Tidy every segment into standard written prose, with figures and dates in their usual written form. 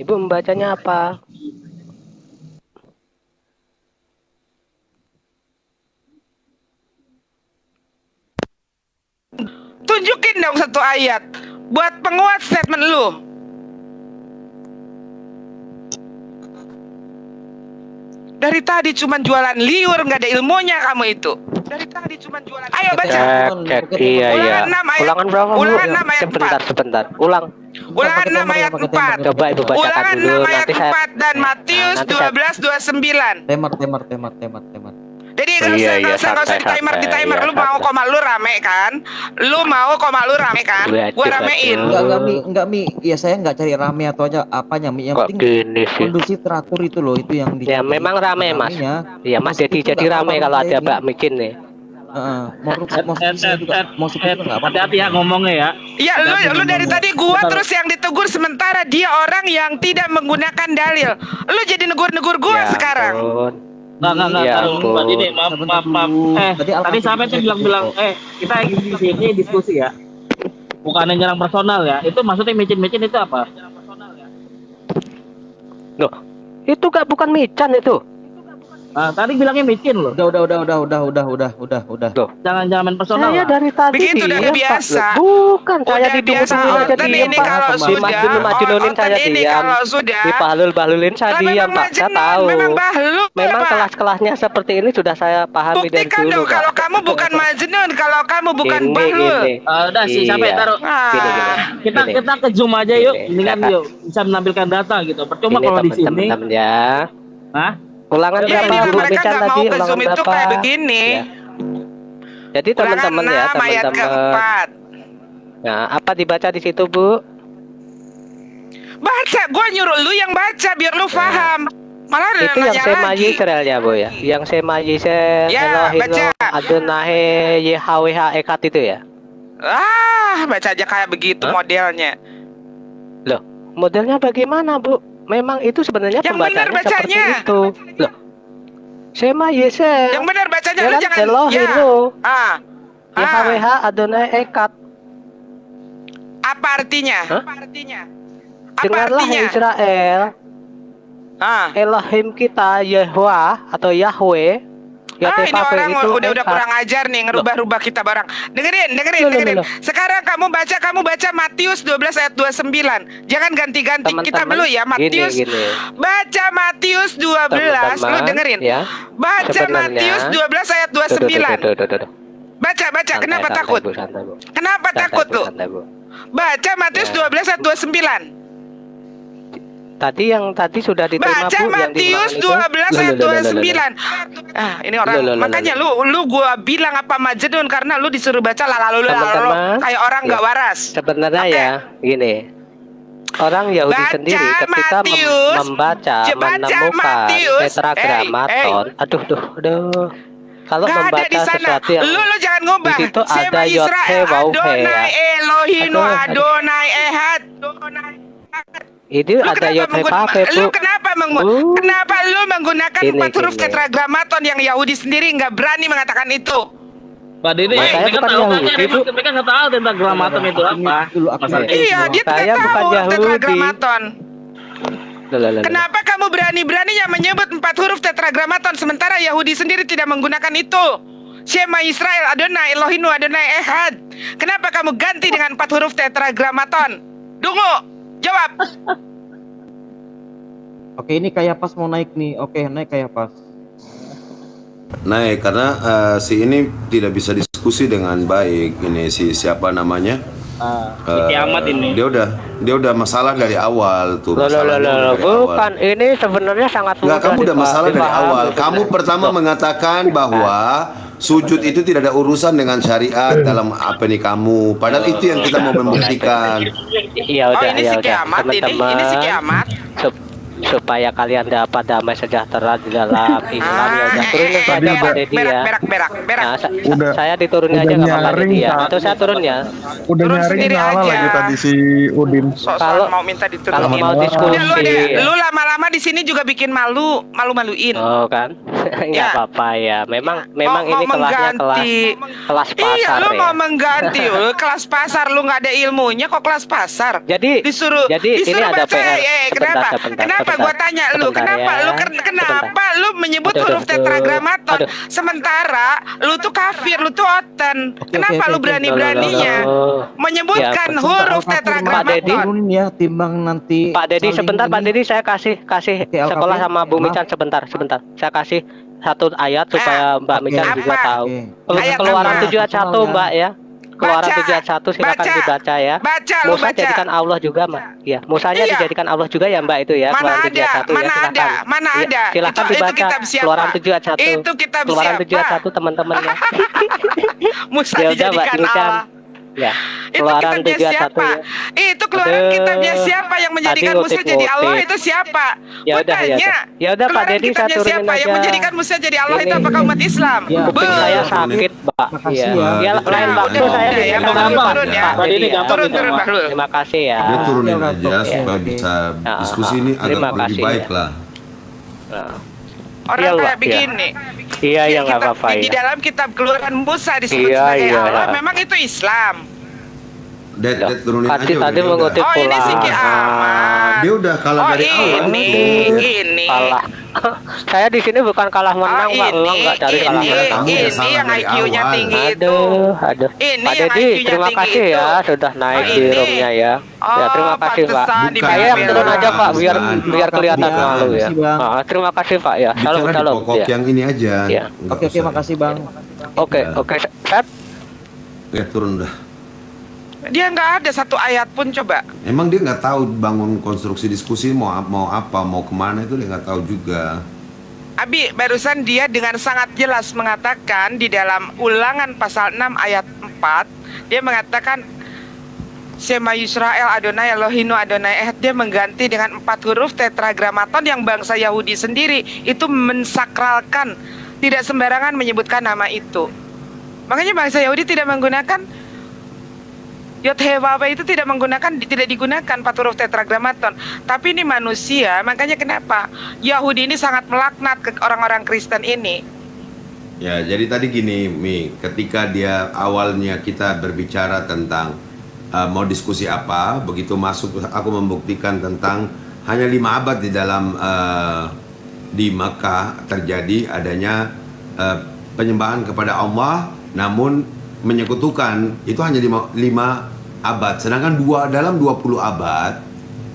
Ibu membacanya apa? Tunjukin dong satu ayat buat penguat statement lu. Dari tadi cuman jualan liur, nggak ada ilmunya kamu itu. Dari tadi cuman jualan. Ayo baca. Cek, iya iya. Ulangan 6 ayat. Ulangan berapa Bu? Ulangan 6 ayat Sebentar. Ulang. Ulangan 6 ayat 4. Coba Ibu bacakan Ulangan dulu 6 ayat nanti saya. 4 dan Matius nanti saya- 12:29. Temat. Jadi Oh, iya, nggak usah santai, di timer. santai. Lu Iya, mau santai. koma lu rame kan? Lu mau koma lu rame kan? Betul, Gua ramein. betul. Enggak Mi. Ya saya enggak cari rame atau aja apanya Mi. Yang Kok penting gini sih? kondusif teratur itu loh, itu yang Ya memang rame Mas. Iya Mas, jadi rame kalau ada Mbak Micin nih. Hati-hati ya ngomongnya ya. Ya lu dari tadi gua terus yang ditegur sementara dia orang yang tidak menggunakan dalil. Lu jadi negur-negur gua Ya sekarang. ampun. Enggak, Ya taruh ampun. Mbak Dini, maaf. Tadi sampai tuh bilang kita di sini diskusi ya. Bukannya nyerang personal ya. Itu maksudnya micin itu apa? Loh, itu bukan Mican itu. Nah, tadi bilangnya micin loh. Udah. Loh, Jangan main personal saya lah. dari tadi Begitu udah diam, Pak. biasa. Loh, bukan, saya Udah ditunggu-tungguin biasa. aja Dan diam ini Pak. kalau sudah, Dimajnun-majnunin saya ini diam. kalau sudah. Dibahlul-bahlulin saya Kan diam memang Pak. Saya majnun, tahu. memang bahlul, Memang Pak. kelas-kelasnya seperti ini sudah saya pahami dari Buktikan dulu dong kalau Pak. kamu bukan majnun, kalau kamu bukan bahlul. Udah sih sampai Iya. taruh. Gini. Kita ke Zoom aja yuk. Gini, Mendingan kata- yuk bisa menampilkan data gitu. Percuma Ini kalau di sini. teman-teman ya. Hah? Ulangan Ya berapa ini Bu mereka Mican nggak tadi? mau ke Ulangan Zoom itu berapa? kayak begini. Ya. Jadi Ulangan teman-teman ya, 6 ayat teman-teman. keempat. Nah, apa dibaca di situ Bu? Baca, gua nyuruh lu yang baca biar lu paham. Malah ada Itu yang nanya Sema lagi. Yisrael ya Bu ya. Yang Sema Yisrael Ya, baca. Adonahe YHWH Ekat itu ya. Baca aja kayak begitu modelnya. Loh, modelnya bagaimana Bu? Memang itu sebenarnya Yang benar pembacaannya seperti bacanya. itu. Loh, Sema Yisrael. Yang benar bacanya Ya lu kan? jangan Elohinu. Ya. YHWH Adonai Ekat. Apa artinya? Hah? Apa artinya? Dengarlah Israel, Elohim kita Yahweh atau Yahweh. Ini orang itu udah Ekat. kurang ajar nih ngerubah-rubah kita barang. Dengerin. Loh. Sekarang kamu baca Matius 12 ayat 29. Jangan ganti-ganti. Kita Teman-teman, dulu ya Matius. gini. Baca Matius 12. Lu Teman-teman, dengerin. ya. Baca Sebenarnya- Matius 12 ayat 29. Tuh. Baca. Santai, Kenapa santai, takut? Bu, santai, Bu. Kenapa Santai, takut Bu, lu? santai, Bu. Baca Matius Ya. 12 ayat 29. Tadi yang tadi sudah diterima Baca Bu, yang Matius diulangan itu. 12 ayat Loh. 29. Ini orang Loh. makanya lu gua bilang apa majnun karena lu disuruh baca lalu Teman-teman, kayak orang nggak ya. waras. Sebenarnya Oke. ya, gini. Orang Yahudi Baca sendiri ketika Matius, membaca baca menemukan Matius. tetragrammaton. Aduh. Kalau Gak ada membaca di sana. sesuatu yang Lu jangan ngubah. di situ Sema ada Yod He Israel, Waw He Adonai ya. Elohinu, Aduh. Adonai Ehad. Itu Lu ada Yod He Vav He, Bu. Lu kenapa kenapa lu menggunakan Gini, 4 huruf gini. tetragrammaton yang Yahudi sendiri nggak berani mengatakan itu? Pak Dini, Saya mereka bukan tahu Yahudi, kan? Bu. Mereka nggak tahu tentang gramaton itu apa. Masalahnya. Iya, dia Saya tidak bukan tahu Yahudi. tetragrammaton. Loh. Kenapa kamu berani-beraninya menyebut 4 huruf tetragrammaton sementara Yahudi sendiri tidak menggunakan itu? Shema Israel, Adonai Elohinu, Adonai Ehad. Kenapa kamu ganti dengan 4 huruf tetragrammaton? Dungu, jawab. Oke, ini kayak pas mau naik nih. Oke, naik kayak pas. Naik karena si ini tidak bisa diskusi dengan baik. Ini si siapa namanya? Kiamat ini. Dia udah masalah dari awal tuh. Loh. Masalahnya udah dari awal. Bukan, ini sebenarnya sangat Enggak, kamu udah masalah dari awal. Kamu pertama mengatakan bahwa sujud itu tidak ada urusan dengan syariat dalam apa nih kamu. Padahal itu yang kita mau membuktikan. Iya udah, ini si kiamat, teman-teman. ini si kiamat. Supaya kalian dapat damai sejahtera di dalam Islam ya udah turunin saja Pak Dedi ya. Berak. Nah, Udah- saya diturunin udah aja nggak Pak nyaring, Dedi ya. Pak. Atau saya turun ya. Udah Turun nyaring sendiri nyala aja. lagi tadi si Udin. Soal mau minta diturunin. Kalau mau diskusi. Udah, lu lama-lama di sini juga bikin malu-maluin. Oh kan. Nggak apa-apa ya. Memang mau ini kelasnya mengganti. kelas pasar Iya, lu ya. mau mengganti, lu kelas pasar, lu nggak ada ilmunya kok kelas pasar. Jadi Disuruh ini ada baca. PR. Kenapa gua tanya lu, kenapa lu menyebut huruf tetragramaton sementara lu tuh kafir, lu tuh oten. Kenapa lu berani-beraninya menyebutkan Ya, huruf Pak Dedi. tetragramaton? Turunin ya timbang nanti Pak Dedi saling sebentar, Pak ini. Dedi, saya kasih Oke, sekolah Alkafir. sama Bu Maaf. Mican sebentar. Saya kasih satu ayat supaya Mbak oke. Mican juga Apa? tahu. Oke. Ayat Keluaran apa? 7 ayat 1, Mbak ya. Keluaran Baca. 7 ayat 1 silakan Baca. dibaca ya. Baca, lu Musa baca. jadikan Allah juga, Mbak. Iya, Musanya Iya. dijadikan Allah juga ya, Mbak, itu ya. Mana Keluaran 7 ayat ada, 1 ya, mana silakan. ada, mana Iya, ada. silakan Itu dibaca. kitab siapa? Keluaran 7 ayat 1. Itu kitab Keluaran siapa? 7 ayat 1 teman-teman ya. Musa Ya udah, Mbak, dijadikan Mican. Allah. Ya. Itu Keluaran kitabnya 7 ayat 1 siapa? ya. Itu keluaran Aduh, kitabnya siapa yang menjadikan tadi Musa jadi Allah? ngutip-ngutip. Itu siapa? Ya Gua udah, tanya, ya udah, Pak keluaran Dedi, saya kitabnya turunin siapa yang aja. menjadikan Musa jadi Allah? Itu Ini. apakah umat Islam? Ya, Kuping Be- saya sakit, Pak. Makasih Iya. ya. Ya, Dia lain turun waktu aja. saya Ya, bisa gampang, mengambil, turun ya. Pak Tadi Dedi ini ya. gampang. Turun, turun, Pak Lul. Terima kasih ya. Dia turunin Ya, aja oke. supaya bisa diskusi ini Terima agak lebih kasih, baik ya. lah. Nah, Orang Iya, kayak Pak, iya. begini. Iya, ya nggak Kitab- apa-apa Di ya. dalam kitab keluaran Musa disebut Iya, sebagai iya. Allah. Memang itu Islam. Dad, turunin Tadi aja udah, dia mengutip Oh, ini pula. Siki Ahmad. Dia udah kalah Oh, dari awal. ini. Kalah. Saya di sini bukan kalah menang, Pak. Enggak cari kalah ini, menang. Kamu udah ini salah yang dari IQ-nya awal. tinggi itu. Aduh. Ini Pak yang Dedi, IQ-nya terima tinggi kasih itu. ya sudah naik Oh, di ini. roomnya ya. Ya, terima Oh, kasih, Pak. pantesan Bukan. Saya yang dibela-bela. turun aja, Pak, biar Bukan. kelihatan Bukan. malu ya. Makasih, Bang. Terima kasih, Pak ya. Salam Bicara di salam. pokok Ya. yang ini aja. Iya. Nggak Oke, usah. makasih Bang. Oke. Set. Ya turun dah. Dia nggak ada satu ayat pun coba. Emang dia nggak tahu bangun konstruksi diskusi mau apa, mau kemana itu dia nggak tahu juga. Abi, barusan dia dengan sangat jelas mengatakan di dalam Ulangan pasal 6 ayat 4, dia mengatakan Shema Yisrael Adonai Elohinu Adonai Ehad. Dia mengganti dengan 4 huruf tetragramaton yang bangsa Yahudi sendiri itu mensakralkan, tidak sembarangan menyebutkan nama itu. Makanya bangsa Yahudi tidak menggunakan Yod-Heh-Waw itu tidak digunakan 4 huruf tetragramaton. Tapi ini manusia, makanya kenapa Yahudi ini sangat melaknat ke orang-orang Kristen ini. Ya, jadi tadi gini, Mi, ketika dia awalnya kita berbicara tentang mau diskusi apa, begitu masuk aku membuktikan tentang hanya 5 abad di dalam di Makkah terjadi adanya penyembahan kepada Allah, namun menyekutukan itu hanya 5 abad, sedangkan dalam 20 abad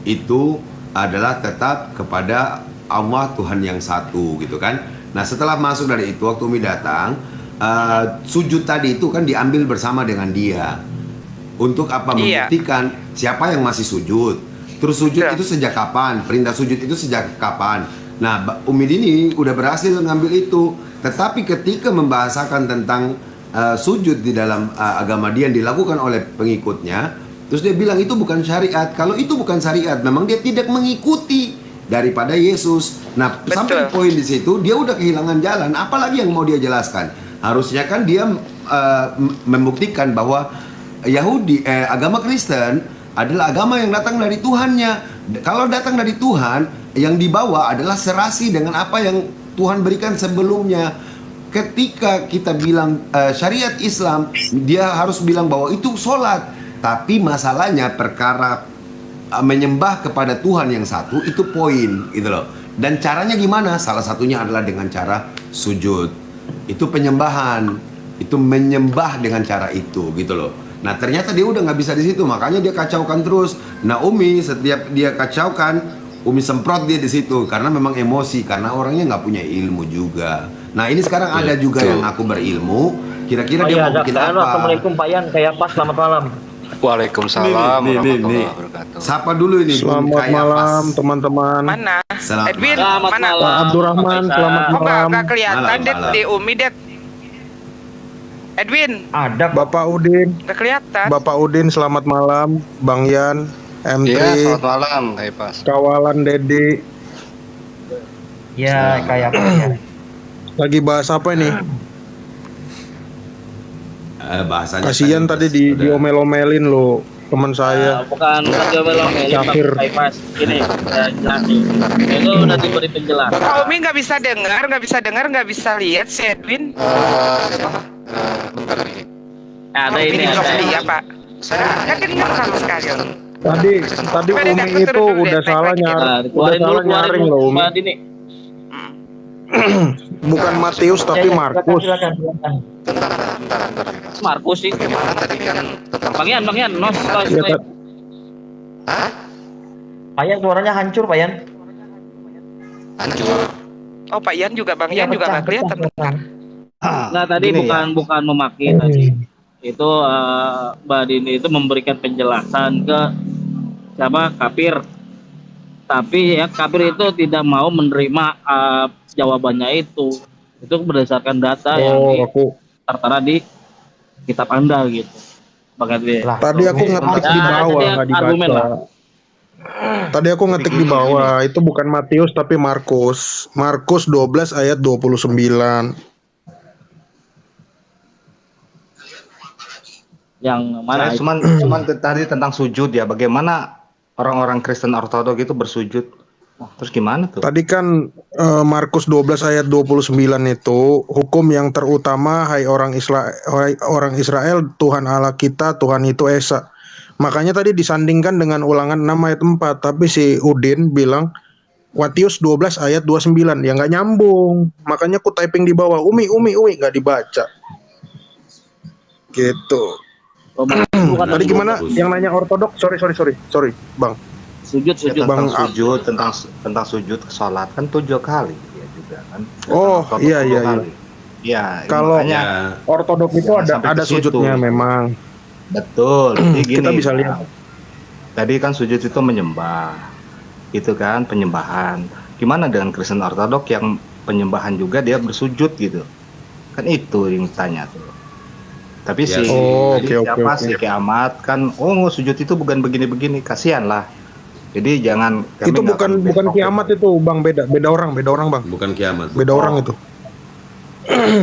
itu adalah tetap kepada Allah Tuhan yang satu gitu kan. Nah setelah masuk dari itu waktu Umi datang, sujud tadi itu kan diambil bersama dengan dia. Untuk apa? Iya. Membuktikan siapa yang masih sujud. Terus sujud Iya. itu sejak kapan? Perintah sujud itu sejak kapan? Nah Umi Dini udah berhasil ngambil itu. Tetapi ketika membahasakan tentang sujud di dalam agama dia yang dilakukan oleh pengikutnya, terus dia bilang itu bukan syariat. Kalau itu bukan syariat, memang dia tidak mengikuti daripada Yesus. Nah, Betul. sampai poin di situ dia udah kehilangan jalan. Apalagi yang mau dia jelaskan? Harusnya kan dia membuktikan bahwa agama Kristen adalah agama yang datang dari Tuhannya. Kalau datang dari Tuhan, yang dibawa adalah serasi dengan apa yang Tuhan berikan sebelumnya. Ketika kita bilang syariat Islam, dia harus bilang bahwa itu sholat. Tapi masalahnya perkara menyembah kepada Tuhan yang satu itu poin gitu loh. Dan caranya gimana? Salah satunya adalah dengan cara sujud. Itu penyembahan. Itu menyembah dengan cara itu gitu loh. Nah ternyata dia udah nggak bisa di situ, makanya dia kacaukan terus. Nah Umi setiap dia kacaukan, Umi semprot dia di situ karena memang emosi, karena orangnya nggak punya ilmu juga. Nah ini sekarang ada juga yang aku berilmu. Kira-kira dia mau bikin apa? Assalamualaikum Pak Yan, kayak pas selamat malam. Waalaikumsalam warahmatullahi wabarakatuh. Sapa dulu ini. Selamat malam teman-teman. Mana? Selamat Edwin, Selamat mana? malam. Pak Abdurrahman, Pak selamat Oh, malam. nggak kelihatan, Malam, Det, malam. di Umi, Det. Edwin, Ada Bapak Udin, nggak kelihatan. Bapak Udin selamat malam. Bang Yan, M3, Iya, selamat malam, Hai Pas. kawalan Dedi. ya kayak apa ya? Lagi bahas apa ini? Bahasanya Kasihan tadi udah- diomel-omelin lo. teman saya. Bukan Joel Omelet, Kafir. Bypass. Gini, saya jelasin. Itu udah diberi penjelasan. Pak Umi nggak bisa dengar, nggak bisa lihat si Edwin. Ada Umi ini di blok ada. dia, Pak. Nggak dengar sama sekali. Tadi Coba Umi deh, itu turun dulu udah deh, salah naik-naik udah Keluarin dulu, salah nyaring loh Umi. Mbak Dini. Bukan Matius tapi Markus. Markus sih. Bang Yan, nos. Ya, Kak. Payan suaranya hancur, Payan. Oh, Pak Yan juga, Bang Yan juga nggak kelihatan. Nah, tadi Gini bukan memaki tadi. Itu Mbak Dini itu memberikan penjelasan ke siapa kafir. Tapi ya kafir itu tidak mau menerima jawabannya itu. Itu berdasarkan data yang tertera di kitab Anda gitu. Tadi aku ngetik di bawah nggak argumen lah. dibaca. Tadi aku ngetik di bawah, itu bukan Matius tapi Markus. Markus 12 ayat 29. Yang mana? Cuman tadi tentang sujud ya. Bagaimana orang-orang Kristen Ortodok itu bersujud? Terus gimana tuh? Tadi kan Markus 12 ayat 29 itu hukum yang terutama hai orang Israel, Tuhan Allah kita, Tuhan itu Esa. Makanya tadi disandingkan dengan Ulangan 6 ayat 4, tapi si Udin bilang Matius 12 ayat 29, ya nggak nyambung. Makanya aku typing di bawah, Umi nggak dibaca. Gitu. Tadi gimana? Yang nanya ortodok? Sorry, Bang. Sujud. Tentang Bang, sujud, tentang sujud sholat kan 7 kali ya juga kan. Oh, Ortodok iya. 10 kali. Iya, Kalau makanya ortodok itu Jangan sampai ada ke situ. sujudnya memang. betul. Jadi gini, Kita bisa lihat. Tadi kan sujud itu menyembah. Itu kan penyembahan. Gimana dengan Kristen Ortodok yang penyembahan juga dia bersujud gitu? Kan itu yang tanya tuh. Tapi Ya. siapa sih Kiamat kan sujud itu bukan begini-begini, kasihan lah. Jadi jangan kami Itu nggak akan bukan besok kiamat itu, Bang, beda orang Bang. Bukan kiamat. Beda orang itu.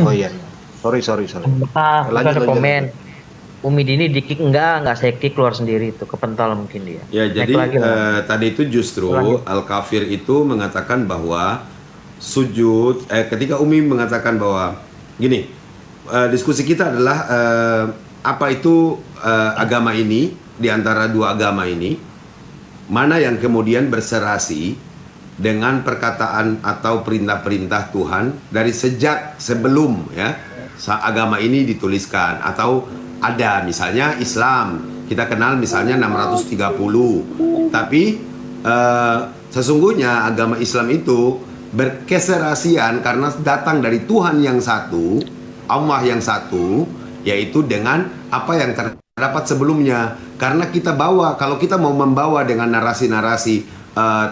Oh iya. Sorry. Kita Lanjut. komen. Umi Dini di-kick enggak saya kick keluar sendiri itu, kepental mungkin dia. Ya, Naik jadi lagi, Bang. tadi itu justru Al-Kafir itu mengatakan bahwa sujud, ketika Umi mengatakan bahwa gini, diskusi kita adalah apa itu agama ini, di antara dua agama ini, mana yang kemudian berserasi dengan perkataan atau perintah-perintah Tuhan dari sejak sebelum ya agama ini dituliskan, atau ada misalnya Islam kita kenal misalnya 630, tapi sesungguhnya agama Islam itu berkeserasian karena datang dari Tuhan yang satu, Allah yang satu, yaitu dengan apa yang terdapat sebelumnya. Karena kita kalau kita mau membawa dengan narasi-narasi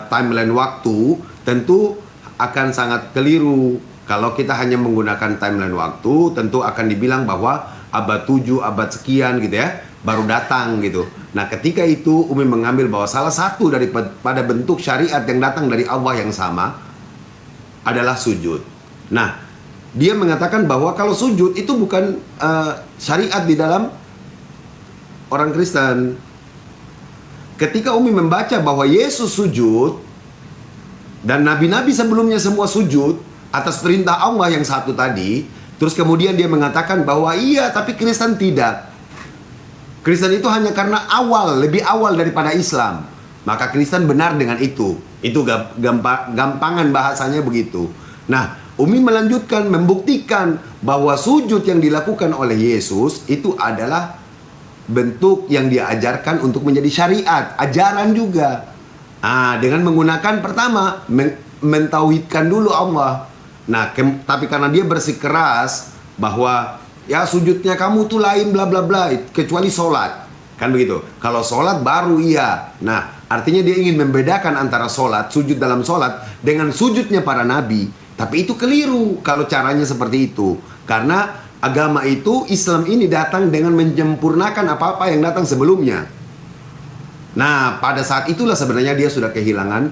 timeline waktu, tentu akan sangat keliru. Kalau kita hanya menggunakan timeline waktu, tentu akan dibilang bahwa abad 7, abad sekian gitu ya, baru datang gitu. Nah, ketika itu Umi mengambil bahwa salah satu daripada bentuk syariat yang datang dari Allah yang sama adalah sujud. Nah, dia mengatakan bahwa kalau sujud itu bukan syariat di dalam orang Kristen. Ketika Umi membaca bahwa Yesus sujud dan nabi-nabi sebelumnya semua sujud atas perintah Allah yang satu tadi, terus kemudian dia mengatakan bahwa iya, tapi Kristen tidak. Kristen itu hanya karena lebih awal daripada Islam. Maka Kristen benar dengan itu. Itu gampangan bahasanya begitu. Nah, Umi melanjutkan membuktikan bahwa sujud yang dilakukan oleh Yesus itu adalah bentuk yang diajarkan untuk menjadi syariat, ajaran juga. Dengan menggunakan pertama mentauhidkan dulu Allah. Nah, tapi karena dia bersikeras bahwa ya sujudnya kamu tuh lain bla bla bla, kecuali sholat, kan begitu. Kalau sholat baru iya. Nah, artinya dia ingin membedakan antara sholat, sujud dalam sholat dengan sujudnya para nabi. Tapi itu keliru kalau caranya seperti itu. Karena agama itu, Islam ini datang dengan menyempurnakan apa-apa yang datang sebelumnya. Nah, pada saat itulah sebenarnya dia sudah kehilangan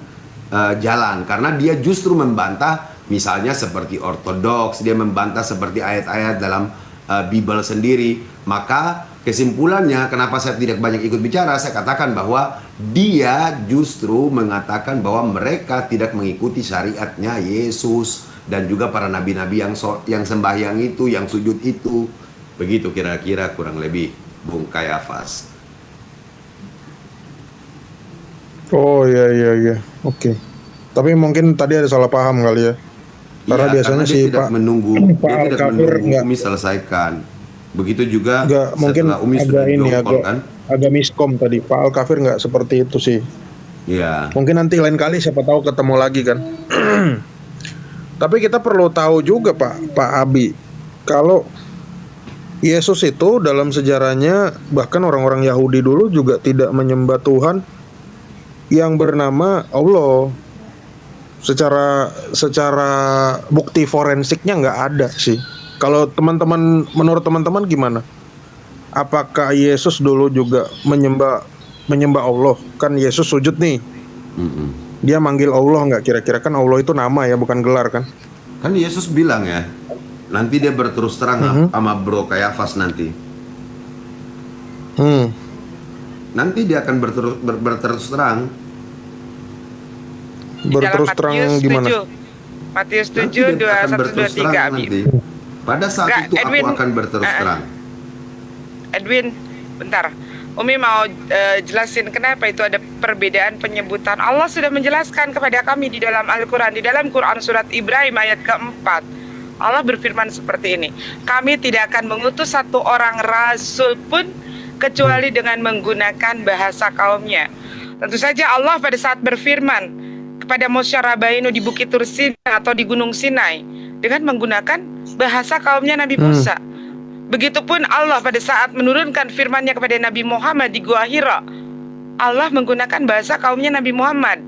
jalan. Karena dia justru membantah, misalnya seperti ortodoks, dia membantah seperti ayat-ayat dalam Bible sendiri. Maka kesimpulannya kenapa saya tidak banyak ikut bicara, saya katakan bahwa dia justru mengatakan bahwa mereka tidak mengikuti syariatnya Yesus dan juga para nabi-nabi yang sembahyang itu, yang sujud itu. Begitu kira-kira kurang lebih Bung Kayafas. Oh iya. Oke. Tapi mungkin tadi ada salah paham kali ya. Karena Iya, biasanya dia si tidak Pak menunggu, Pak dia tidak Al-Kafir menunggu nggak- Umi selesaikan. Begitu juga Nggak, mungkin setelah Umi sudah agak ini jongkol kan. agak miskom tadi. Pak Al-Kafir nggak seperti itu sih. Iya. Mungkin nanti lain kali siapa tahu ketemu lagi kan. Tapi kita perlu tahu juga Pak Abi, kalau Yesus itu dalam sejarahnya, bahkan orang-orang Yahudi dulu juga tidak menyembah Tuhan yang bernama Allah. Secara bukti forensiknya nggak ada sih. Kalau menurut teman-teman gimana? Apakah Yesus dulu juga menyembah Allah? Kan Yesus sujud nih. Dia manggil Allah nggak kira-kira? Kan Allah itu nama ya, bukan gelar kan? Kan Yesus bilang ya, nanti dia berterus terang sama Bro Kayafas nanti. Nanti dia akan berterus terang. Berterus terang gimana? Matius Nanti 7, dia akan 21, berterus 23 terang Abi. nanti. Pada saat Enggak, itu Edwin. aku akan berterus terang. Edwin, bentar. Umi mau jelasin kenapa itu ada perbedaan penyebutan. Allah sudah menjelaskan kepada kami di dalam Al-Quran. Di dalam Quran surat Ibrahim ayat keempat, Allah berfirman seperti ini. Kami tidak akan mengutus satu orang rasul pun kecuali dengan menggunakan bahasa kaumnya. Tentu saja Allah pada saat berfirman kepada Moshe Rabbeinu di Bukit Tur Sinai atau di Gunung Sinai dengan menggunakan bahasa kaumnya Nabi Musa. Begitupun Allah pada saat menurunkan firman-Nya kepada Nabi Muhammad di Gua Hira, Allah menggunakan bahasa kaumnya Nabi Muhammad.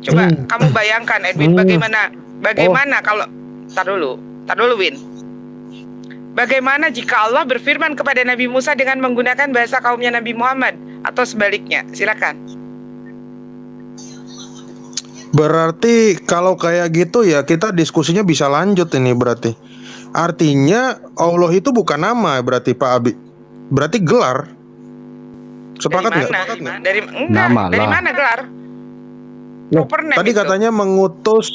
Coba kamu bayangkan Edwin, bagaimana kalau tar dulu Win. Bagaimana jika Allah berfirman kepada Nabi Musa dengan menggunakan bahasa kaumnya Nabi Muhammad atau sebaliknya? Silakan. Berarti kalau kayak gitu ya kita diskusinya bisa lanjut ini berarti. Artinya Allah itu bukan nama berarti Pak Abi. Berarti gelar. Sepakat nggak? Dari mana gelar? Loh, tadi itu katanya mengutus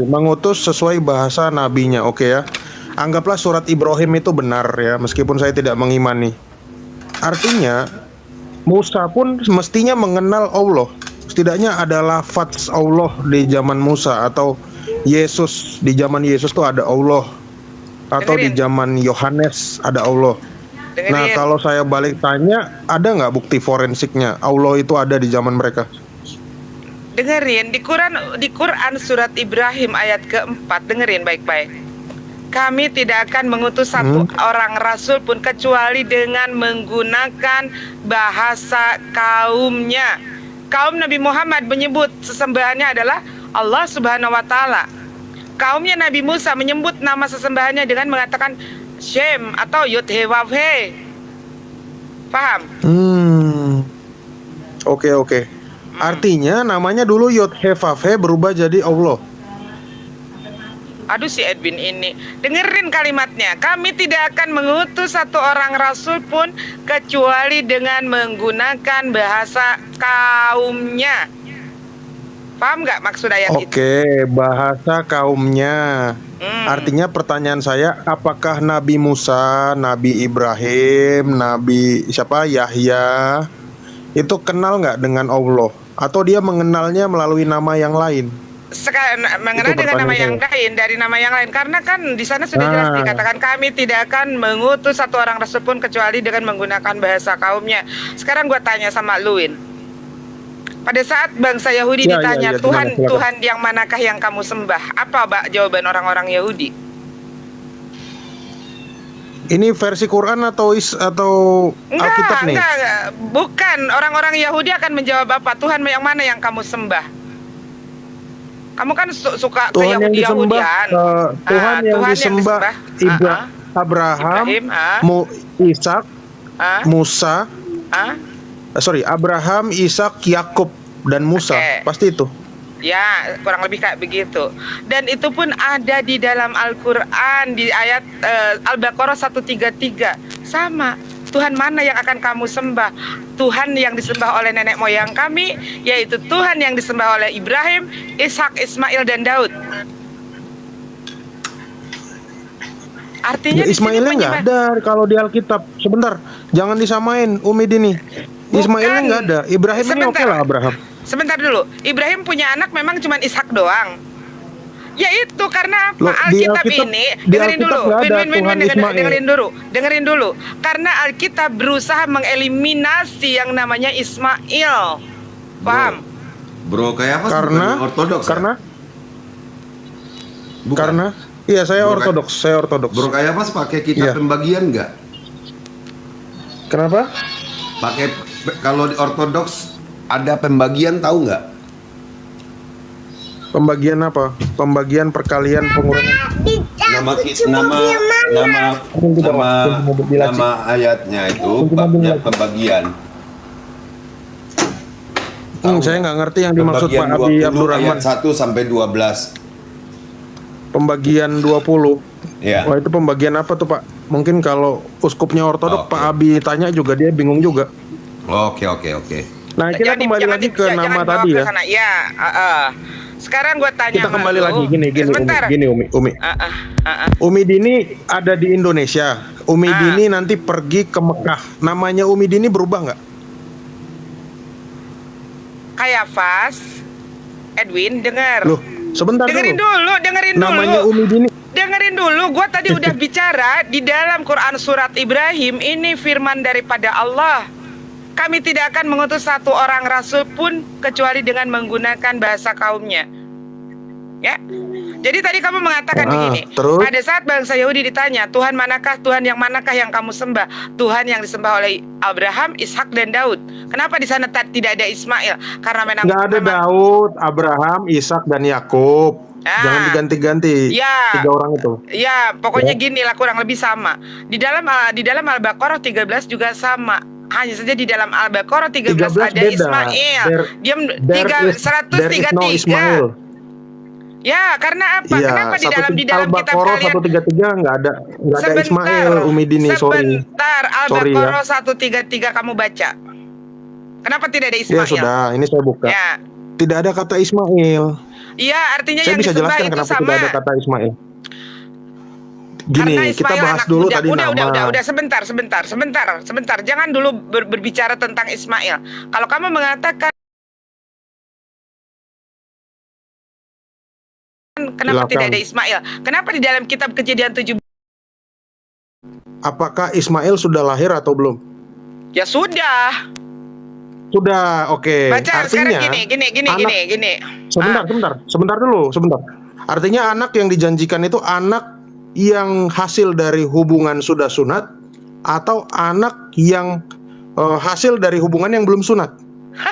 mengutus sesuai bahasa nabinya. Oke ya. Anggaplah surat Ibrahim itu benar ya, meskipun saya tidak mengimani. Artinya Musa pun mestinya mengenal Allah. Setidaknya ada lafaz Allah di zaman Musa, atau Yesus di zaman Yesus tuh ada Allah, atau di zaman Yohanes ada Allah. Nah, kalau saya balik tanya, ada nggak bukti forensiknya Allah itu ada di zaman mereka? Dengerin, di Quran surat Ibrahim ayat keempat, dengerin baik-baik. Kami tidak akan mengutus satu orang rasul pun kecuali dengan menggunakan bahasa kaumnya. Kaum Nabi Muhammad menyebut sesembahannya adalah Allah Subhanahu wa Ta'ala. Kaumnya Nabi Musa menyebut nama sesembahannya dengan mengatakan Shem atau Yud-He Waw-He. Paham? Oke. Artinya namanya dulu Yud-He Waw-He berubah jadi Allah. Aduh si Edwin ini, dengerin kalimatnya. Kami tidak akan mengutus satu orang rasul pun kecuali dengan menggunakan bahasa kaumnya. Paham nggak maksud ayat itu? Oke, bahasa kaumnya. Artinya pertanyaan saya, apakah Nabi Musa, Nabi Ibrahim, Nabi Yahya itu kenal nggak dengan Allah? Atau dia mengenalnya melalui nama yang lain? Mengenal dengan nama yang lain, dari nama yang lain, karena kan di sana sudah jelas dikatakan kami tidak akan mengutus satu orang rasul pun kecuali dengan menggunakan bahasa kaumnya. Sekarang gua tanya sama Luin, pada saat bangsa Yahudi ditanya Tuhan yang manakah yang kamu sembah, apa jawaban orang-orang Yahudi? Ini versi Quran atau Alkitab nih? Enggak, bukan. Orang-orang Yahudi akan menjawab apa? Tuhan yang mana yang kamu sembah? Kamu kan suka ke Yahudi-Yahudian. Tuhan yang disembah Abraham, Ishak, Musa. Abraham, Ishak, Yakub dan Musa. Pasti itu. Ya, kurang lebih kayak begitu. Dan itu pun ada di dalam Al-Quran di ayat Al-Baqarah 133. Sama. Tuhan mana yang akan kamu sembah? Tuhan yang disembah oleh nenek moyang kami, yaitu Tuhan yang disembah oleh Ibrahim, Ishak, Ismail, dan Daud. Artinya Ya, Ismailnya nggak ada kalau di Alkitab. Sebentar, jangan disamain Umi Dini. Ismailnya Bukan. nggak ada. Ibrahim ini oke Sebentar. lah Abraham. Sebentar dulu. Ibrahim punya anak memang cuma Ishak doang. Ya itu karena apa? Loh, di Alkitab Alkitab- ini di dengerin Alkitab dulu. nggak ada Tuhan Ismail. Dengerin dulu. Karena Alkitab berusaha mengeliminasi yang namanya Ismail. Paham? Bro, kayak apa? Karena ortodoks. karena Bukan. karena iya saya Bro, ortodoks, Bro, kayak apa pakai kitab Iya. pembagian nggak? Kenapa? Pakai kalau di ortodoks ada pembagian, tahu nggak? Pembagian apa? Pembagian perkalian pengurangan. Nama ayatnya itu babnya pembagian. Saya nggak ngerti yang dimaksud Pembagian Pak Abi 20 Abdurrahman. ayat 1 sampai 12. Pembagian 20. Ya. Wah, itu pembagian apa tuh Pak? Mungkin kalau uskupnya ortodok Oke. Pak Abi tanya juga dia bingung juga. Oke. Nah, kita kembali lagi ke nama jangan bawa tadi ke ya. sana. Ya, Sekarang gue tanya Kita sama kembali lu. lagi gini Sebentar. Umi. Umi Dini ada di Indonesia. Umi Dini nanti pergi ke Mekah. Namanya Umi Dini berubah nggak? Kayafas, Edwin, dengar. Loh, sebentar Dengerin dulu. dengerin Namanya dulu. Umi Dini. Dengerin dulu, gue tadi udah bicara di dalam Quran surat Ibrahim, ini firman daripada Allah. Kami tidak akan mengutus satu orang rasul pun kecuali dengan menggunakan bahasa kaumnya. Ya. Jadi tadi kamu mengatakan begini, terus? pada saat bangsa Yahudi ditanya, Tuhan yang manakah yang kamu sembah? Tuhan yang disembah oleh Abraham, Ishak, dan Daud. Kenapa di sana tidak ada Ismail? Karena memang Nggak ada Daud, Abraham, Ishak, dan Yakub. Jangan diganti-ganti. Ya. 3 orang itu. Ya, pokoknya gini lah, kurang lebih sama. Di dalam Al-Baqarah 13 juga sama. Hanya saja di dalam Al-Baqarah 13 ada beda. Ismail. Dia There is no 133. Ismail. Ya, karena apa? Iya, Kenapa di dalam kitab Al-Baqarah kalian 133 nggak ada Ismail, Umi Dini, sorry. Sebentar, Sorry ya. Al-Baqarah 133 kamu baca. Kenapa tidak ada Ya Ismail? sudah, ini saya buka. Ya. Tidak ada kata Ismail. Iya, artinya Saya yang bisa disembah jelaskan itu kenapa sama. tidak ada kata Ismail. Gini, Karena kita Ismail bahas anak dulu muda. tadi nama. Udah, sebentar. Jangan dulu berbicara tentang Ismail. Kalau kamu mengatakan kenapa Silakan. tidak ada Ismail? Kenapa di dalam kitab Kejadian 7? Apakah Ismail sudah lahir atau belum? Ya sudah. Sudah, oke. Baca sekarang Artinya gini. Sebentar dulu. Artinya anak yang dijanjikan itu anak yang hasil dari hubungan sudah sunat atau anak yang hasil dari hubungan yang belum sunat?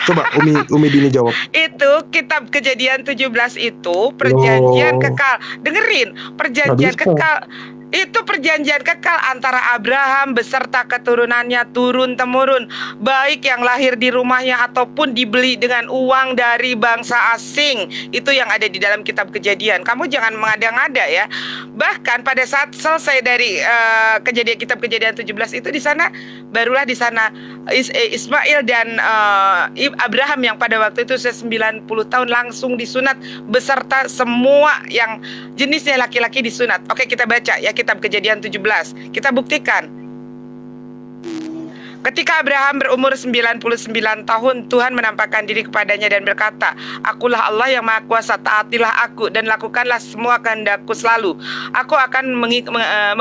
Coba Umi Dini jawab. Itu kitab Kejadian 17 itu perjanjian Loh. kekal. Dengerin, perjanjian Nggak bisa. kekal. Itu perjanjian kekal antara Abraham beserta keturunannya turun temurun, baik yang lahir di rumahnya ataupun dibeli dengan uang dari bangsa asing. Itu yang ada di dalam kitab Kejadian. Kamu jangan mengada-ngada ya. Bahkan pada saat selesai dari kitab Kejadian 17 itu di sana barulah di sana Ismail dan Abraham yang pada waktu itu 90 tahun langsung disunat beserta semua yang jenisnya laki-laki disunat. Oke, kita baca ya kitab Kejadian 17. Kita buktikan. Ketika Abraham berumur 99 tahun, Tuhan menampakkan diri kepadanya dan berkata, "Akulah Allah yang Maha Kuasa, taatilah aku dan lakukanlah semua kehendakku selalu. Aku akan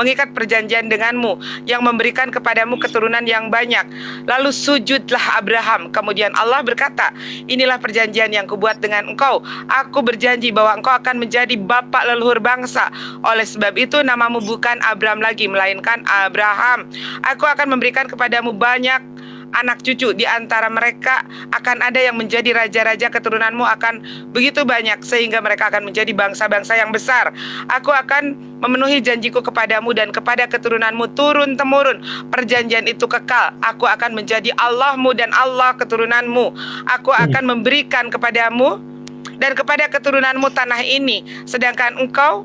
mengikat perjanjian denganmu yang memberikan kepadamu keturunan yang banyak." Lalu sujudlah Abraham. Kemudian Allah berkata, "Inilah perjanjian yang kubuat dengan engkau. Aku berjanji bahwa engkau akan menjadi bapa leluhur bangsa. Oleh sebab itu namamu bukan Abram lagi, melainkan Abraham. Aku akan memberikan kepadamu banyak anak cucu, di antara mereka akan ada yang menjadi raja-raja, keturunanmu akan begitu banyak sehingga mereka akan menjadi bangsa-bangsa yang besar. Aku akan memenuhi janjiku kepadamu dan kepada keturunanmu turun temurun. Perjanjian itu kekal. Aku akan menjadi Allahmu dan Allah keturunanmu. Aku akan memberikan kepadamu dan kepada keturunanmu tanah ini, sedangkan engkau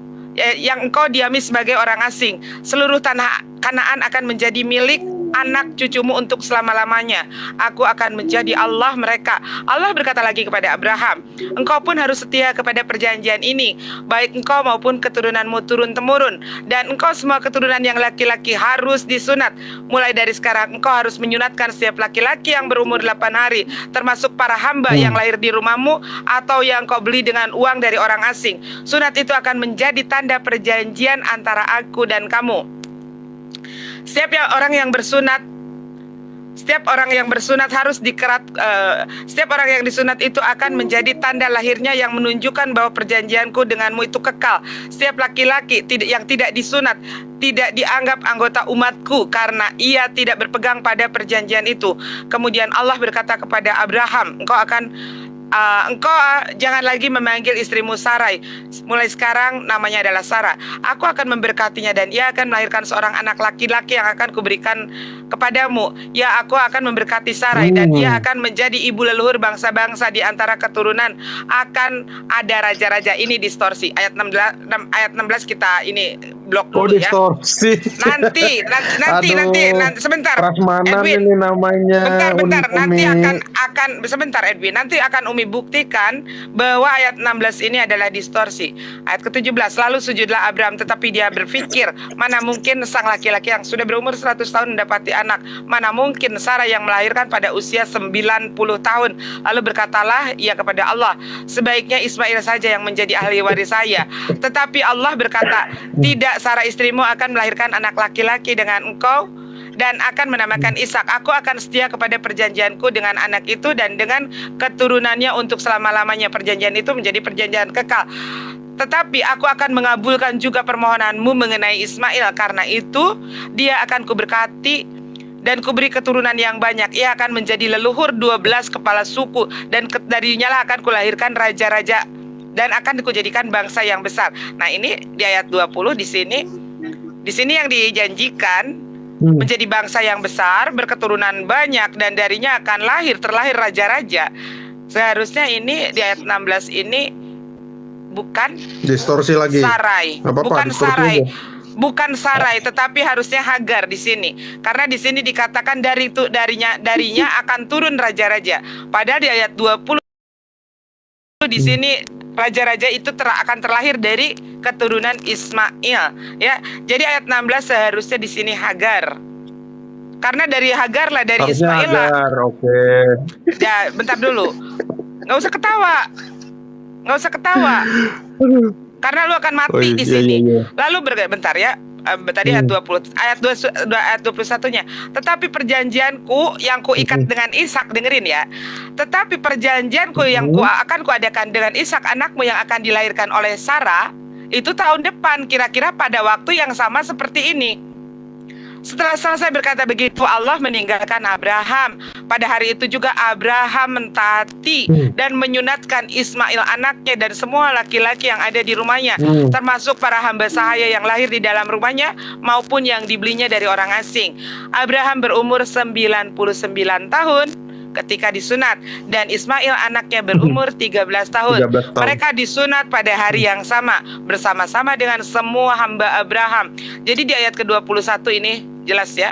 yang engkau diami sebagai orang asing. Seluruh tanah Kanaan akan menjadi milik anak cucumu untuk selama-lamanya. Aku akan menjadi Allah mereka. Allah berkata lagi kepada Abraham, engkau pun harus setia kepada perjanjian ini, baik engkau maupun keturunanmu turun-temurun. Dan engkau semua keturunan yang laki-laki harus disunat. Mulai dari sekarang engkau harus menyunatkan setiap laki-laki yang berumur 8 hari, termasuk para hamba yang lahir di rumahmu atau yang kau beli dengan uang dari orang asing. Sunat itu akan menjadi tanda perjanjian antara aku dan kamu. Setiap orang yang bersunat harus dikerat. Setiap orang yang disunat itu akan menjadi tanda lahirnya yang menunjukkan bahwa perjanjianku denganmu itu kekal. Setiap laki-laki yang tidak disunat tidak dianggap anggota umatku karena ia tidak berpegang pada perjanjian itu. Kemudian Allah berkata kepada Abraham, engkau jangan lagi memanggil istrimu Sarai. Mulai sekarang namanya adalah Sarah. Aku akan memberkatinya dan ia akan melahirkan seorang anak laki-laki yang akan kuberikan kepadamu. Ya, aku akan memberkati Sarai dan ia akan menjadi ibu leluhur bangsa-bangsa di antara keturunan. Akan ada raja-raja. Ini distorsi. Ayat 16 kita ini blok dulu ya. Distorsi. Nanti sebentar. Prasmanan Edwin, ini namanya. bentar. Nanti Umi. akan sebentar Edwin. Nanti akan Umi buktikan bahwa ayat 16 ini adalah distorsi. Ayat ke-17, lalu sujudlah Abraham, tetapi dia berpikir, mana mungkin sang laki-laki yang sudah berumur 100 tahun mendapati anak, mana mungkin Sarah yang melahirkan pada usia 90 tahun. Lalu berkatalah ia kepada Allah, sebaiknya Ismail saja yang menjadi ahli waris saya. Tetapi Allah berkata, tidak, Sarah istrimu akan melahirkan anak laki-laki dengan engkau dan akan menamakan Ishak. Aku akan setia kepada perjanjianku dengan anak itu dan dengan keturunannya untuk selama-lamanya. Perjanjian itu menjadi perjanjian kekal. Tetapi aku akan mengabulkan juga permohonanmu mengenai Ismail. Karena itu dia akan kuberkati dan kuberi keturunan yang banyak. Ia akan menjadi leluhur 12 kepala suku, dan darinya lah akan kulahirkan raja-raja dan akan kujadikan bangsa yang besar. Nah, ini di ayat 20 di sini yang dijanjikan menjadi bangsa yang besar, berketurunan banyak, dan darinya akan terlahir raja-raja. Seharusnya ini di ayat 16 ini bukan Distorsi lagi. Sarai, Apa-apa, distorsi aja. bukan Sarai, tetapi harusnya Hagar di sini. Karena di sini dikatakan darinya akan turun raja-raja. Padahal di ayat 20 di sini raja-raja itu akan terlahir dari keturunan Ismail, ya. Jadi ayat 16 seharusnya di sini Hagar. Karena dari Hagar lah, dari Harusnya Ismail lah. Hagar, oke. Ya, bentar dulu. Nggak usah ketawa. Karena lu akan mati di sini. Lalu bentar ya. Tadi ayat 20, ayat 21-nya. Tetapi perjanjianku yang kuikat dengan Ishak, dengerin ya. Tetapi perjanjianku yang akan kuadakan dengan Ishak anakmu yang akan dilahirkan oleh Sarah itu tahun depan, kira-kira pada waktu yang sama seperti ini. Setelah selesai berkata begitu, Allah meninggalkan Abraham. Pada hari itu juga Abraham mentaati dan menyunatkan Ismail anaknya dan semua laki-laki yang ada di rumahnya, termasuk para hamba sahaya yang lahir di dalam rumahnya maupun yang dibelinya dari orang asing. Abraham berumur 99 tahun ketika disunat, dan Ismail anaknya berumur 13 tahun. Mereka disunat pada hari yang sama bersama-sama dengan semua hamba Abraham. Jadi di ayat ke-21 ini jelas ya.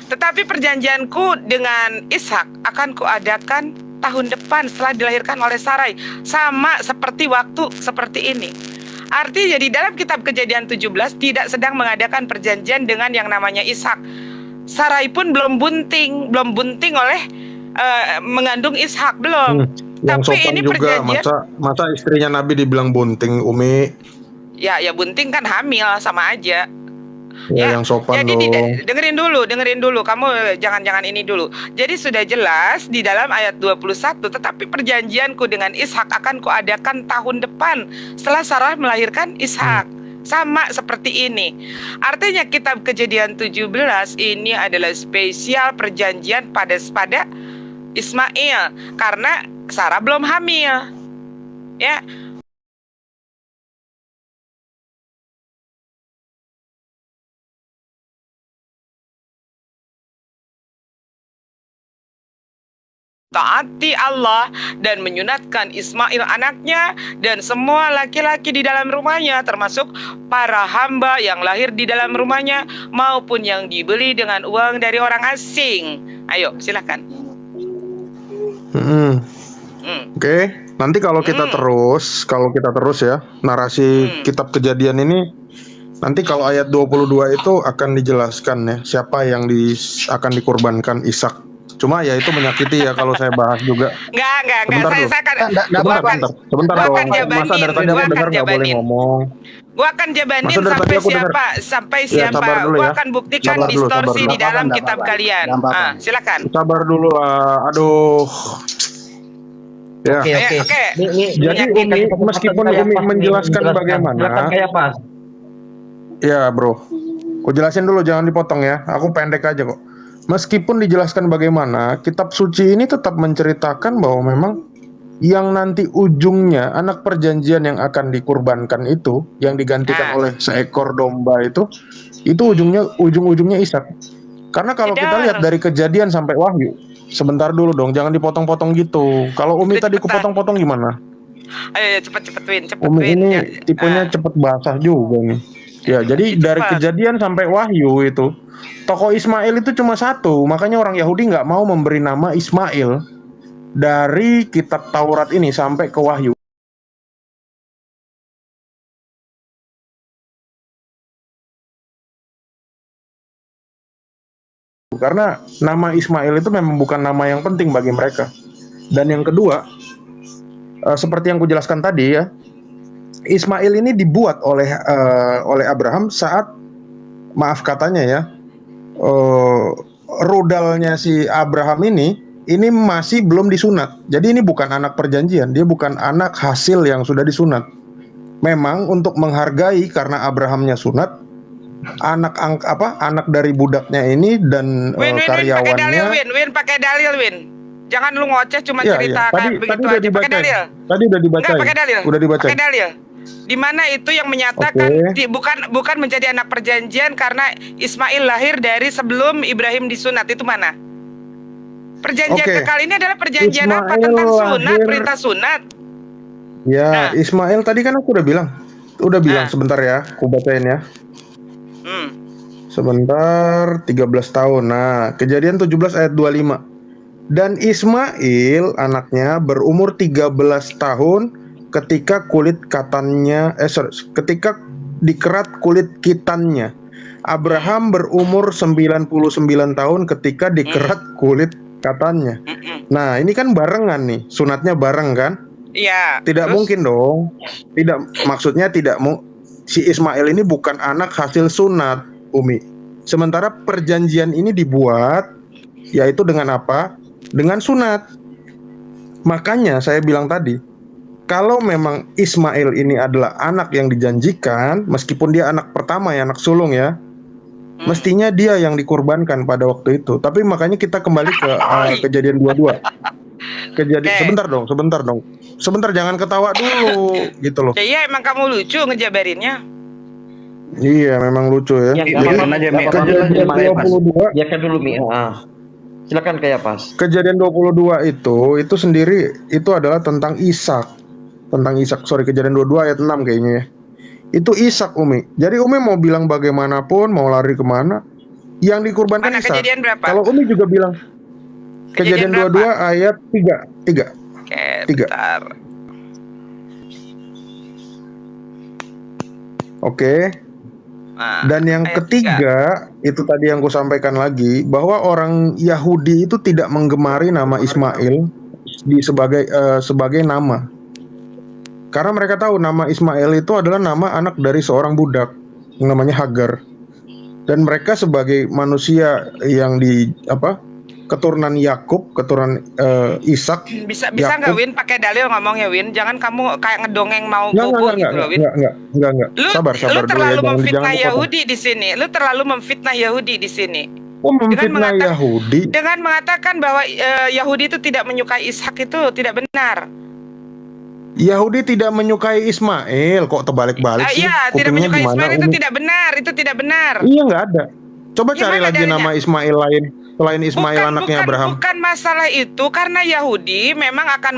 Tetapi perjanjianku dengan Ishak akan kuadakan tahun depan setelah dilahirkan oleh Sarai, sama seperti waktu seperti ini. Artinya di dalam kitab Kejadian 17 tidak sedang mengadakan perjanjian dengan yang namanya Ishak. Sarai pun belum bunting oleh mengandung Ishak, belum. Yang Tapi sopan ini juga, perjanjian. masa istrinya Nabi dibilang bunting, Umi? Ya bunting kan hamil, sama aja. Ya, yang sopan jadi dong. dengerin dulu, kamu jangan ini dulu. Jadi sudah jelas di dalam ayat 21, tetapi perjanjianku dengan Ishak akan kuadakan tahun depan setelah Sarah melahirkan Ishak. Sama seperti ini. Artinya kitab Kejadian 17 ini adalah spesial perjanjian pada Ismail karena Sarah belum hamil. Ya. taati Allah dan menyunatkan Ismail anaknya dan semua laki-laki di dalam rumahnya, termasuk para hamba yang lahir di dalam rumahnya maupun yang dibeli dengan uang dari orang asing. Ayo, silakan. Oke, nanti kalau kita terus ya narasi kitab Kejadian ini, nanti kalau ayat 22 itu akan dijelaskan ya siapa yang akan dikorbankan Ishak. Cuma ya itu menyakiti ya kalau saya bahas juga. Enggak. Sebentar dong. Masa dari tadi aku dengar nggak boleh ngomong. Gua akan jabanin sampai Ya, siapa. sabar dulu Gua ya. akan buktikan Sabar dulu, distorsi sabar di dulu. dalam kitab kalian. Silakan. Sabar dulu. Aduh. Ya. Oke. Jadi Umi, meskipun Umi menjelaskan bagaimana, ya bro, aku jelasin dulu, jangan dipotong ya. Aku pendek aja kok. Meskipun dijelaskan bagaimana, kitab suci ini tetap menceritakan bahwa memang yang nanti ujungnya anak perjanjian yang akan dikurbankan itu, yang digantikan oleh seekor domba itu ujung-ujungnya Ishak. Karena kalau kita lihat dari Kejadian sampai Wahyu, sebentar dulu dong, jangan dipotong-potong gitu. Kalau Umi tadi kupotong-potong gimana? Ayo cepet Win. Umi ini tipenya cepet basah juga nih. Ya, jadi dari Kejadian sampai Wahyu itu tokoh Ismail itu cuma satu, makanya orang Yahudi nggak mau memberi nama Ismail dari kitab Taurat ini sampai ke Wahyu. Karena nama Ismail itu memang bukan nama yang penting bagi mereka. Dan yang kedua, seperti yang kujelaskan tadi ya, Ismail ini dibuat oleh Abraham saat, maaf katanya ya, rudalnya si Abraham ini masih belum disunat. Jadi ini bukan anak perjanjian, dia bukan anak hasil yang sudah disunat. Memang untuk menghargai karena Abrahamnya sunat, anak dari budaknya ini dan karyawannya. Win, pakai dalil, Win. Jangan lu ngoceh cuma cerita begitu aja. Pakai dalil. Tadi udah dibaca. Enggak, pakai dalil. Udah dibaca. Pakai dalil. Di mana itu yang menyatakan bukan menjadi anak perjanjian karena Ismail lahir dari sebelum Ibrahim disunat, itu mana? Perjanjian kekal ini adalah perjanjian Ismail apa? Tentang sunat, lahir... perintah sunat. Ya, Ismail tadi kan aku udah bilang. Sebentar ya, aku bacain ya. Sebentar, 13 tahun. Nah, Kejadian 17 ayat 25. Dan Ismail anaknya berumur 13 tahun ketika ketika dikerat kulit kitannya. Abraham berumur 99 tahun ketika dikerat kulit katannya. Nah, ini kan barengan nih, sunatnya bareng kan? Iya. Tidak mungkin dong. Maksudnya si Ismail ini bukan anak hasil sunat, Umi. Sementara perjanjian ini dibuat yaitu dengan apa? Dengan sunat. Makanya saya bilang tadi, kalau memang Ismail ini adalah anak yang dijanjikan, meskipun dia anak pertama ya, anak sulung ya, mestinya dia yang dikurbankan pada waktu itu. Tapi makanya kita kembali ke Kejadian 22. Sebentar dong. Sebentar, jangan ketawa dulu gitu loh. Ya, iya, emang kamu lucu ngejabarinnya. Iya, memang lucu ya. Kejadian 22. Ya kan dulu Mi. Silakan kayak pas. Kejadian 22 itu sendiri itu adalah tentang Ishak. Kejadian 22 ayat 6 kayaknya ya. Itu Ishak, Umi. Jadi Umi mau bilang bagaimanapun, mau lari kemana, yang dikurbankan Ishak. Kejadian berapa? Kalau Umi juga bilang Kejadian 22 ayat 3. Oke, bentar. Oke. Dan yang ketiga, itu tadi yang ku sampaikan lagi, bahwa orang Yahudi itu tidak menggemari nama Ismail sebagai nama. Karena mereka tahu nama Ismail itu adalah nama anak dari seorang budak yang namanya Hagar. Dan mereka sebagai manusia yang keturunan Yakub, keturunan Ishak. Bisa nggak Win pakai dalil ngomongnya, Win? Jangan kamu kayak ngedongeng mau kubur gitu loh, Win. Enggak. Sabar lu terlalu dulu ya, memfitnah Yahudi di sini. Lu terlalu memfitnah Yahudi di sini. Memfitnah Yahudi dengan mengatakan bahwa Yahudi itu tidak menyukai Ishak, itu tidak benar. Yahudi tidak menyukai Ismail, kok terbalik-balik sih? Iya, tidak menyukai Ismail itu tidak benar, itu tidak benar. Iya, nggak ada. Coba cari lagi nama Ismail lain. selain Ismail anaknya Abraham? Bukan masalah itu, karena Yahudi memang akan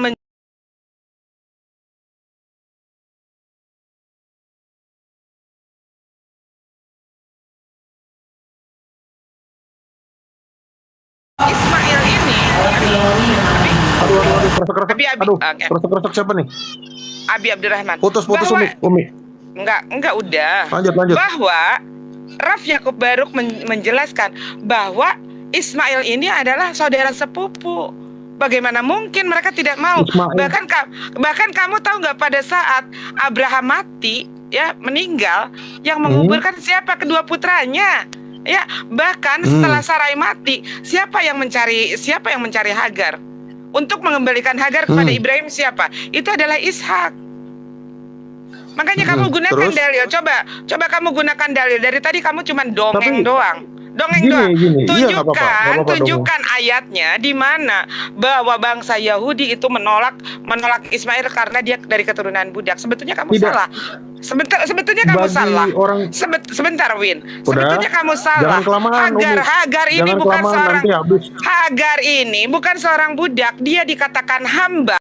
Ismail ini. Aduh, keresek-keresek. Abi, Aduh, oke. keresek-keresek siapa nih? Abi Abdurrahman. Putus Bahwa- Umi. Enggak udah. Lanjut. Bahwa Raf Yakub Baruk menjelaskan bahwa Ismail ini adalah saudara sepupu. Bagaimana mungkin mereka tidak mau? Ismail. Bahkan kamu tahu nggak, pada saat Abraham mati, ya, meninggal, yang menguburkan siapa? Kedua putranya. Ya, bahkan setelah Sarai mati, siapa yang mencari Hagar? Untuk mengembalikan Hagar kepada Ibrahim siapa? Itu adalah Ishak. Makanya kamu gunakan Terus? dalil. Coba kamu gunakan dalil. Dari tadi kamu cuma dongeng Tapi- doang. Gini. Iya, nggak apa-apa. Nggak apa-apa, Tunjukkan ayatnya di mana bahwa bangsa Yahudi itu menolak Ismail karena dia dari keturunan budak. Sebetulnya kamu Tidak. salah. Sebetulnya kamu Bagi salah. orang- Sebentar, Win. Udah. Sebetulnya kamu salah. Jangan kelamaan, Umi. Hagar ini Jangan bukan kelamaan, seorang nanti habis. Hagar ini bukan seorang budak. Dia dikatakan hamba.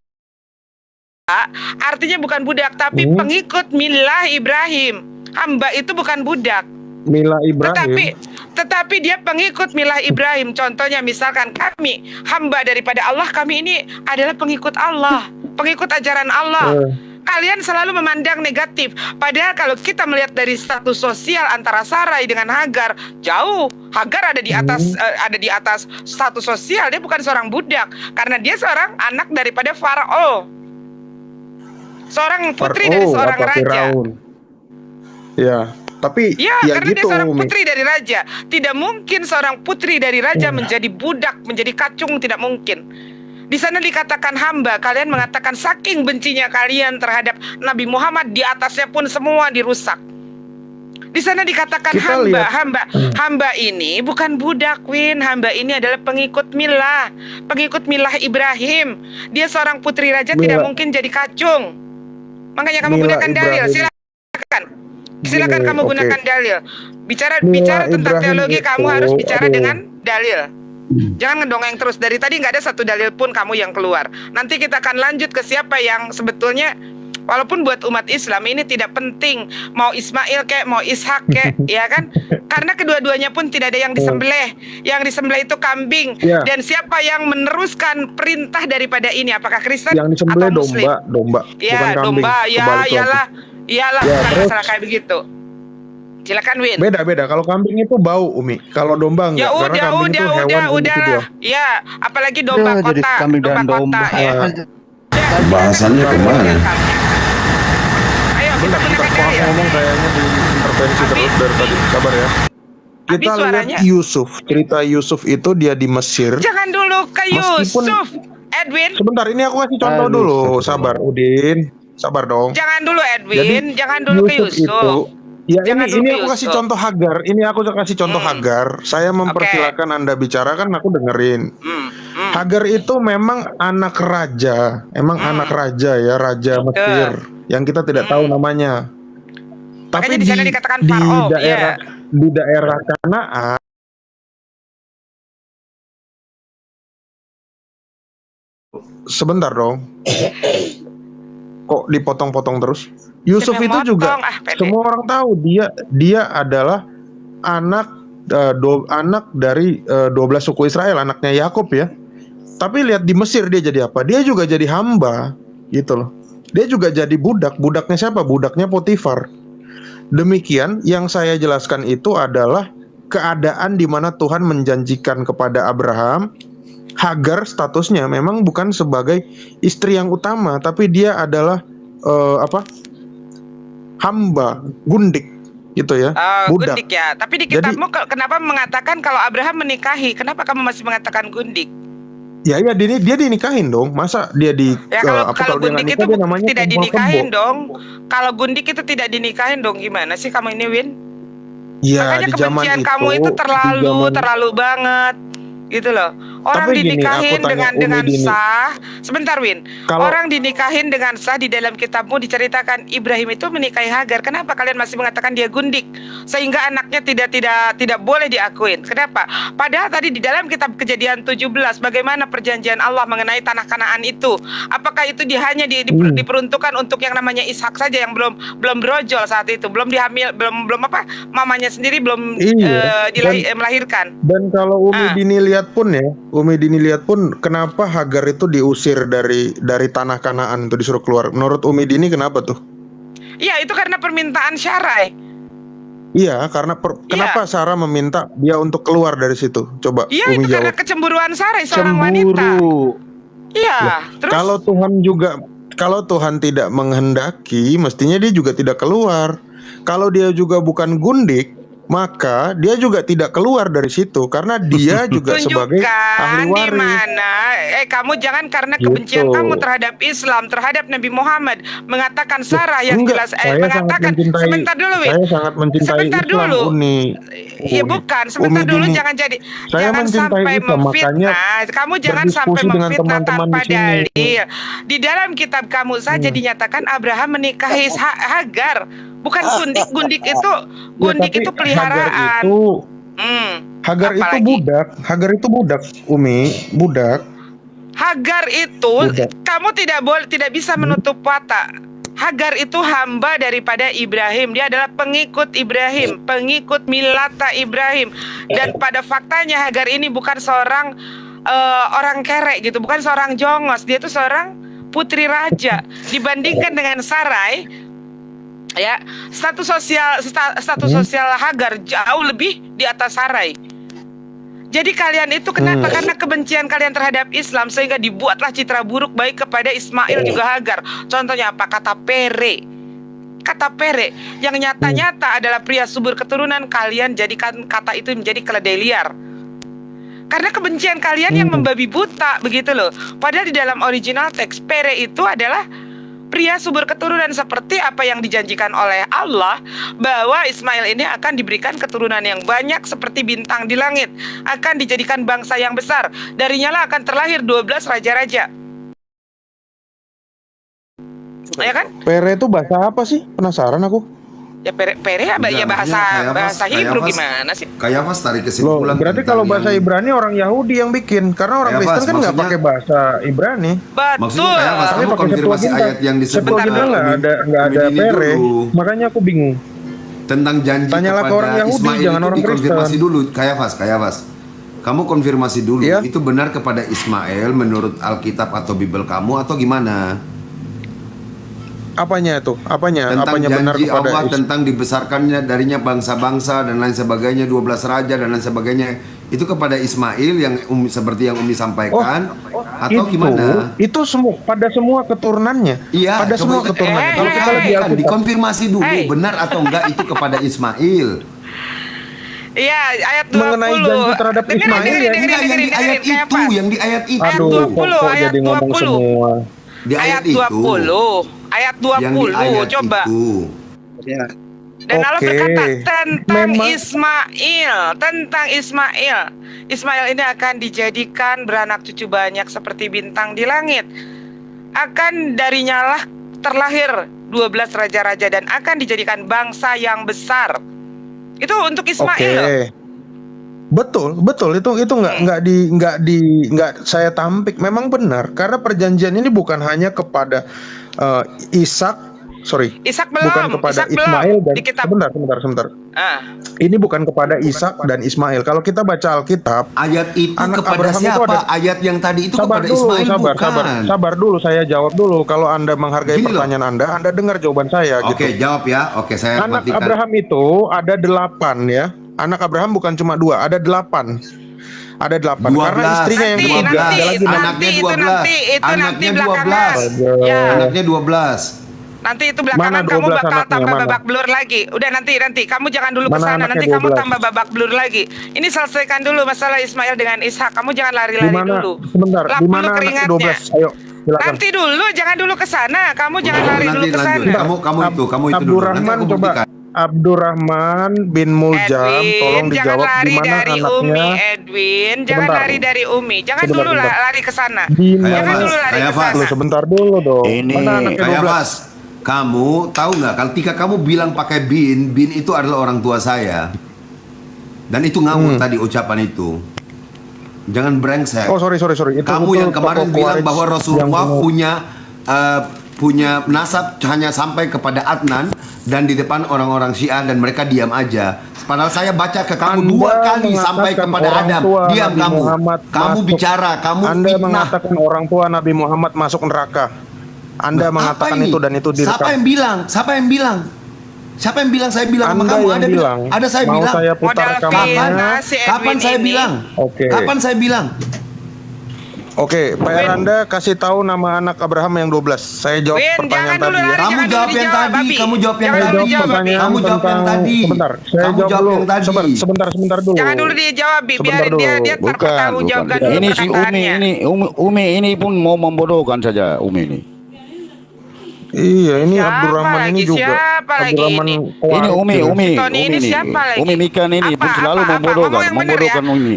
Artinya bukan budak, tapi pengikut milah Ibrahim. Hamba itu bukan budak. Mila Ibrahim. Tetapi dia pengikut milah Ibrahim. Contohnya misalkan kami hamba daripada Allah, kami ini adalah pengikut Allah, pengikut ajaran Allah. Kalian selalu memandang negatif. Padahal kalau kita melihat dari status sosial antara Sarai dengan Hagar, jauh. Hagar ada di atas status sosial. Dia bukan seorang budak karena dia seorang anak daripada Farao. Seorang putri dari seorang apa, raja. Firaun. Ya, tapi Ya, karena gitu, dia seorang Umi. putri dari raja. Tidak mungkin seorang putri dari raja menjadi budak, menjadi kacung, tidak mungkin. Di sana dikatakan hamba. Kalian mengatakan saking bencinya kalian terhadap Nabi Muhammad, di atasnya pun semua dirusak. Di sana dikatakan Kita hamba ini bukan budak, Win. Hamba ini adalah pengikut milah Ibrahim. Dia seorang putri raja, tidak mungkin jadi kacung. Makanya kamu Milah gunakan dalil. Ibrahim. Silakan Gini, kamu oke. gunakan dalil. Bicara Milah tentang Ibrahim teologi, itu, kamu harus bicara aduh. dengan dalil. Jangan ngedongeng terus. Dari tadi nggak ada satu dalil pun kamu yang keluar. Nanti kita akan lanjut ke siapa yang sebetulnya, walaupun buat umat Islam ini tidak penting mau Ismail kayak mau Ishak kayak, ya kan? Karena kedua-duanya pun tidak ada yang disembelih. Yang disembelih itu kambing. Ya. Dan siapa yang meneruskan perintah daripada ini? Apakah Kristen Yang disembelih atau Muslim? domba, Ya, bukan kambing. domba. Ya, Kebalik lagi. iyalah, Ya, bukan terus? masalah kayak begitu. Silakan, Win. Beda. Kalau kambing itu bau, Umi. Kalau domba enggak, Ya karena kambing itu hewan individual. Ya, apalagi domba jadi kota, kambing dan domba. ya. Bahasannya kemana? Ayo, kita Bentar, gunakan Pak dalil. ngomong kayaknya diintervensi terus dari tadi. Sabar ya. Abi Kita suaranya. lihat Yusuf. Cerita Yusuf itu dia di Mesir. Jangan dulu ke Meskipun- Yusuf, Edwin. Sebentar, ini aku kasih contoh Aduh, dulu. astagfirullah. Sabar, Udin. Sabar dong. Jangan dulu, Edwin. Jadi, Jangan dulu ke Yusuf. Itu, ya Jangan dulu ini ke aku kasih Yusuf. contoh Hagar. Ini aku kasih contoh Hagar. Saya mempersilakan Anda bicara, kan aku dengerin. Hagar itu memang anak raja. Emang anak raja ya, raja Mesir. Yang kita tidak tahu namanya. Tapi Makanya di sana dikatakan di Faraon, daerah ya. di daerah Kanaan sebentar dong. Kok dipotong-potong terus? Yusuf Siapa yang itu juga motong? Pede. semua orang tahu dia adalah anak anak dari 12 suku Israel, anaknya Yakub ya. Tapi lihat di Mesir dia jadi apa? Dia juga jadi hamba gitu loh. Dia juga jadi budak. Budaknya siapa? Budaknya Potifar. Demikian yang saya jelaskan itu adalah keadaan di mana Tuhan menjanjikan kepada Abraham, Hagar statusnya memang bukan sebagai istri yang utama, tapi dia adalah hamba, gundik gitu ya, budak. Gundik ya. Tapi di kitabmu kenapa mengatakan kalau Abraham menikahi? Kenapa kamu masih mengatakan gundik? Ya dia dinikahin dong. Masa dia Ya kalau dia nggak gundik nikah, itu dia namanya tidak perempuan dinikahin kebo. dong. Kalau gundik itu tidak dinikahin dong, gimana sih kamu ini, Win? Ya Makanya di zaman kebencian itu kamu itu di zaman- terlalu banget. gitu loh. Orang Tapi gini, dinikahin aku tanya dengan Umi Dini. sah. Sebentar Win. Kalau- Orang dinikahin dengan sah, di dalam kitabmu diceritakan Ibrahim itu menikahi Hagar. Kenapa kalian masih mengatakan dia gundik sehingga anaknya tidak boleh diakuin? Kenapa? Padahal tadi di dalam kitab Kejadian 17 bagaimana perjanjian Allah mengenai tanah Kanaan itu? Apakah itu hanya diperuntukkan untuk yang namanya Ishak saja yang belum brojol saat itu, belum dihamil, belum apa? Mamanya sendiri belum Iya, melahirkan. Dan kalau Umi Dini lihat pun kenapa Hagar itu diusir dari tanah Kanaan itu disuruh keluar? Menurut Umi Dini kenapa tuh? Iya, itu karena permintaan Sarai. Iya, karena kenapa Sarah meminta dia untuk keluar dari situ? Coba Iya, Umi itu karena jawab. kecemburuan Sarai seorang wanita. Iya, terus Kalau Tuhan tidak menghendaki, mestinya dia juga tidak keluar. Kalau dia juga bukan gundik, maka dia juga tidak keluar dari situ karena dia juga sebagai ahli tunjukkan di waris. mana kamu jangan karena Gitu. kebencian kamu terhadap Islam, terhadap Nabi Muhammad mengatakan Sarah yang Enggak, jelas saya mengatakan sangat mencintai, sebentar dulu Win. saya sangat mencintai Sebentar Islam, dulu. Uni. Iya bukan, sebentar Umi dulu Dini, jangan saya jangan mencintai sampai Islam, makanya memfitnah. Kamu jangan sampai berdiskusi dengan memfitnah teman-teman tanpa di sini. dalil. Di dalam kitab kamu saja dinyatakan Abraham menikahi Hagar, bukan gundik. Gundik itu tapi peliharaan. Hagar itu Apalagi? budak. Hagar itu budak, Umi, budak. Hagar itu Budak. kamu tidak bisa menutup mata. Hagar itu hamba daripada Ibrahim. Dia adalah pengikut Ibrahim, pengikut milata Ibrahim. Dan pada faktanya Hagar ini bukan seorang orang kerek gitu, bukan seorang jongos. Dia itu seorang putri raja. Dibandingkan dengan Sarai, ya status sosial Hagar jauh lebih di atas Sarai. Jadi kalian itu kenapa? Karena kebencian kalian terhadap Islam sehingga dibuatlah citra buruk baik kepada Ismail juga Hagar. Contohnya apa? Kata Pere yang nyata-nyata adalah pria subur keturunan, kalian jadikan kata itu menjadi keledai liar. Karena kebencian kalian yang membabi buta begitu loh. Padahal di dalam original teks Pere itu adalah pria subur keturunan seperti apa yang dijanjikan oleh Allah, bahwa Ismail ini akan diberikan keturunan yang banyak seperti bintang di langit, akan dijadikan bangsa yang besar, darinya lah akan terlahir 12 raja-raja. Ya kan? Pere itu bahasa apa sih? Penasaran aku. Ya Pere ya Enggak, bahasa Kayafas Hebrew gimana sih? Kayafas tarik Loh, kesimpulan. berarti tentang kalau bahasa yang- Ibrani orang Yahudi yang bikin, karena orang Kayafas, Kristen kan nggak maksudnya- pakai bahasa Ibrani. Maksudnya Betul. Kayafas, Tapi kamu pakai konfirmasi Septuaginta. ayat yang disebut Septuaginta nggak ada Umi Dini Pere, dulu. makanya aku bingung. Tentang janji Tanyalah ke kepada orang Yahudi, Ismail jangan itu orang dikonfirmasi Kristen. dulu. Kayafas. Kamu konfirmasi dulu, Iya. itu benar kepada Ismail menurut Alkitab atau Bible kamu atau gimana? Apanya itu? Apanya Tentang benar janji kepada Allah tentang dibesarkannya darinya bangsa-bangsa dan lain sebagainya, 12 raja dan lain sebagainya. Itu kepada Ismail yang seperti yang Umi sampaikan atau gimana? Itu semua pada semua keturunannya. Iya, pada semua keturunannya. Kalau kita lihat di kan Alkitab, dikonfirmasi dulu benar atau enggak itu kepada Ismail. Iya, ayat 20. Mengenai janji terhadap Dengerin, Ismail, dengerin, ya? dengerin, Enggak, yang di dengerin, ayat dengerin, itu, Kayafas. yang di ayat itu. Ayat aduh, 20, kok ayat jadi ngomong 20. semua. Di Ayat ayat itu. 20. Ayat 20, Yang di ayat coba. itu. Ya. Dan Allah Oke. berkata tentang Memang- Ismail. Ismail ini akan dijadikan beranak cucu banyak seperti bintang di langit. Akan darinya lah terlahir 12 raja-raja dan akan dijadikan bangsa yang besar. Itu untuk Ismail loh. Betul itu nggak saya tampik, memang benar karena perjanjian ini bukan hanya kepada Ishak bukan kepada Ishak Ismail belum dan di kitab. sebentar. Ah. Ini bukan kepada Ishak dan Ismail. Kalau kita baca Alkitab, Ayat itu anak kepada Abraham itu siapa? ada- Ayat yang tadi itu sabar kepada dulu, Ismail bukan. sabar dulu, saya jawab dulu. Kalau Anda menghargai Gini loh. pertanyaan Anda dengar jawaban saya Oke, gitu. jawab ya. Oke, saya Anak matikan. Abraham itu ada 8 ya. Anak Abraham bukan cuma 2, ada 8. Ada 8 karena 12. istrinya yang Nanti, ketiga nanti, ada lagi nanti, anaknya itu 12. nanti, itu nanti Anaknya belakangan. 12. Ya. Anaknya 12. Nanti itu belakangan Mana kamu 12 bakal anaknya, tambah mana? babak belur lagi. Udah nanti kamu jangan dulu ke Mana sana. anaknya Nanti kamu 12? tambah babak belur lagi. Ini selesaikan dulu masalah Ismail dengan Ishak. Kamu jangan Di lari-lari mana? dulu. Sebentar, Lap di dulu mana anaknya keringatnya. 12? Ayo, silakan. Nanti dulu, jangan dulu ke sana. Kamu jangan lari Nanti dulu ke lanjut. sana. Kamu itu dulu. Abdurrahman Nanti aku coba. buktikan. Abdurrahman bin Muljam, tolong Edwin, jangan dijawab lari di mana dari anaknya. Umi, Edwin. Jangan Sebentar. lari dari Umi. Jangan Sebentar, dulu sebentar. lari ke sana. Di Kayak Jangan mana? dulu lari ke Kayak sana. Lu sebentar dulu dong. Ini- Mana anaknya Kayak 12? Fas, kamu tahu nggak kalau ketika kamu bilang pakai bin itu adalah orang tua saya. Dan itu ngawur tadi ucapan itu. Jangan brengsek. Oh sorry. Itu Kamu betul yang kemarin tokoh bilang Khawarij bahwa Rasulullah yang punya nasab hanya sampai kepada Adnan dan di depan orang-orang Syiah dan mereka diam aja. Padahal saya baca ke kamu Anda 2 kali sampai mengatakan kepada orang Adam. tua Diam Nabi kamu. Muhammad Kamu masuk. bicara, kamu Anda fitnah. mengatakan orang tua Nabi Muhammad masuk neraka. Anda mengatakan Apa ini? itu dan itu direkam. Siapa yang bilang? Siapa yang bilang? Siapa yang bilang saya bilang sama Anda kamu? yang Ada bilang. Ada saya Mau bilang. saya putar Modal rekamannya. fitnah si Edwin Kapan saya ini. bilang? Oke. Kapan saya bilang? Oke, Pak Erlanda kasih tahu nama anak Abraham yang 12. Saya jawab Win, pertanyaan jangan dulu tadi ya. lari. Kamu jangan jawab dulu yang dijawab, tadi, Babi. kamu jawab yang Jangan tadi. dulu dijawab, Babi. Kamu jawab yang tadi. Sebentar, saya Kamu jawab jawab dulu. yang tadi. Sebentar dulu. Jangan dulu dijawab, Bi. Sebentar Biar dia dulu. terpertanggungjawabkan dulu Ini si Umi perkataannya. Umi ini pun mau membodohkan saja Umi ini. Iya, ini Siapa Abdurrahman lagi? ini juga. Siapa lagi Abdurrahman ini? Khawarij Ini Umi juga. Tony ini siapa lagi? Umi Mikan ini pun Apa, selalu apa? membodohkan, Ngomong yang benar ya. Umi.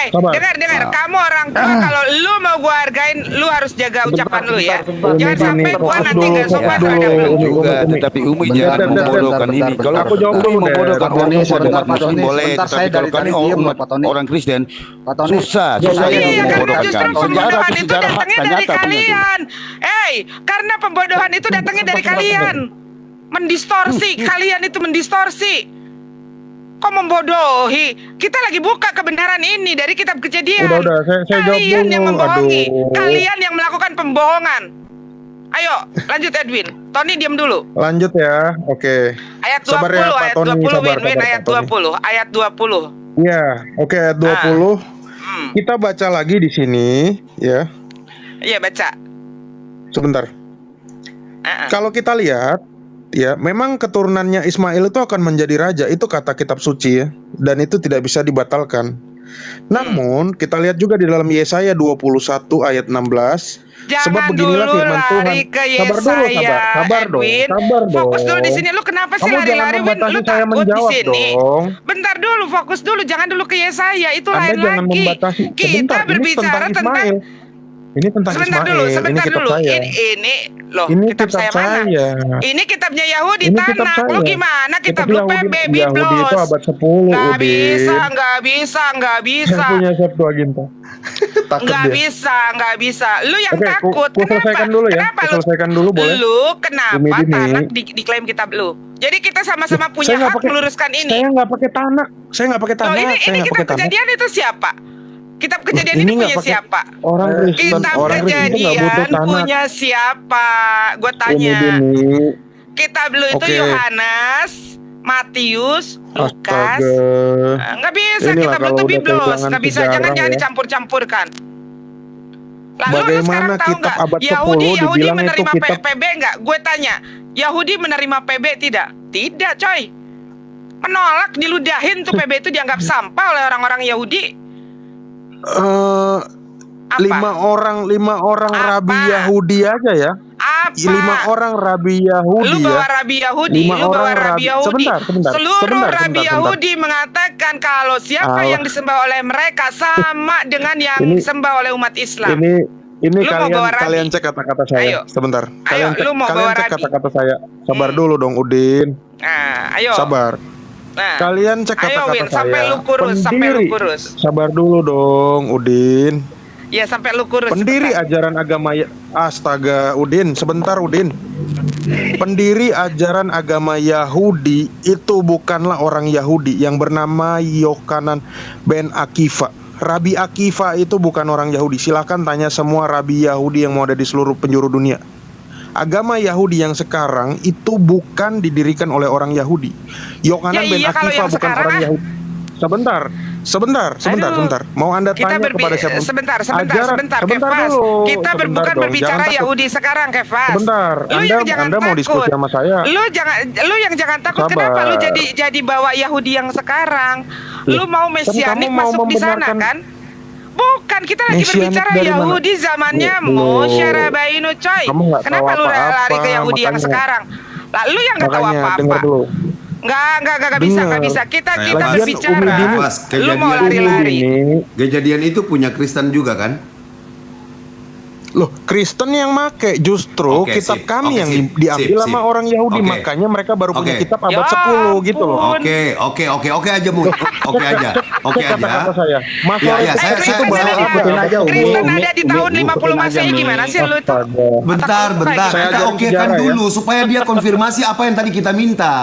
Sabar. dengar. Kamu orang tua, kalau lu mau gua hargain, lu harus jaga ucapan lu ya. Jangan sampai gua Fokus nanti dulu, nggak sopan fokus terhadap dulu. lu. Juga, tetapi Umi jangan Bentar, membodohkan bentar, ini. bentar, Kalau Aku jawab Umi dulu deh, membodohkan Pak Tony. umat Sebentar, Pak Muslim Tony. boleh, Sebentar, tapi saya kalau dari kami tadi diem, umat Pak Tony. orang Kristen Pak Tony. susah Iya, sekali Iya, karena membodohkan. justru Sejarah pembodohan itu itu sejarah datangnya fakta dari nyata punya itu. kalian. Karena pembodohan itu datangnya dari kalian. Mendistorsi, kalian itu mendistorsi. Kok membodohi? Kita lagi buka kebenaran ini dari kitab Kejadian. Udah, saya jawab Kalian dulu. yang membohongi. Aduh. Kalian yang melakukan pembohongan. Ayo, lanjut Edwin. Tony diam dulu. Lanjut ya. Oke. Ayat 20, Sabar ya, Pak ayat Tony. 20, Sabar, Win, sabar, ayat Pak Tony. 20, ayat 20. Ya, oke ayat 20. Kita baca lagi di sini ya. Iya, baca. Sebentar. Kalau kita lihat ya, memang keturunannya Ismail itu akan menjadi raja, itu kata kitab suci ya, dan itu tidak bisa dibatalkan. Namun kita lihat juga di dalam Yesaya 21 ayat 16. Sebab Jangan beginilah dulu firman Tuhan. lari ke Sabar dulu, Yesaya, sabar dong, Edwin. sabar dong. Fokus dulu di sini. Lu kenapa sih Kamu jangan lari-lari, Win? membatasi Lu saya takut di menjawab sini. dong. Bentar dulu, fokus dulu. Jangan dulu ke Yesaya. Itu Anda lain jangan lagi. membatasi. Kita Sebentar, berbicara ini tentang Ismail. Ini tentang sebentar Ismail. dulu, Ini sebentar kitab dulu. saya. Ini loh, Ini kitab saya mana? saya. Ini kitabnya Yahudi Ini kitab tanah. saya. Lu gimana? Kitab lu Yahudi, PB Yahudi itu Biblos. abad 10, Nggak Udin. bisa, nggak bisa. Yang punya Septuaginta. Takut Nggak dia. bisa. Lu yang Oke, takut. ku selesaikan dulu ya. Kenapa Ku lu? selesaikan dulu boleh? Lu kenapa Umi Dini. tanak diklaim kitab lu? Jadi kita sama-sama punya Saya nggak hak pakai- meluruskan ini. Saya nggak pakai tanak. Saya nggak pakai Loh, tanak. ini Saya nggak kitab pakai tanak. kejadian itu siapa? Kitab kejadian ini ini nggak punya pakai- siapa? Orang Kristen, Kitab orang Kristen itu nggak butuh kejadian tanak. punya siapa? Gue Umi tanya. Dini. Kitab lu itu Oke. Yohanes, Matius, Lukas. Astaga. Nggak bisa, Inilah kitab lu kalau tuh udah biblos. kehilangan Nggak bisa, sejarah jangan ya. dicampur-campurkan. Lalu lu Bagaimana sekarang tahu kitab nggak? abad 10 Yahudi dibilang menerima itu kitab- PB nggak? Gue tanya, Yahudi menerima PB tidak? Tidak, coy. Menolak, diludahin tuh PB itu dianggap sampah oleh orang-orang Yahudi. Apa? Lima orang Apa? rabi Yahudi aja ya. Apa? 5 orang rabi Yahudi Lu bawa ya. Rabi Yahudi, 5 lu bawa orang Rabi Yahudi. Sebentar. Seluruh Rabi sebentar. Yahudi mengatakan kalau siapa Allah. yang disembah oleh mereka sama dengan yang Ini- disembah oleh umat Islam. Ini Lu mau bawa Rabi? kalian cek kata-kata saya. Ayo. Sebentar. Ayo, lu mau bawa cek Rabi? kata-kata saya. Sabar dulu dong Udin. Nah, ayo. Sabar. Nah, Kalian cek ayo kata-kata Win, saya. sampai lu kurus, sampai lu Pendiri. kurus. Sabar dulu dong Udin. Ya, sampai lu kurus. Pendiri cepetan. ajaran agama astaga Udin, sebentar Udin. Pendiri ajaran agama Yahudi itu bukanlah orang Yahudi yang bernama Yohanan ben Akifa. Rabi Akifa itu bukan orang Yahudi. Silakan tanya semua rabi Yahudi yang mau ada di seluruh penjuru dunia. Agama Yahudi yang sekarang itu bukan didirikan oleh orang Yahudi. Yohanan Ya ben iya, kalau Akifa yang bukan sekarang, orang ah. Yahudi. Sebentar. Aduh. Mau Anda Kita tanya kepada siapa? sebentar, Sebentar Kefas. dulu. Kita Sebentar bukan dong, berbicara jangan takut. Yahudi sekarang, Kefas. Sebentar, Lu yang jangan Anda mau takut. diskusi sama saya. Lu yang jangan takut. Sabar. Kenapa lu jadi bawa Yahudi yang sekarang? Lu mau mesianik kamu mau masuk di sana membenarkan- kan? Bukan, kita lagi Mesianik berbicara dari mana? Yahudi zamannya Loh. Moshe Rabbeinu, coy. Kamu nggak tahu Kenapa lu apa-apa, lari ke Yahudi yang makanya. sekarang? Lah, lu yang nggak tahu Makanya apa-apa. dengar dulu. Nggak bisa, nggak Dengar. bisa. Kita Lagian berbicara. Umi Dini- Pas Lu mau kejadian lari-lari. Kejadian itu punya Kristen juga kan? Loh, Kristen yang make, justru Oke, kitab sip. kami Oke, yang sip. diambil Sip, sama sip. orang Yahudi, Oke. makanya mereka baru punya Oke. kitab abad Ya 10 gitu loh. ampun. Oke aja Mun. Oke aja. Oke Cek kata-kata aja. saya. Mas Ya, Lorenz ya, saya- itu saya- bahasa saya- apa? aja, Umi. Kristen Umi, ada di tahun Umi, 50 ikutin aja, Masehi Umi. gimana sih lu tuh? Bentar. Saya Kita ajarin okekan sejarah ya. dulu supaya dia konfirmasi apa yang tadi kita minta.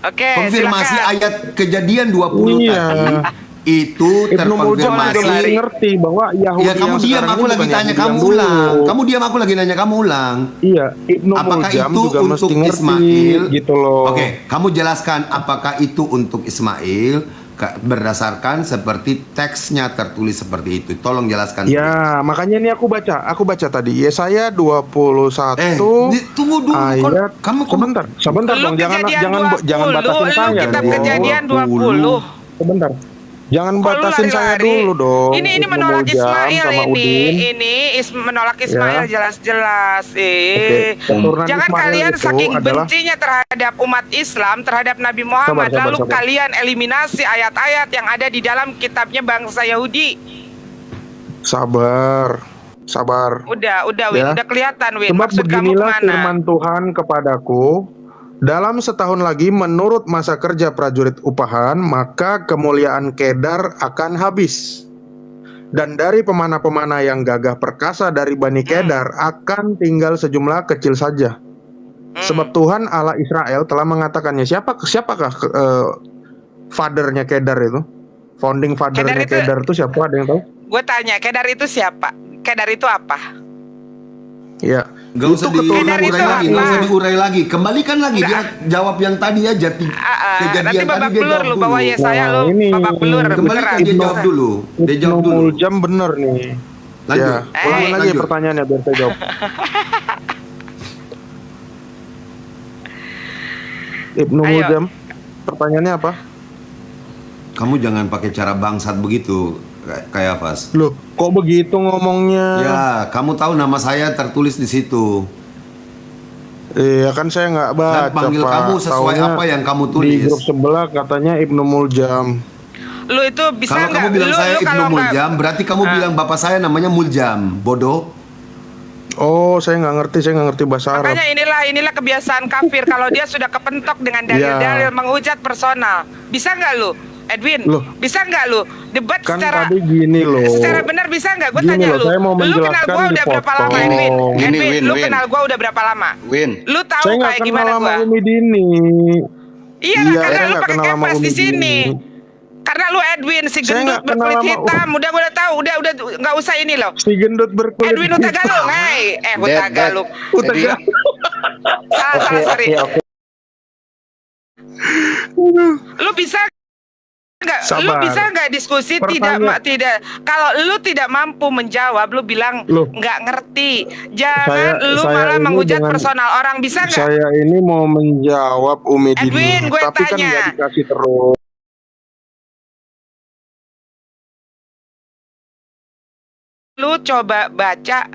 Oke, Konfirmasi silakan. ayat kejadian 20 Iya. tadi itu Ibnu Muljam juga terkonfirmasi. mesti ngerti bahwa Yahudi Ya kamu yang diam, sekarang aku ini lagi bukan tanya Yahudi kamu yang ulang. dulu. Kamu diam, aku lagi nanya kamu ulang. Iya, Ibnu Apakah Muljam itu juga untuk mesti ngerti Ismail? gitu loh. Oke, kamu jelaskan apakah itu untuk Ismail berdasarkan seperti teksnya tertulis seperti itu. Tolong jelaskan. Ya, makanya ini aku baca tadi Yesaya 21 tunggu dulu. ayat Kamu sebentar Lu dong, jangan kejadian jangan 20, batasin lu saya kitab dong. kejadian 20. Sebentar. Jangan Kok lu batasin saya lari-lari? dulu dong. Ini Ibnu menolak Muljam Ismail sama Udin. ini menolak Ismail Ya. jelas-jelas. Oke, keturunan Jangan Ismail kalian itu saking adalah bencinya terhadap umat Islam, terhadap Nabi Muhammad, Sabar. lalu kalian eliminasi ayat-ayat yang ada di dalam kitabnya bangsa Yahudi. sabar. Udah Ya. udah kelihatan, Win. Sebab Maksud kamu beginilah kemana? firman Tuhan kepadaku, dalam setahun lagi menurut masa kerja prajurit upahan, maka kemuliaan Kedar akan habis. Dan dari pemanah-pemanah yang gagah perkasa dari Bani Kedar akan tinggal sejumlah kecil saja. Sebab Tuhan Allah Israel telah mengatakannya. Siapakah fathernya Kedar itu? Founding fathernya Kedar itu siapa? Ada yang tahu? Gue tanya, Kedar itu siapa? Kedar itu apa? Ya. Gak usah diurai lagi. Kembalikan lagi dia jawab yang tadi aja. Kejadian nanti babak tadi dia belur jawab lu dulu. bawa Yesaya lu babak belur Kembalikan beneran. dia jawab dulu. Dia Ibnu jawab dulu. Muljam bener nih. Lanjut. Ya, ulangin lagi Lanjut. pertanyaannya biar saya jawab. Ibnu Ayo. Muljam, pertanyaannya apa? Kamu jangan pakai cara bangsat begitu, kayak Fas. Loh, kok begitu ngomongnya? Ya, kamu tahu nama saya tertulis di situ. Iya kan saya nggak baca, Dan panggil Pak. kamu sesuai Taunya apa yang kamu Di tulis. grup sebelah katanya Ibnu Muljam. Lu itu bisa Kalau kamu bilang saya Ibnu kalau nggak- Muljam, berarti kamu bilang bapak saya namanya Muljam. Bodoh. Oh, saya nggak ngerti bahasa Arab. Makanya inilah kebiasaan kafir kalau dia sudah kepentok dengan Iya. dalil-dalil menghujat personal. Bisa nggak lu, Edwin? Loh. Bisa nggak lu debat Kan secara tadi gini loh. secara benar bisa nggak? Gue Gini tanya loh, lu. saya mau Lu kenal menjelaskan gua udah berapa lama, dipotong. Edwin? Gini, Edwin, lu Win. kenal gua udah berapa lama? Win, Lu tahu Saya nggak kayak kenal gimana sama gua? Umi Dini. Iya, Iya, karena saya lu nggak pakai kenal sama kepes di Umi sini. Dini. Karena lu Edwin si Saya gendut nggak kenal berkulit sama- hitam. Udah gua udah tahu. Udah nggak usah ini loh. Si gendut berkulit Edwin hitam. Utagalung, Utagalung. Utagalung. Salah, sorry. Oke. Lu bisa nggak? Lu Sabar. bisa nggak diskusi Pertanyaan- tidak? Kalau lu tidak mampu menjawab, lu bilang Loh. nggak ngerti. Jangan lu saya malah ini menghujat dengan- personal orang. Bisa nggak? Saya ini mau menjawab Umi Dini, Edwin, gue tapi kan tanya. nggak dikasih terus. Lu coba baca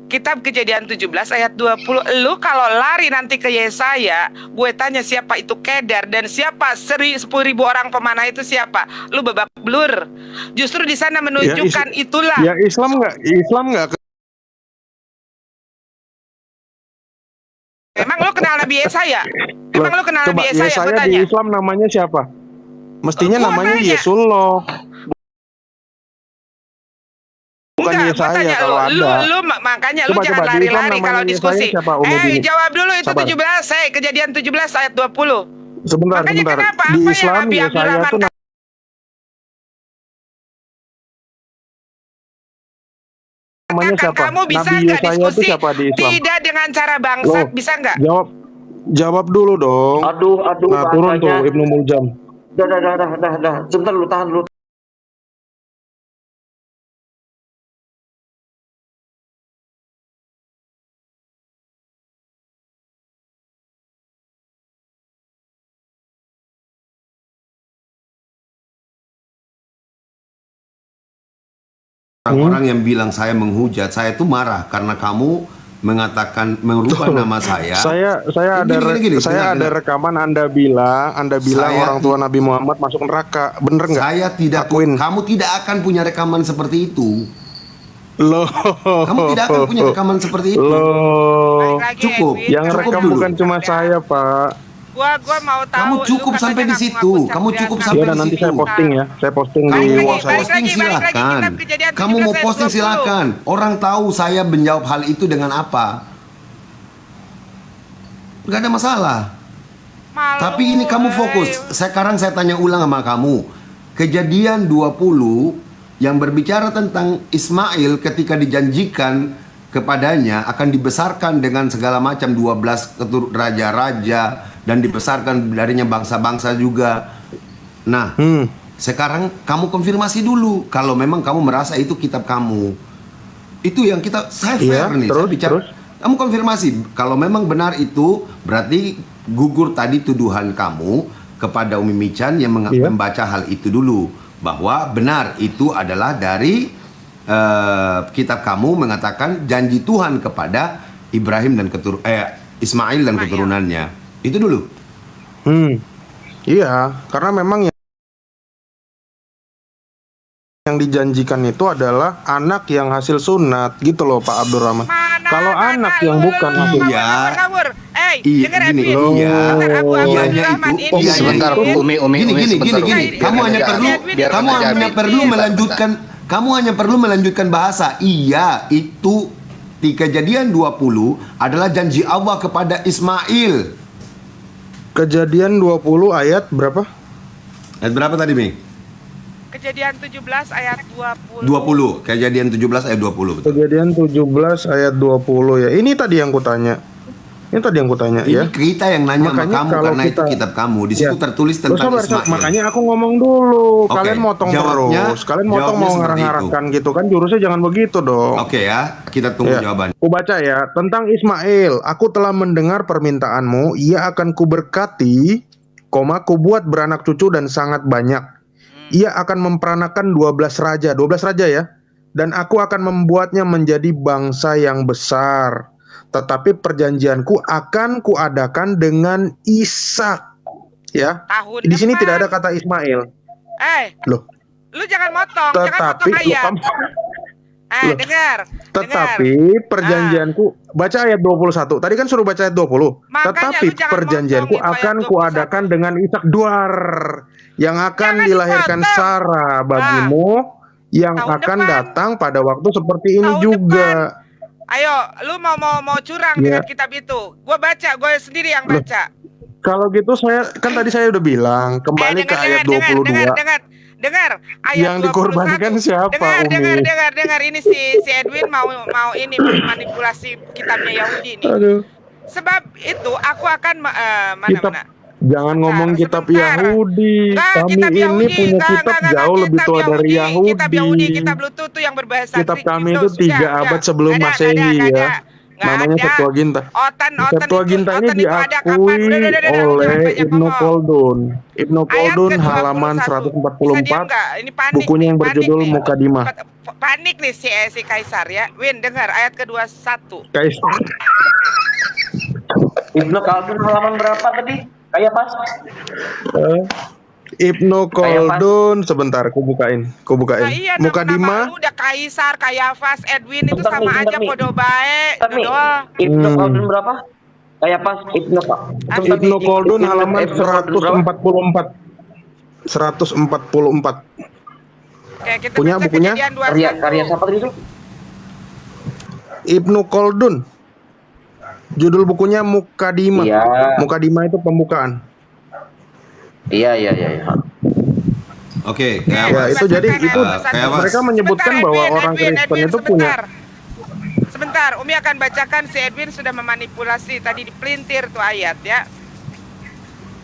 Kitab Kejadian 17 ayat 20. Lu kalau lari nanti ke Yesaya, gue tanya siapa itu Kedar dan siapa 10.000 orang pemanah itu siapa? Lu babak belur. Justru di sana menunjukkan itulah. Ya Islam nggak Emang lu kenal Nabi Yesaya? Emang lu kenal coba Nabi Yesaya? Gue Yesaya di tanya. Islam namanya siapa? Mestinya Gua namanya nanya. Yesullah. Bukan Enggak, gue Yesaya tanya kalau lu, ada. makanya lu Coba, jangan coba, di Islam lari-lari kalau namanya diskusi. Yesaya siapa, Umi Dini? Jawab dulu itu Sabar. 17, Kejadian 17 ayat 20. Sebentar, Makanya sebentar. kenapa? Di Apa Islam yang Nabi Yesaya itu amankan? namanya siapa? Kamu bisa Nabi nggak Yesaya itu diskusi siapa di Islam? tidak dengan cara bangsat, Loh. bisa nggak? Jawab dulu dong. Aduh, Nah, turun tuh bahasanya. Ibnu Muljam. Dah. Sebentar lu tahan lu. Orang-orang yang bilang saya menghujat, saya tuh marah karena kamu mengatakan merubah nama saya. Saya ada rekaman Anda bilang Saya orang tua Nabi Muhammad masuk neraka. Bener nggak? Saya tidak Akuin. kamu tidak akan punya rekaman seperti itu. Loh. Kamu tidak akan punya rekaman seperti itu. Loh. Balik lagi, Cukup. Edwin, Yang karena rekam dulu. bukan cuma saya, Pak. Gua mau tahu. Kamu cukup lu sampai katanya di situ. ngaku-ngaku Kamu cerdas, cukup ngaku sampai Ya, di nanti situ. saya posting ya. Saya posting di Balik lagi, WhatsApp. balik Posting lagi, silakan. kitab Kejadian Kamu 17 mau ayat posting 20. silakan. Orang tahu saya menjawab hal itu dengan apa. Gak ada masalah. Malu, Tapi ini kamu fokus. Sekarang saya tanya ulang sama kamu. Kejadian 20 yang berbicara tentang Ismail ketika dijanjikan kepadanya akan dibesarkan dengan segala macam 12 raja-raja dan dibesarkan darinya bangsa-bangsa juga. Nah, sekarang kamu konfirmasi dulu kalau memang kamu merasa itu kitab kamu. Itu yang saya fair Iya, nih. terus, Saya bicara. terus. Kamu konfirmasi kalau memang benar itu, berarti gugur tadi tuduhan kamu kepada Umi Mican yang Iya. membaca hal itu dulu, bahwa benar itu adalah dari kitab kamu mengatakan janji Tuhan kepada Ibrahim dan Ismail dan keturunannya. Itu dulu. Iya, karena memang yang dijanjikan itu adalah anak yang hasil sunat gitu loh Pak Abdurrahman. Kalau anak yang bukan hasil Iya. Iya, denger Gini, Edwin. iya. Kata Abu Iyanya Abdurrahman itu, ini. iyanya Sebentar, itu. Umi, Gini. sebentar, Umi. Kamu hanya perlu melanjutkan. Kamu hanya perlu melanjutkan bahasa. Iya, itu di Kejadian 20 adalah janji Allah kepada Ismail. Kejadian 20 ayat berapa? Ayat berapa tadi, Mi? Kejadian 17 ayat 20. 20. Kejadian 17 ayat 20. Betul. Kejadian 17 ayat 20 ya. Ini tadi yang kutanya. Ini tadi yang kutanya ya. Ini kita yang nanya sama Makanya kamu kalau karena itu kita- kitab kamu. Di situ Ya. tertulis Loh, tentang sabar, Ismail. makanya aku ngomong dulu. Oke, Kalian motong jawabnya- terus. Kalian motong jawabnya mau seperti ngarang-ngarangkan gitu kan. Jurusnya jangan begitu dong. Oke ya, kita tunggu Ya. jawabannya. Ku baca ya, tentang Ismail, aku telah mendengar permintaanmu, ia akan kuberkati, ku buat beranak cucu dan sangat banyak. Ia akan memperanakan 12 raja ya. Dan aku akan membuatnya menjadi bangsa yang besar. Tetapi perjanjianku akan kuadakan dengan Ishak. Ya. Tahun Di sini depan. tidak ada kata Ismail. Lu jangan motong, jangan Tetapi potong ayat. loh, Dengar. Tetapi perjanjianku baca ayat 21. Tadi kan suruh baca ayat 20. Makanya Tetapi lu jangan perjanjianku motong itu ayat akan 21. kuadakan dengan Ishak Duar yang akan Jangan dilahirkan dipotong. Sarah bagimu yang Tahun akan depan. datang pada waktu seperti ini Tahun juga. Ayo, lu mau curang Ya. dengan kitab itu. Gue sendiri yang baca. Kalau gitu kan tadi saya udah bilang kembali ke ayat 22. Dengar. Ayat Yang dikorbankan 21. siapa, Umi? Dengar. Ini si Edwin mau ini manipulasi kitabnya Yahudi nih. Aduh. Sebab itu aku akan Kitab Jangan ngomong kitab sebentar. Yahudi. Enggak, Kami kitab ini Yahudi. punya Enggak, kitab enggak, jauh lebih tua dari Yahudi. Kitab Yahudi, kitab Lutu yang berbahasa Kitab Greek kami gitu. itu Sudah, 3 abad sebelum Nggak ada, Masehi nggak ya. ada. Nggak Namanya ada. Septuaginta. Otan Septuaginta ini itu ada kapan? diakui Udah, oleh jangan banyak Ibnu ngomong. Khaldun. Ibnu Ayat Khaldun ke-21. halaman Bisa diem 144. nggak? Ini panik Bukunya yang nih, panik berjudul nih. Mukadimah. Panik nih si Kaisar ya. Win, dengar ayat ke-21. Kaisar. Ibnu Khaldun halaman berapa tadi? Kayak pas. Ibnu Khaldun sebentar, ku bukain. Nah, iya, nama Mukadimah. lu udah Kaisar, Kayafas, Edwin itu Bentar sama nih, aja bentar nih. podo baik. Bentar nih. Dodol. Ibnu Khaldun berapa? Kayak pas Ibnu Ibnu Khaldun halaman Ibnu Khaldun berapa? 144. Oke, kita Punya baca bukunya? Kejadian 21. Karya siapa tadi itu? Ibnu Khaldun. Judul bukunya Mukadimah. Iya. Mukadimah itu pembukaan. Iya. Oke, Ya, kayak itu jadi itu kayak apa? mereka menyebutkan Sebentar, bahwa Edwin, orang Edwin, Kristen Edwin, itu punya. Sebentar, Umi akan bacakan. Si Edwin sudah memanipulasi tadi dipelintir tuh ayat ya.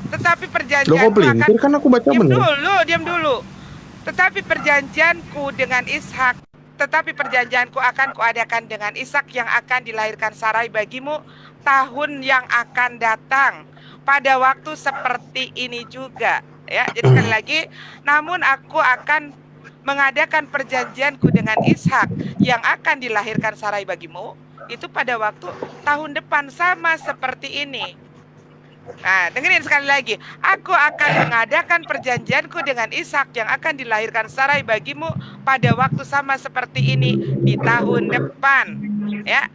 Tetapi Loh, perjanjianku kok pelintir? Kan aku baca bener. Diam dulu. Tetapi perjanjianku dengan Ishak, tetapi perjanjianku akan kuadakan dengan Ishak yang akan dilahirkan Sarai bagimu tahun yang akan datang pada waktu seperti ini juga. Ya, jadi sekali lagi, namun aku akan mengadakan perjanjianku dengan Ishak yang akan dilahirkan Sarai bagimu itu pada waktu tahun depan sama seperti ini. Nah, dengerin sekali lagi. Aku akan mengadakan perjanjianku dengan Ishak yang akan dilahirkan Sarai bagimu pada waktu sama seperti ini di tahun depan. Ya.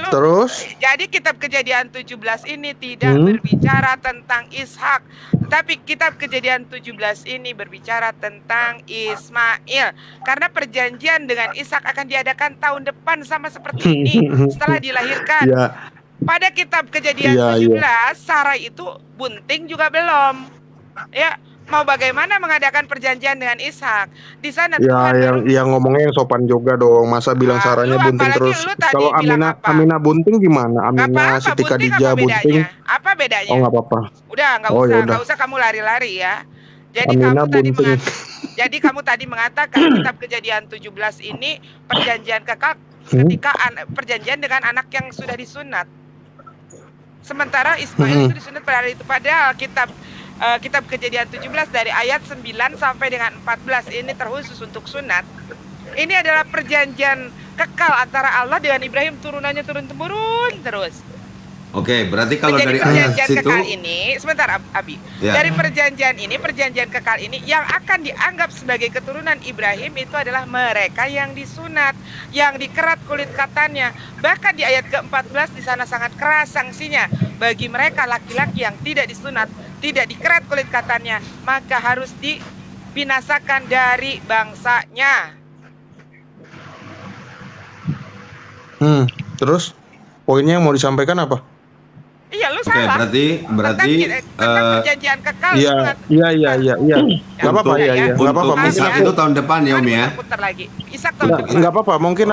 Terus? Jadi kitab Kejadian 17 ini tidak berbicara tentang Ishak, tetapi kitab Kejadian 17 ini berbicara tentang Ismail. Karena perjanjian dengan Ishak akan diadakan tahun depan sama seperti ini setelah dilahirkan. Ya. Pada kitab Kejadian 17, Sarai itu bunting juga belum. Ya, mau bagaimana mengadakan perjanjian dengan Ishak? Di sana Ya, Tuhan yang ngomongnya yang sopan juga dong. Masa bilang Saranya lu bunting apalagi terus. lu tadi Kalau bilang Amina bunting gimana? Nggak Amina apa-apa, Siti bunting Khadijah apa bunting. bedanya? Apa bedanya? Oh, nggak apa-apa. Udah, nggak Oh, usah, yaudah. nggak usah kamu lari-lari ya. Jadi Amina kamu tadi bunting. jadi kamu tadi mengatakan kitab Kejadian 17 ini perjanjian kekal ketika perjanjian dengan anak yang sudah disunat. Sementara Ismail itu disunat pada hari itu. Padahal kitab Kejadian 17 dari ayat 9 sampai dengan 14 ini terkhusus untuk sunat. Ini adalah perjanjian kekal antara Allah dengan Ibrahim, turunannya turun-temurun terus. Oke, berarti kalau Jadi dari ayat perjanjian situ, kekal ini, sebentar Abi. Ya. Dari perjanjian kekal ini yang akan dianggap sebagai keturunan Ibrahim itu adalah mereka yang disunat, yang dikerat kulit katanya. Bahkan di ayat ke-14 di sana sangat keras sanksinya. Bagi mereka laki-laki yang tidak disunat, tidak dikerat kulit katanya, maka harus dibinasakan dari bangsanya. Terus poinnya yang mau disampaikan apa? Iya, lu oke, salah. berarti Tentang perjanjian kekal. Iya. Nggak apa-apa untuk- ya. Nggak untuk apa-apa. Mungkin Ishak aku itu tahun depan ya, Umi ya. Putar lagi. Ishak tahun depan. nggak apa-apa. Mungkin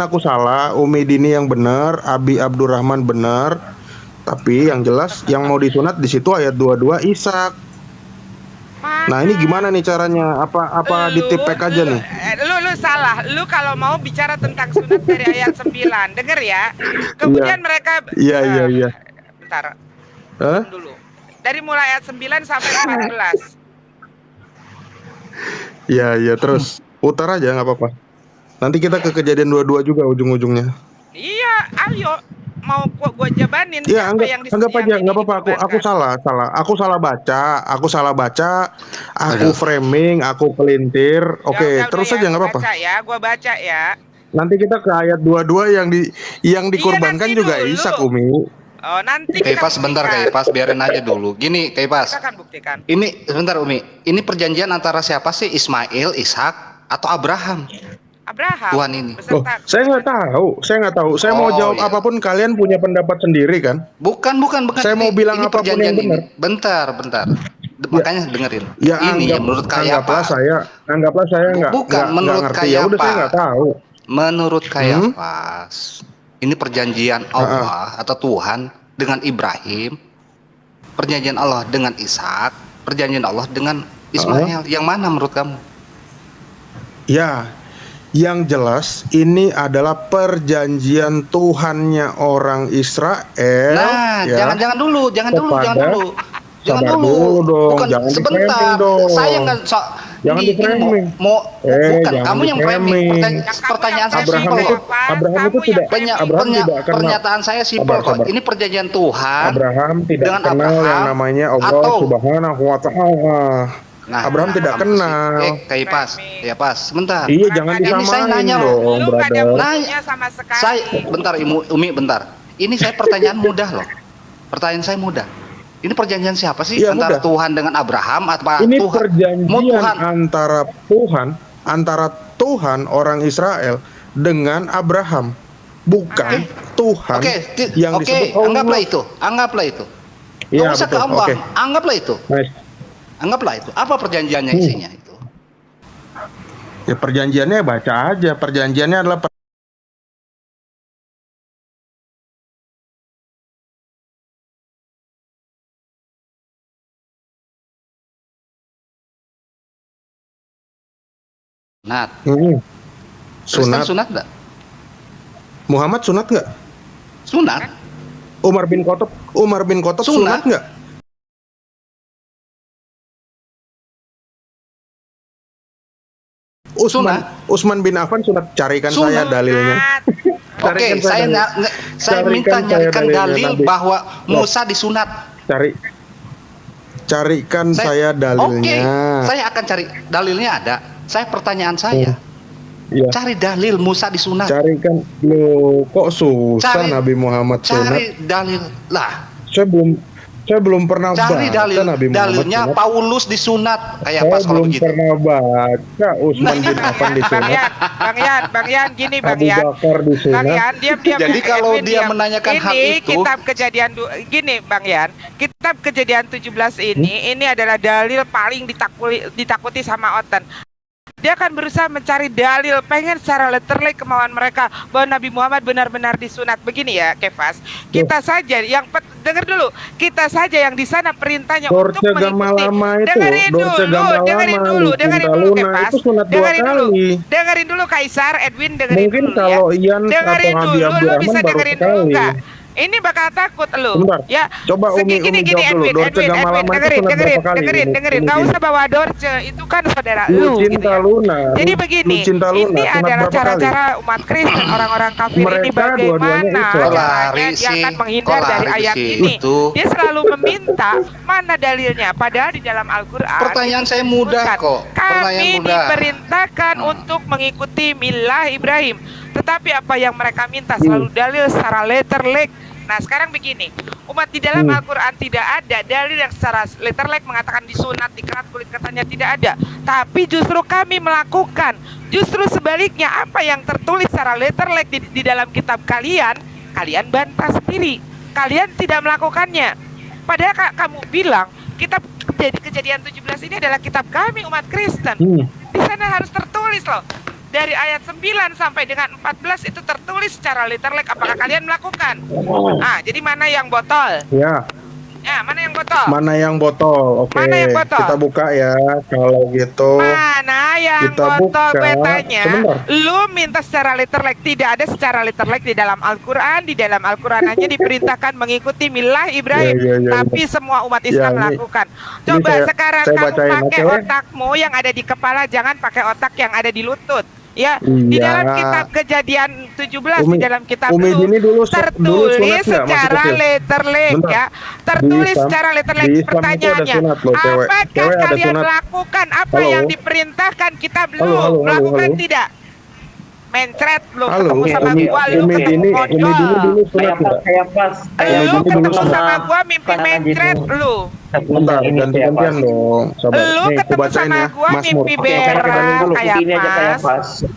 aku salah. Umi Dini yang benar, Abi Abdurrahman benar. Tapi yang jelas yang mau disunat di situ ayat 22 Ishak. Nah, ini gimana nih caranya? Apa ditipek aja nih? Lu salah. Lu kalau mau bicara tentang sunat dari ayat 9, denger ya. Kemudian mereka Iya. bentar Hah? dulu. Dari mulai ayat 9 sampai 14. Iya, terus putar aja nggak apa-apa. Nanti kita ke kejadian 22 juga ujung-ujungnya. Iya, ayo. Mau gua jabanin Iya, siapa yang anggap aja, nggak apa-apa. Aku dikorbankan. aku salah baca, aku framing, aku pelintir. Oke, Udah, terus ya, aja nggak apa-apa. Gua baca ya. Nanti kita ke ayat 22 yang dikorbankan nanti juga dulu. Ishak, Umi. Oh, nanti Keipas sebentar, Keipas biarin aja dulu. Gini, Keipas. Kita akan buktikan. Ini sebentar, Umi. Ini perjanjian antara siapa sih? Ismail, Ishak, atau Abraham? Abraham. Tuhan ini. Loh, saya nggak tahu. Saya mau Oh, jawab iya. apapun, kalian punya pendapat sendiri kan? Bukan. Saya mau bilang apapun perjanjian yang benar. ini. Bentar. Makanya dengerin. Ya, Ini ya menurut anggaplah Kayapas. saya nggak Bukan, nggak menurut ngerti. Ya udah, saya Kayapas. nggak tahu. Menurut Kayapas, ini perjanjian Allah atau Tuhan dengan Ibrahim, perjanjian Allah dengan Ishak, perjanjian Allah dengan Ismail. Yang mana menurut kamu? Ya, yang jelas ini adalah perjanjian Tuhannya orang Israel. Nah, ya. jangan dulu. Jangan dulu. Sabar dulu dong, Bukan jangan sebentar. di-framing dong. Saya nggak Jangan ini di-framing. bukan jangan kamu yang framing. di-framing. Pertanyaan saya Abraham simpel itu kok. Abraham itu tidak Pernyataan saya simpel kok. Ini perjanjian Tuhan. Abraham tidak dengan kenal Abraham yang namanya Allah atau- Subhanahu wa taala. Nah, Abraham tidak kenal. Kayak pas, sebentar. Iya, jangan Ini saya disamain nanya dong, Lu nggak ada brother. buktinya sama sekali. Saya bentar, Umi, bentar. Ini saya pertanyaan mudah loh. Pertanyaan saya mudah. Ini perjanjian siapa sih Iya, antara mudah. Tuhan dengan Abraham atau Ini Tuhan? Mau perjanjian Tuhan antara Tuhan orang Israel dengan Abraham, bukan Tuhan yang disebut Allah. Anggaplah itu. Iya, Nggak usah ke betul. Allah. Oke. Anggaplah itu. Nice. Anggaplah itu. Apa perjanjiannya isinya itu? Ya, perjanjiannya baca aja. Perjanjiannya adalah Sunat. Sunat. Kristen sunat nggak? Muhammad sunat nggak? Sunat. Umar bin Khattab sunat nggak? Usman bin Affan sunat, carikan saya Sunat. dalilnya. Oke, saya minta nyarikan dalil bahwa Musa disunat. Carikan saya dalilnya. Oke, saya akan cari dalilnya ada. Pertanyaan saya. Iya. Cari dalil Musa disunat. Carikan, lo kok susah Nabi Muhammad sunat? Cari dalil lah. Saya belum pernah Cari baca dalil, Nabi Muhammad dalilnya sunat. Paulus disunat. Kayak Saya pas kalau belum begitu. pernah baca Usman bin Affan disunat. Bang Yan, gini Bang Abu Yan. Bakar disunat. Bang Yan, diam. Jadi kalau Edwin, dia diam. menanyakan hal ini itu, kitab kejadian gini Bang Yan, kitab kejadian 17 ini adalah dalil paling ditakuti sama Otan. Dia akan berusaha mencari dalil, pengen secara letterly kemauan mereka bahwa Nabi Muhammad benar-benar disunat. Begini ya, Kefas. Kita saja yang dengar dulu. Kita saja yang di sana perintahnya untuk Dorce mengikuti. Gamalama itu, Dengerin dulu, Kefas. Dengerin dulu Kaisar, Edwin, dengerin Mungkin dulu kalau ya. Ian Dengerin atau dulu, Nabi lu Abdurrahman bisa baru dengerin dulu sekali. enggak? Ini bakal takut lu. Sebentar. Ya. Coba Umi jawab dulu. Dorce Gamalama itu sunat berapa kali? Dengerin. Enggak usah bawa Dorce, itu kan saudara lu gitu Lucinta ya. Luna. Jadi begini, Lucinta Luna ini sunat adalah berapa kali? cara-cara umat Kristen, orang-orang kafir ini Mereka dua-duanya bagaimana Islam. caranya dia akan menghindar dari ayat ini. Dia selalu meminta mana dalilnya, padahal di dalam Al-Quran Pertanyaan saya mudah kok. Pertanyaan kami mudah. diperintahkan untuk mengikuti milah Ibrahim. Tetapi apa yang mereka minta selalu dalil secara letterlek. Nah sekarang begini, umat di dalam Al-Quran tidak ada dalil yang secara letterlek mengatakan disunat, dikerat kulit katanya tidak ada. Tapi justru kami melakukan, justru sebaliknya apa yang tertulis secara letterlek di dalam kitab kalian bantah sendiri. Kalian tidak melakukannya. Padahal kamu bilang kitab kejadian 17 ini adalah kitab kami umat Kristen. Di sana harus tertulis loh. Dari ayat 9 sampai dengan 14 itu tertulis secara letterlek apakah kalian melakukan. Jadi mana yang botol? Ya. Ya, mana yang botol? Mana yang botol? Oke. Mana yang botol? Kita buka ya. Kalau gitu. Mana yang kita botol? buka. Gue tanya. Sebentar. Lu minta secara letterlek, tidak ada secara letterlek di dalam Al-Quran. Di dalam Al-Quran hanya diperintahkan mengikuti milah Ibrahim. Tapi semua umat Islam melakukan. Coba sekarang kamu pakai otakmu yang ada di kepala, jangan pakai otak yang ada di lutut. Ya, di dalam kitab kejadian 17 di dalam kitab lu tertulis secara letterlek ya. Tertulis secara letterlek. Pertanyaannya, apakah kalian lakukan apa yang diperintahkan kitab lu? Melakukan tidak? Mencret lu ketemu sama gua, lu ketemu modal. Lu ketemu sama gua mimpi mencret lu. Bentar, ganti-gantian dong. Sabar. Lu ketemu sama gua mimpi berak kayak pas.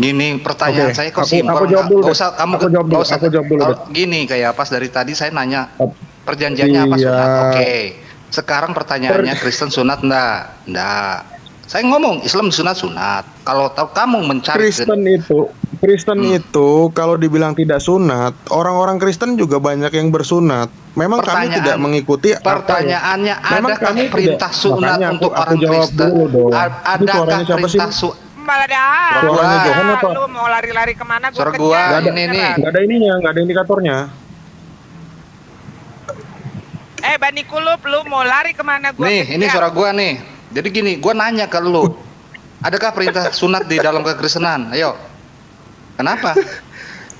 Gini, pertanyaan saya kok simpel. Aku jawab dulu. Gak usah kamu Aku jawab dulu. Gini, kayak pas dari tadi saya nanya perjanjiannya apa sunat. Oke. Sekarang pertanyaannya Kristen sunat enggak? Saya ngomong Islam sunat. Kalau tahu kamu mencari Kristen itu kalau dibilang tidak sunat, orang-orang Kristen juga banyak yang bersunat. Memang kami tidak mengikuti. Pertanyaannya, adakah perintah sunat untuk orang Kristen? Adakah perintah sunat? Malah dah. Lu mau lari-lari kemana? Suara gua ini nih. Nggak ada ininya, nggak ada indikatornya. Bani Kulub, lu mau lari kemana? Gua nih, ini suara gua nih. Jadi gini, gua nanya ke lu, adakah perintah sunat di dalam kekristenan? Ayo. Kenapa?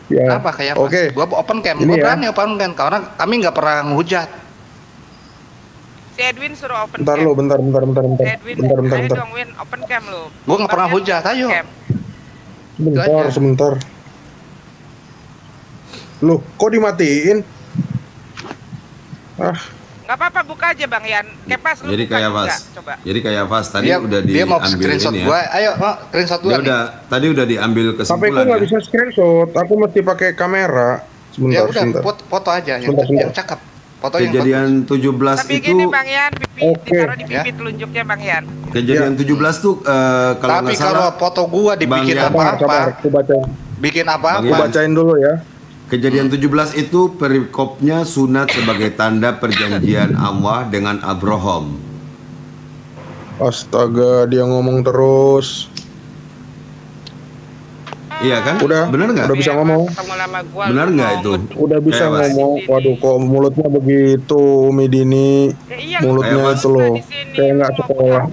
Ya. Kenapa kayak pas? Gua open cam, gua berani open cam karena kami nggak pernah ngehujat. Si Edwin suruh open bentar cam. Lu, bentar. Ayo dong Win, open cam lu. Gua nggak pernah hujat, ayo. Sebentar. Loh, kok dimatiin? Nggak apa-apa, buka aja Bang Yan. Kepas lu. Jadi kayak pas. Coba. Jadi kayak pas tadi udah dia mau diambil screenshot ini gua. ya. Ayo, screenshot gua. Tadi udah diambil Tapi kesimpulan. aku nggak bisa screenshot. Aku mesti pakai kamera. Ya udah, foto aja yang cakep. Foto Kejadian 17 tapi itu. gini Bang Yan, ditaruh di pipi telunjuknya Bang Yan. Kejadian 17 tuh kalau tapi nggak salah. kalau foto gua dibikin apa-apa. Aku bacain. Bikin apa-apa. Aku bacain dulu ya. Kejadian 17 itu perikopnya sunat sebagai tanda perjanjian Allah dengan Abraham. Astaga, dia ngomong terus. Iya kan? Udah, bener nggak? Udah bisa ngomong. Benar nggak itu? Udah bisa ngomong. Waduh, kok mulutnya begitu, Umi Dini. Iya, mulutnya itu loh, kayak nggak sekolah.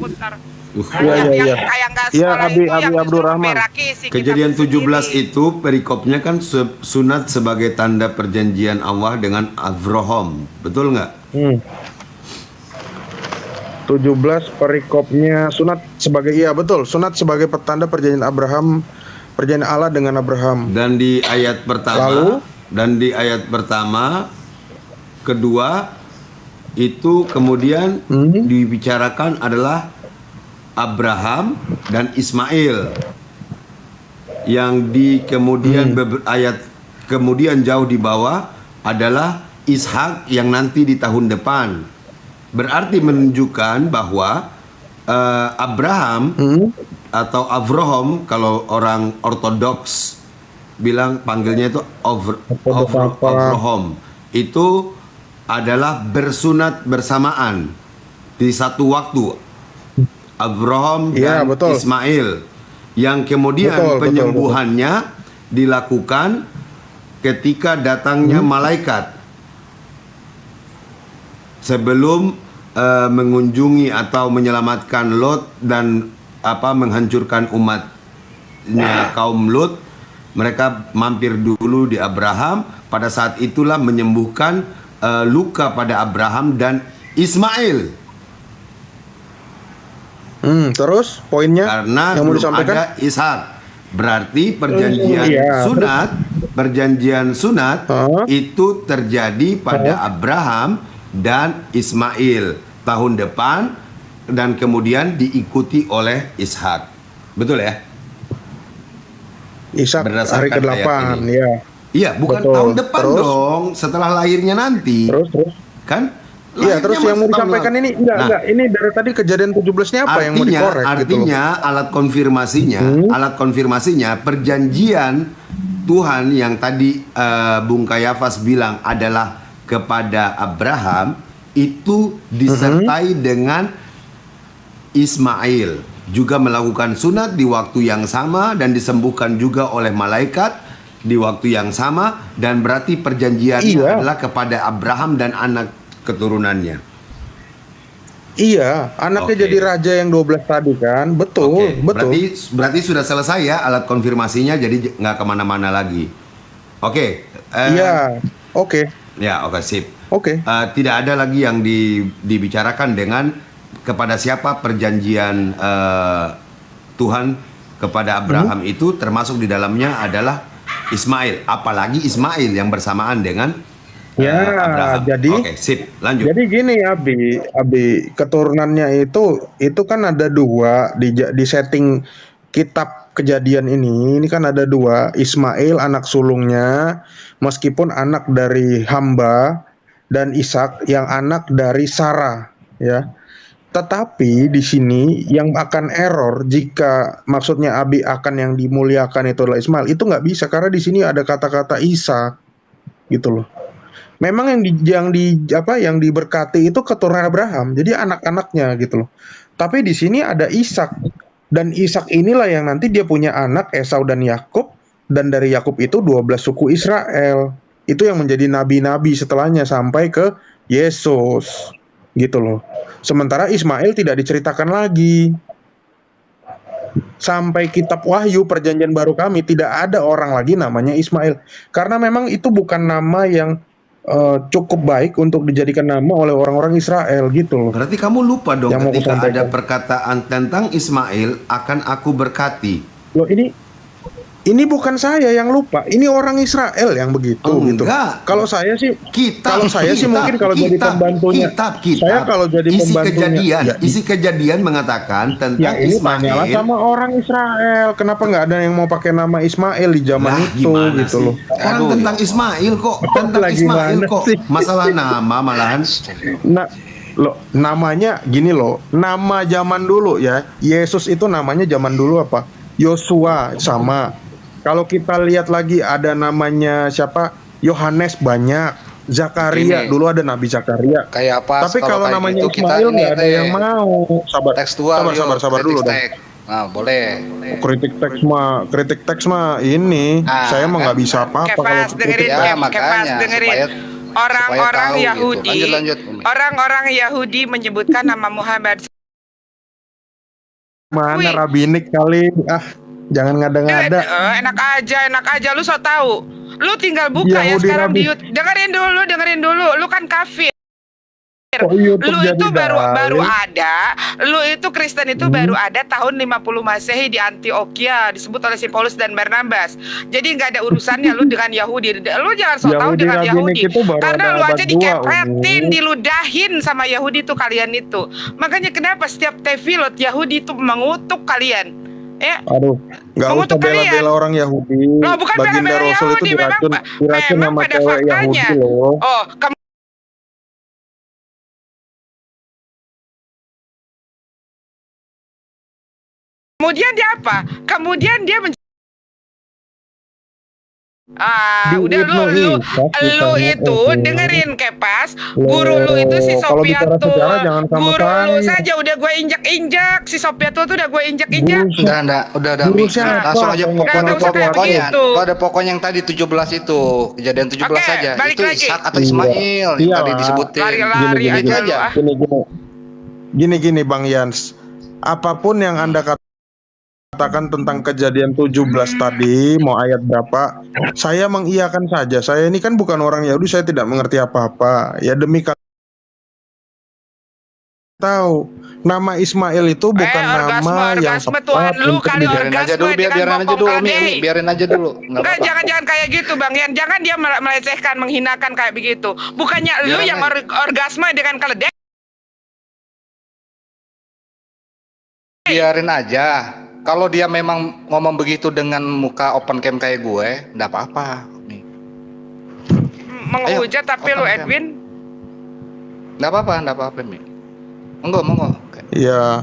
Iya. Kayak nggak Iya, sekolah Abi itu yang justru Abdurrahman. memberaki si kitab Kejadian itu 17 sendiri. itu perikopnya kan sunat sebagai tanda perjanjian Allah dengan Abraham. Betul nggak? 17 perikopnya sunat sebagai, iya betul, sunat sebagai petanda perjanjian Abraham, perjanjian Allah dengan Abraham. Dan di ayat pertama, kedua itu kemudian dibicarakan adalah Abraham dan Ismail. Yang di kemudian ayat kemudian jauh di bawah adalah Ishak yang nanti di tahun depan. Berarti menunjukkan bahwa Abraham atau Avraham, kalau orang ortodoks bilang panggilnya itu Avraham, itu adalah bersunat bersamaan di satu waktu. Abraham dan Ismail, yang kemudian penyembuhannya dilakukan ketika datangnya malaikat sebelum mengunjungi atau menyelamatkan Lot dan menghancurkan umatnya kaum Lot. Mereka mampir dulu di Abraham, pada saat itulah menyembuhkan luka pada Abraham dan Ismail. Terus poinnya karena yang mau belum disampaikan? ada Ishak, berarti perjanjian sunat itu terjadi pada Abraham dan Ismail tahun depan, dan kemudian diikuti oleh Ishak. Betul ya? Ishak hari ke-8, ya. Iya, bukan betul. tahun depan terus? dong, setelah lahirnya nanti. Terus? Kan? Iya, terus yang mau disampaikan ini enggak, ini dari tadi kejadian 17-nya apa yang mau dikorek gitu loh. Artinya alat konfirmasinya perjanjian Tuhan yang tadi Bung Kayafas bilang adalah kepada Abraham, itu disertai dengan Ismail juga melakukan sunat di waktu yang sama dan disembuhkan juga oleh malaikat di waktu yang sama, dan berarti perjanjiannya adalah kepada Abraham dan anak keturunannya. Iya, anaknya jadi raja yang 12 tadi kan, betul. Berarti sudah selesai ya alat konfirmasinya, jadi nggak kemana-mana lagi. Iya, oke. Ya, oke, sip. Oke. Tidak ada lagi yang dibicarakan dengan kepada siapa perjanjian Tuhan kepada Abraham itu, termasuk di dalamnya adalah Ismail, apalagi Ismail yang bersamaan dengan Abraham. Jadi sip, lanjut. Jadi gini Abi, keturunannya itu kan ada dua di setting kitab Kejadian ini kan ada dua, Ismail anak sulungnya, meskipun anak dari hamba, dan Ishak yang anak dari Sarah, ya. Tetapi di sini yang akan error jika maksudnya Abi akan yang dimuliakan itu adalah Ismail, itu nggak bisa karena di sini ada kata-kata Ishak, gitu loh. Memang yang diberkati itu keturunan Abraham, jadi anak-anaknya gitu loh. Tapi di sini ada Ishak, dan Ishak inilah yang nanti dia punya anak Esau dan Yakub, dan dari Yakub itu 12 suku Israel. Itu yang menjadi nabi-nabi setelahnya sampai ke Yesus, gitu loh. Sementara Ismail tidak diceritakan lagi. Sampai kitab Wahyu perjanjian baru kami tidak ada orang lagi namanya Ismail, karena memang itu bukan nama yang cukup baik untuk dijadikan nama oleh orang-orang Israel gitu loh. Berarti kamu lupa dong yang ketika ada perkataan tentang Ismail akan aku berkati. Loh, ini bukan saya yang lupa, ini orang Israel yang begitu gitu. Kalau saya sih mungkin kalau jadi pembantunya. Saya kalau jadi pembantunya. Isi kejadian mengatakan tentang ini Ismail. Tanyalah sama orang Israel, kenapa nggak ada yang mau pakai nama Ismail di zaman itu gitu loh. Orang tentang Ismail kok, masalah nama malahan. Nah, namanya gini loh, nama zaman dulu ya. Yesus itu namanya zaman dulu apa? Yosua sama. Kalau kita lihat lagi ada namanya siapa? Yohanes banyak. Zakaria dulu ada Nabi Zakaria. Kayak apa? Tapi kalau namanya Ismail nggak ada yang mau. Sabar dulu dong. Nah, boleh. Kritik teks mah ini. Saya mah nggak bisa apa-apa kalau dengerin. Orang-orang Yahudi, orang-orang Yahudi menyebutkan nama Muhammad Mana rabbinik kali. Jangan ngada-ngada. Enak aja lu so tahu. Lu tinggal buka ya Yahudi sekarang Rabbi. di YouTube. Dengerin dulu. Lu kan kafir. Kok YouTube Lu jadi itu baru dalil? ada. Lu itu Kristen itu baru ada tahun 50 Masehi di Antioquia, disebut oleh si Paulus dan Barnabas. Jadi nggak ada urusannya lu dengan Yahudi. Lu jangan so tahu dengan rabbinik Yahudi. itu baru Karena ada lu abad aja 2, dikepretin, Umi. diludahin sama Yahudi tuh kalian itu. Makanya kenapa setiap tefilot Yahudi itu mengutuk kalian? Ya. Aduh, nggak usah Mengutuk kalian. bela-bela orang Yahudi. Loh, bukan Baginda bela-bela Rasul itu Yahudi, diracun memang sama pada cewek faktanya. Yahudi loh. Oh, kemudian dia apa? Kemudian dia udah lu itu dengerin Kepas, guru lu itu si Kalau bicara Sopiatul, sejarah jangan sama guru lu saya. saja udah gue injak-injak, si Sopiatul tuh udah gue injak-injak. Udah, Guru Mi. siapa? Langsung aja Nggak usah kayak pokoknya. begitu. Pada pokoknya yang tadi 17 itu, kejadian 17 Oke, saja. balik Itu lagi. Ishak atau Ismail yang Iya. tadi disebutin. Lari-lari Gini, aja lu. Gini Bang Yans, apapun yang Anda katakan tentang kejadian 17 tadi, mau ayat berapa, saya mengiyakan saja. Saya ini kan bukan orang Yahudi, saya tidak mengerti apa-apa. Ya demi tahu nama Ismail itu bukan nama yang orgasme tepat Tuhan lu untuk kali Biarin aja orgasme dulu, dengan biarin aja bokong dulu, Umi, keledai. biarin aja dulu. Nggak Enggak, apa-apa. jangan kayak gitu Bang Yan. Jangan dia melecehkan, menghinakan kayak begitu. Bukannya lu Biarin yang aja. orgasme dengan keledai. Biarin aja. Kalau dia memang ngomong begitu dengan muka open cam kayak gue, enggak apa-apa. Nih. Menghujat tapi lu open cam. Edwin. Enggak apa-apa, Mi. Monggo. ya.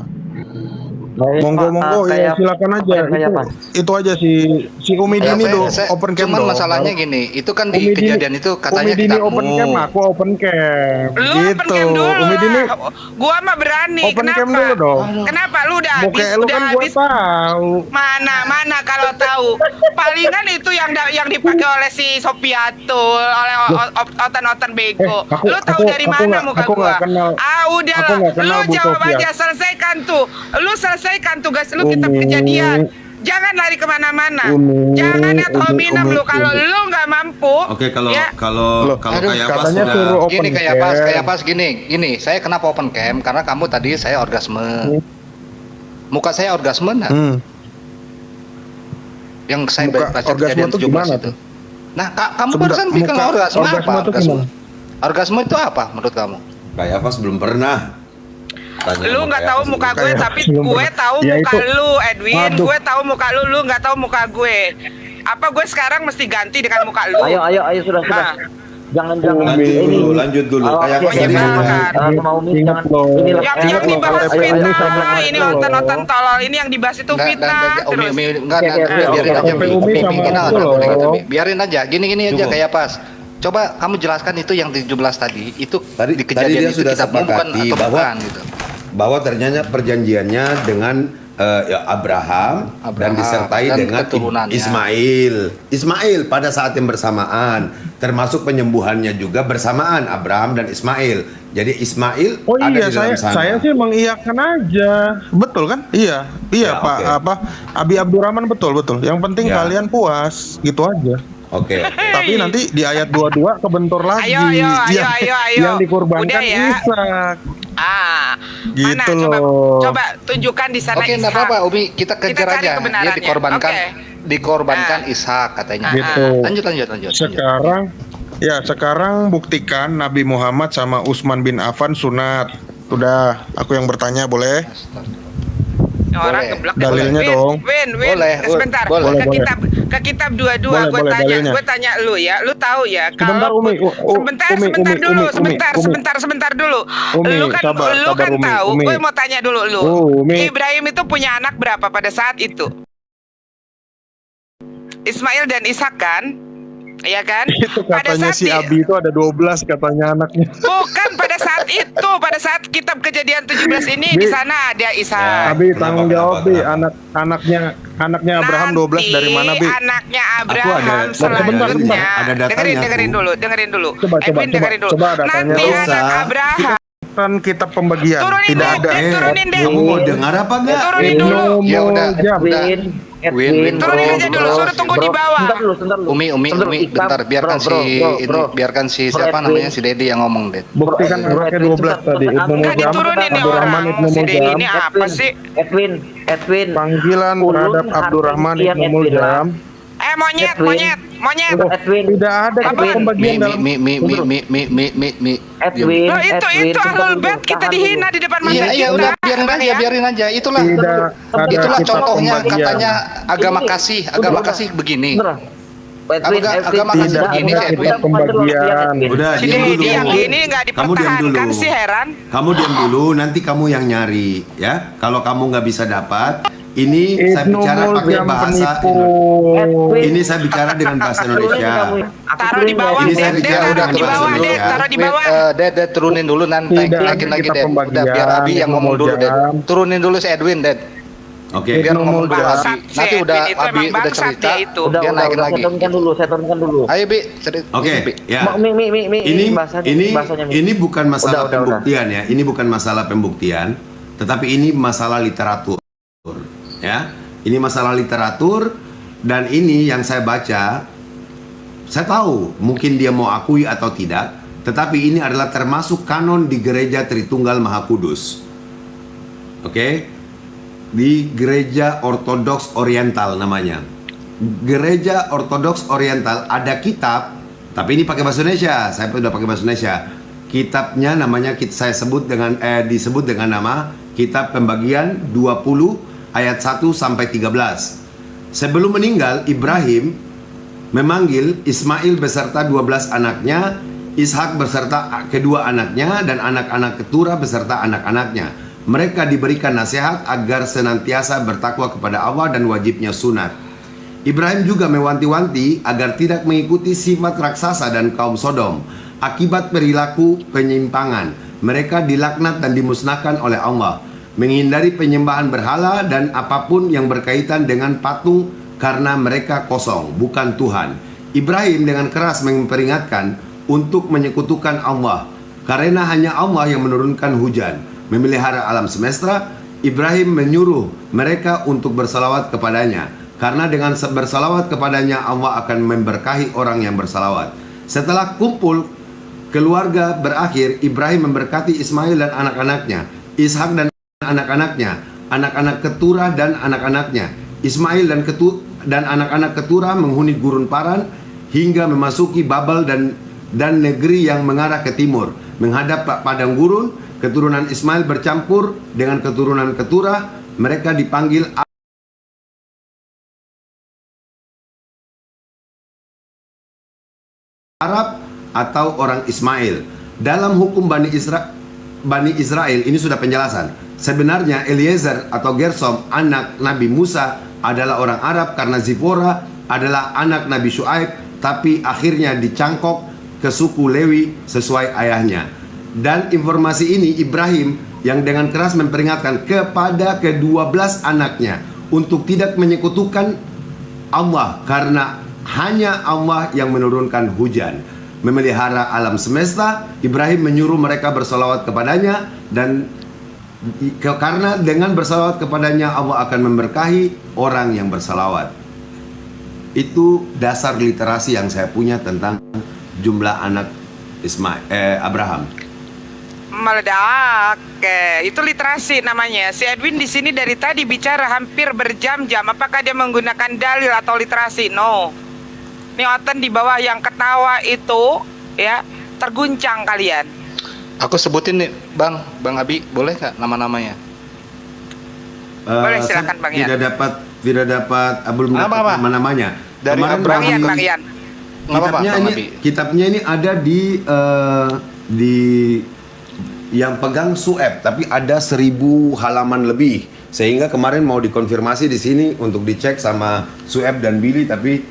Monggo ya silakan aja. Itu aja si Umi Dini do open cam cuman dong. masalahnya gini, itu kan di Umi Dini- kejadian itu katanya Umi Dini kita open cam, aku open cam. Lu Gitu. open cam dulu Umi Dini lah. Gua mah berani. open Kenapa? cam dulu dong. Kenapa lu udah habis? Bokeh lu Udah kan gua habis. tahu. Mana kalau tahu. Palingan itu yang dipakai oleh si Sopiatul, oleh otan-otan bego. Lu tahu dari mana muka aku gua? nggak kenal. Udah Aku nggak kenal lu Bu jawab Sofia. aja, selesaikan tuh. Lu selesaikan tugas lu kitab Umi. kejadian. Jangan lari kemana-mana. Umi, Jangan ya hominem Umi, lu. Kalau Umi. lu nggak mampu. Oke, kalau ya, Loh, kayak apa katanya sudah suruh open gini kayak cam. pas gini. Saya kenapa open cam? Karena kamu tadi saya orgasme. Muka saya orgasme enggak? Yang saya Muka baca orgasme kejadian tuh 17 gimana itu. tuh? Nah, kamu Sebentar, barusan bilang muka orgasme orgasme apa? tuh Orgasme. gimana? Orgasme itu apa menurut kamu? kayak apa belum pernah. Tanya lu sama nggak kayak tahu apa muka sebelum- gue, Kayak tapi belum gue pernah. tahu Ya muka itu. lu, Edwin. Aduh. Gue tahu muka lu nggak tahu muka gue. Apa gue sekarang mesti ganti dengan muka lu? Ayo sudah. Ah. Jangan Lanjut dulu. Kayak apa tadi menyenangkan. ngomongnya? mau Umi Ingat jangan. loh. Inilah Yang dibahas Ayo, ini fitnah, sama ini aku nonton loh. tolol, ini yang dibahas itu fitnah. Umi, Terus. enggak, Oke, biarin aja. oke, Mi. Umi Mi, sama kita aku nggak boleh loh. gitu, Mi. Biarin aja, gini aja Cukup. kayak pas. Coba kamu jelaskan itu yang 17 tadi, itu Tadi- di tadi kejadian dia itu sudah kitabmu bukan sepakati atau bahwa- bukan gitu. Bahwa ternyata perjanjiannya dengan Abraham dan disertai dan dengan keturunannya. Ismail pada saat yang bersamaan, termasuk penyembuhannya juga bersamaan Abraham dan Ismail. Jadi Ismail Oh ada iya, di dalam sana. saya sih mengiyakan aja. Betul kan? Iya, Ya, Pak. oke. Apa Abi Abdurrahman betul. Yang penting Ya. kalian puas, gitu aja. Oke. Tapi nanti di ayat 22 kebentur lagi. Ayo. Yang dikorbankan Udah ya. Ishak. Mana Gitu coba loh. coba tunjukkan di sana Oke, enggak Ishak. apa-apa, Umi, kita kejar Kita cari aja. Dia kebenarannya. dikorbankan Oke. Ishak katanya. Gitu. Lanjut. Sekarang buktikan Nabi Muhammad sama Utsman bin Affan sunat. Udah, aku yang bertanya boleh? Orang Boleh. geblek Dalilnya Win, dong. Win, Boleh, sebentar. boleh. Ke kitab 22 Boleh, dalilnya. gue tanya lu ya. Lu tahu ya Sebentar, kalau Umi. sebentar dulu. Umi, Lu kan sabar, Umi, tahu. Umi. Gue mau tanya dulu lu. Umi. Ibrahim itu punya anak berapa pada saat itu? Ismail dan Ishak kan? Iya kan? Itu Pada katanya saat si Abi itu ada 12 katanya anaknya. Bukan pada saat kitab kejadian 17 ini di sana ada Ishak. Abi Kenapa, tanggung jawab Bi, kenapa? anaknya Abraham 12 dari mana Bi? Anaknya Aku Abraham ada- selanjutnya. ada datanya, dengerin aku. dulu. Coba, Edwin dengerin dulu. coba datanya. Nanti Nggak anak usah. Abraham catatan kitab pembagian. Turunin Tidak deh, ada. turunin deh. Kamu mau dengar apa enggak? Turunin dulu. Ya udah, Win, Turunin aja dulu, suruh tunggu di bawah. Sebentar dulu. Umi, bentar, biarkan biarkan si siapa namanya, si Dedi yang ngomong, Ded. Buktikan ayatnya 12 tadi. Ibnu Nggak Mujam, diturunin nih Abdurrahman orang. Ibnu Si Dedi Mujam. ini apa sih? Edwin. Panggilan terhadap Abdurrahman Yang Ibnu Edwin Mujam. Monyet. Edwin. Tidak ada kitab pembagian dalam. Edwin. Loh itu ahlul bait kita dihina di depan mata kita. Iya, udah biarin aja. Itulah Tidak ada itulah kitab contohnya pembagian. katanya agama kasih begini. Agama kasih Tidak begini, ada Edwin. kitab pembagian. Udah, Si diam Dedi dulu. yang ini nggak Kamu diam dulu. dipertahankan sih, heran. Kamu diam dulu, nanti kamu yang nyari ya. Kalau kamu nggak bisa dapat, ini saya Ibnu bicara pakai Mujam bahasa penipu. Ini saya bicara dengan bahasa Indonesia. Taruh di bawah, Ini saya Ded, bicara taruh udah di bawah, terus Ded, ya. taruh di bawah. Ded, turunin dulu nanti Tidak ada naikin lagi, kitab Ded. Udah pembagian, biar Abi yang Ibnu ngomong dulu, Ded. Mujam. Turunin dulu si Edwin, Ded. Oke. Biar Ibnu ngomong dulu Mujam. Abi. Si Nanti udah Edwin itu Abi emang udah bangsat cerita, dia itu. dia naikin lagi. Saya turunkan dulu. Ayo, Bi, cerita. Oke, ya. Ini Ini bukan masalah Udah. pembuktian ya. Ini bukan masalah pembuktian, tetapi ini masalah literatur. Ya. Ini masalah literatur dan ini yang saya baca. Saya tahu mungkin dia mau akui atau tidak, tetapi ini adalah termasuk kanon di Gereja Tritunggal Maha Kudus. Oke? Di Gereja Ortodoks Oriental namanya. Gereja Ortodoks Oriental ada kitab, tapi ini pakai bahasa Indonesia. Saya udah pakai bahasa Indonesia. Kitabnya namanya saya sebut dengan disebut dengan nama Kitab Pembagian 20 ayat 1 sampai 13. Sebelum meninggal, Ibrahim memanggil Ismail beserta 12 anaknya, Ishak beserta kedua anaknya, dan anak-anak keturah beserta anak-anaknya. Mereka diberikan nasihat agar senantiasa bertakwa kepada Allah dan wajibnya sunat. Ibrahim juga mewanti-wanti agar tidak mengikuti sifat raksasa dan kaum Sodom. Akibat perilaku penyimpangan, mereka dilaknat dan dimusnahkan oleh Allah. Menghindari penyembahan berhala dan apapun yang berkaitan dengan patung karena mereka kosong, bukan Tuhan. Ibrahim dengan keras memperingatkan untuk menyekutukan Allah, karena hanya Allah yang menurunkan hujan, memelihara alam semesta. Ibrahim menyuruh mereka untuk bersalawat kepadanya, karena dengan bersalawat kepadanya Allah akan memberkahi orang yang bersalawat. Setelah kumpul keluarga berakhir, Ibrahim memberkati Ismail dan anak-anaknya, Ishak dan anak-anaknya, anak-anak keturah dan anak-anaknya. Ismail dan anak-anak keturah menghuni gurun Paran hingga memasuki Babel dan negeri yang mengarah ke timur, menghadap padang gurun. Keturunan Ismail bercampur dengan keturunan keturah. Mereka dipanggil Arab atau orang Ismail. Dalam hukum Bani Israel ini sudah penjelasan. Sebenarnya Eliezer atau Gersom, anak Nabi Musa, adalah orang Arab karena Zipora adalah anak Nabi Syuaib, tapi akhirnya dicangkok ke suku Lewi sesuai ayahnya. Dan informasi ini Ibrahim yang dengan keras memperingatkan kepada ke-12 anaknya untuk tidak menyekutukan Allah, karena hanya Allah yang menurunkan hujan, memelihara alam semesta. Ibrahim menyuruh mereka bersalawat kepadanya, dan karena dengan bersalawat kepadanya Allah akan memberkahi orang yang bersalawat. Itu dasar literasi yang saya punya tentang jumlah anak Abraham. Meledak. Itu literasi namanya. Si Edwin di sini dari tadi bicara hampir berjam-jam. Apakah dia menggunakan dalil atau literasi? No. Nih Oten di bawah yang ketawa itu ya, terguncang kalian. Aku sebutin nih, Bang Abi, boleh nggak nama-namanya? Boleh, silakan Bang Ian. Tidak dapat belum dapat nama-namanya. Dari Kemarin Abraham. Bang Ian. Kitabnya ini ada di yang pegang Sueb, tapi ada 1000 halaman lebih. Sehingga kemarin mau dikonfirmasi di sini untuk dicek sama Sueb dan Billy, tapi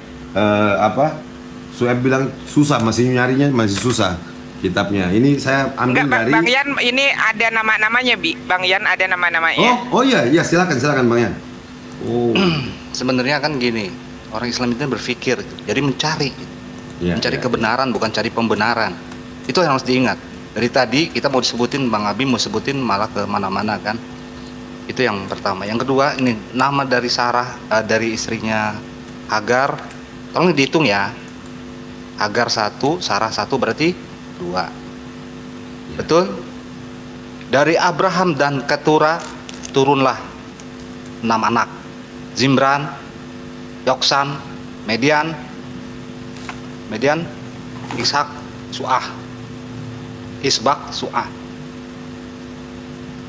Sueb bilang susah, masih nyarinya masih susah kitabnya. Ini saya ambil dari Bang Ian, ini ada nama-namanya, Bi. Bang Ian ada nama-namanya. Oh iya, silakan Bang Ian. Oh. Sebenarnya kan gini, orang Islam itu berpikir, jadi mencari Ya, kebenaran, bukan cari pembenaran. Itu yang harus diingat. Dari tadi kita mau disebutin, Bang Abi mau sebutin malah ke mana-mana kan. Itu yang pertama. Yang kedua, ini nama dari Sarah, dari istrinya Hagar. Tolong dihitung ya. Hagar 1, Sarah 1 berarti 2. Betul? Dari Abraham dan Ketura turunlah 6 anak. Zimran, Yoksan, Median, Ishak, Suah. Isbak, Suah.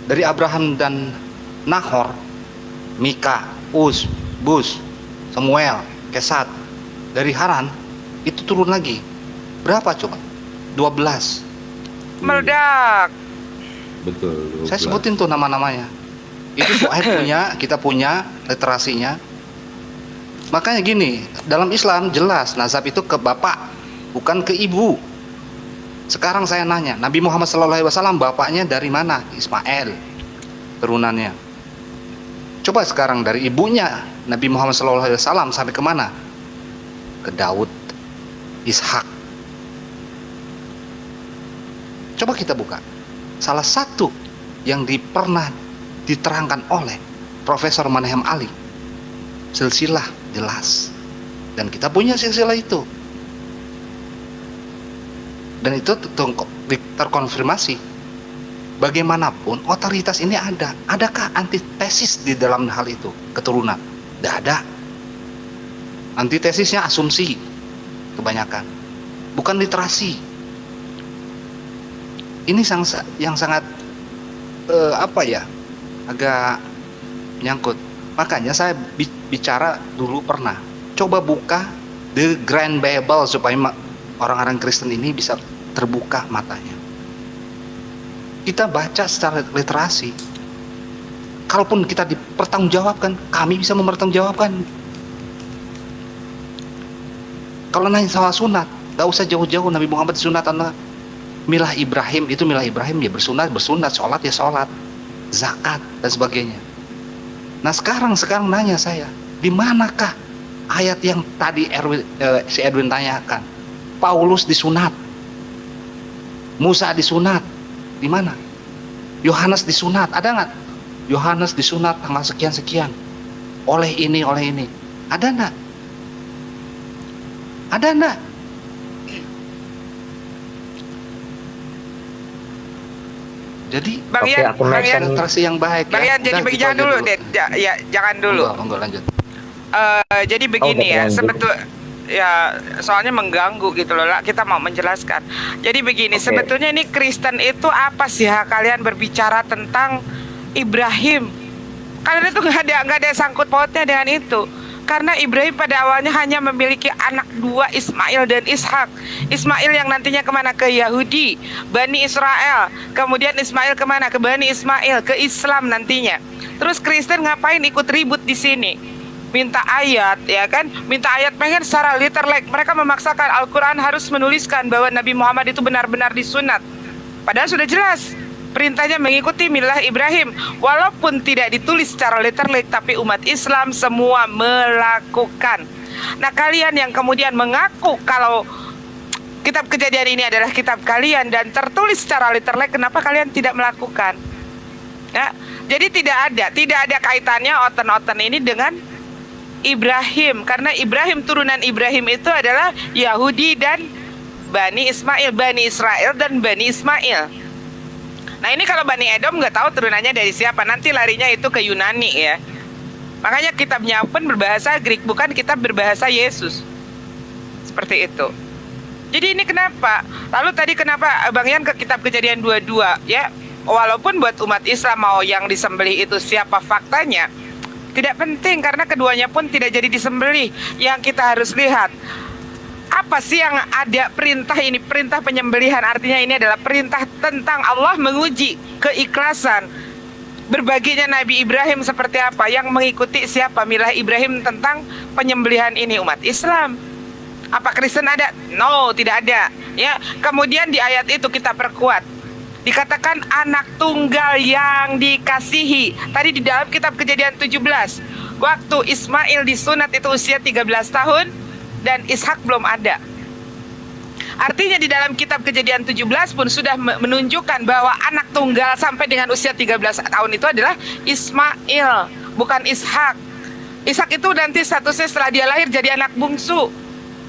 Dari Abraham dan Nahor, Mika, Uz, Bus, Samuel, Kesat. Dari Haran itu turun lagi. Berapa coba? 12. Meledak. Betul. Saya sebutin tuh nama-namanya. Itu Suhaib punya, kita punya literasinya. Makanya gini, dalam Islam jelas nasab itu ke bapak, bukan ke ibu. Sekarang saya nanya, Nabi Muhammad SAW bapaknya dari mana? Ismail, turunannya. Coba sekarang dari ibunya Nabi Muhammad SAW sampai kemana? Ke Daud, Ishak. Coba kita buka. Salah satu yang pernah diterangkan oleh Profesor Manahem Ali, silsilah jelas. Dan kita punya silsilah itu. Dan itu terkonfirmasi. Bagaimanapun otoritas ini ada. Adakah antitesis di dalam hal itu? Keturunan? Tidak ada. Antitesisnya asumsi kebanyakan, bukan literasi. Ini yang sangat agak nyangkut. Makanya saya bicara dulu pernah coba buka The Grand Bible supaya orang-orang Kristen ini bisa terbuka matanya. Kita baca secara literasi. Kalaupun kita dipertanggungjawabkan, kami bisa mempertanggungjawabkan. Kalau nanya soal sunat, gak usah jauh-jauh. Nabi Muhammad disunat milah Ibrahim, itu milah Ibrahim, dia bersunat, sholat ya sholat, zakat dan sebagainya. Nah sekarang nanya saya, di manakah ayat yang tadi si Edwin tanyakan? Paulus disunat, Musa disunat, di mana? Yohanes disunat, ada nggak? Yohanes disunat tanggal sekian-sekian, oleh ini, ada nggak? Ada nggak? Jadi Bang Ian, literasi yang baik. Bang Ian, jadi jangan dulu, jangan dulu. Enggak, lanjut. Jadi begini ya, ya soalnya mengganggu gitu loh, kita mau menjelaskan. Jadi begini, sebetulnya ini Kristen itu apa sih kalian berbicara tentang Ibrahim? Kalian itu nggak ada sangkut pautnya dengan itu. Karena Ibrahim pada awalnya hanya memiliki anak 2, Ismail dan Ishak. Ismail yang nantinya kemana? Ke Yahudi, Bani Israel. Kemudian Ismail kemana? Ke Bani Ismail, ke Islam nantinya. Terus Kristen ngapain ikut ribut di sini? Minta ayat, ya kan? Minta ayat pengen secara literal. Mereka memaksakan Al-Quran harus menuliskan bahwa Nabi Muhammad itu benar-benar disunat. Padahal sudah jelas perintahnya mengikuti milah Ibrahim. Walaupun tidak ditulis secara literal, tapi umat Islam semua melakukan. Nah kalian yang kemudian mengaku kalau kitab Kejadian ini adalah kitab kalian dan tertulis secara literal, kenapa kalian tidak melakukan? Ya, jadi tidak ada kaitannya oten-oten ini dengan Ibrahim, karena Ibrahim, turunan Ibrahim itu adalah Yahudi dan Bani Ismail, Bani Israel dan Bani Ismail. Nah ini kalau Bani Edom nggak tahu turunannya dari siapa, nanti larinya itu ke Yunani ya. Makanya kitabnya pun berbahasa Greek, bukan kitab berbahasa Yesus. Seperti itu. Jadi ini kenapa? Lalu tadi kenapa Bang Yan ke kitab Kejadian 22 ya? Walaupun buat umat Islam mau yang disembelih itu siapa faktanya, tidak penting karena keduanya pun tidak jadi disembelih. Yang kita harus lihat, apa sih yang ada perintah ini? Perintah penyembelihan, artinya ini adalah perintah tentang Allah menguji keikhlasan berbaginya Nabi Ibrahim seperti apa, yang mengikuti siapa milah Ibrahim tentang penyembelihan ini umat Islam. Apa Kristen ada? No, tidak ada. Ya, kemudian di ayat itu kita perkuat. Dikatakan anak tunggal yang dikasihi. Tadi di dalam kitab Kejadian 17, waktu Ismail disunat itu usia 13 tahun dan Ishak belum ada. Artinya di dalam kitab Kejadian 17 pun sudah menunjukkan bahwa anak tunggal sampai dengan usia 13 tahun itu adalah Ismail, bukan Ishak. Ishak itu nanti statusnya setelah dia lahir jadi anak bungsu.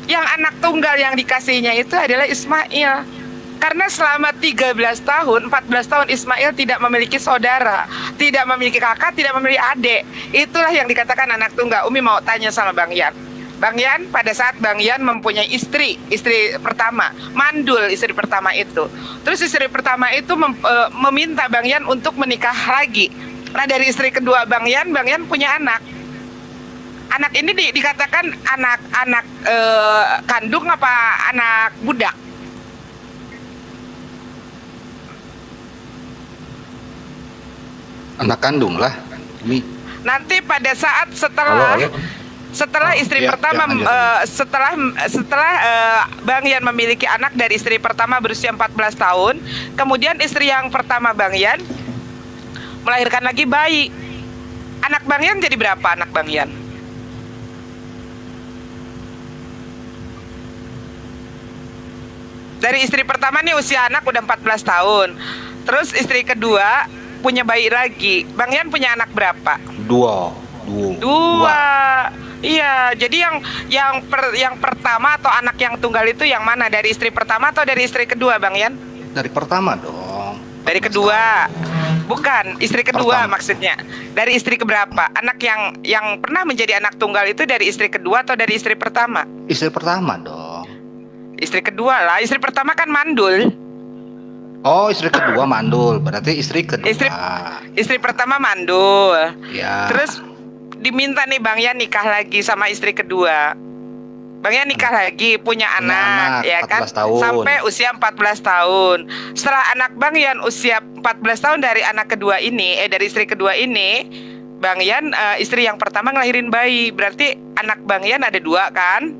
Yang anak tunggal yang dikasihnya itu adalah Ismail. Karena selama 13 tahun, 14 tahun Ismail tidak memiliki saudara, tidak memiliki kakak, tidak memiliki adik. Itulah yang dikatakan anak tunggal. Umi mau tanya sama Bang Yan. Bang Yan, pada saat Bang Yan mempunyai istri pertama, mandul istri pertama itu. Terus istri pertama itu meminta Bang Yan untuk menikah lagi. Nah dari istri kedua Bang Yan punya anak. Anak ini dikatakan anak kandung apa anak budak? Anak kandung lah. Nanti pada saat setelah istri pertama setelah Bang Yan memiliki anak dari istri pertama berusia 14 tahun, kemudian istri yang pertama Bang Yan melahirkan lagi bayi. Anak Bang Yan jadi berapa anak Bang Yan? Dari istri pertama nih usia anak udah 14 tahun. Terus istri kedua punya bayi lagi. Bang Yan punya anak berapa? Dua. Iya, jadi yang pertama atau anak yang tunggal itu yang mana? Dari istri pertama atau dari istri kedua, Bang Yan? Dari pertama dong. Dari kedua. Bukan, istri kedua Pertama. maksudnya. Dari istri keberapa? Anak yang pernah menjadi anak tunggal itu dari istri kedua atau dari istri pertama? Istri pertama dong. Istri kedua lah. Istri pertama kan mandul. Oh, istri kedua mandul, berarti istri kedua. Istri pertama mandul. Ya. Terus diminta nih Bang Yan nikah lagi sama istri kedua. Bang Yan nikah lagi, punya anak, ya kan? 14 tahun. Sampai usia 14 tahun. Setelah anak Bang Yan usia 14 tahun dari anak kedua ini, dari istri kedua ini, Bang Yan istri yang pertama ngelahirin bayi. Berarti anak Bang Yan ada 2 kan?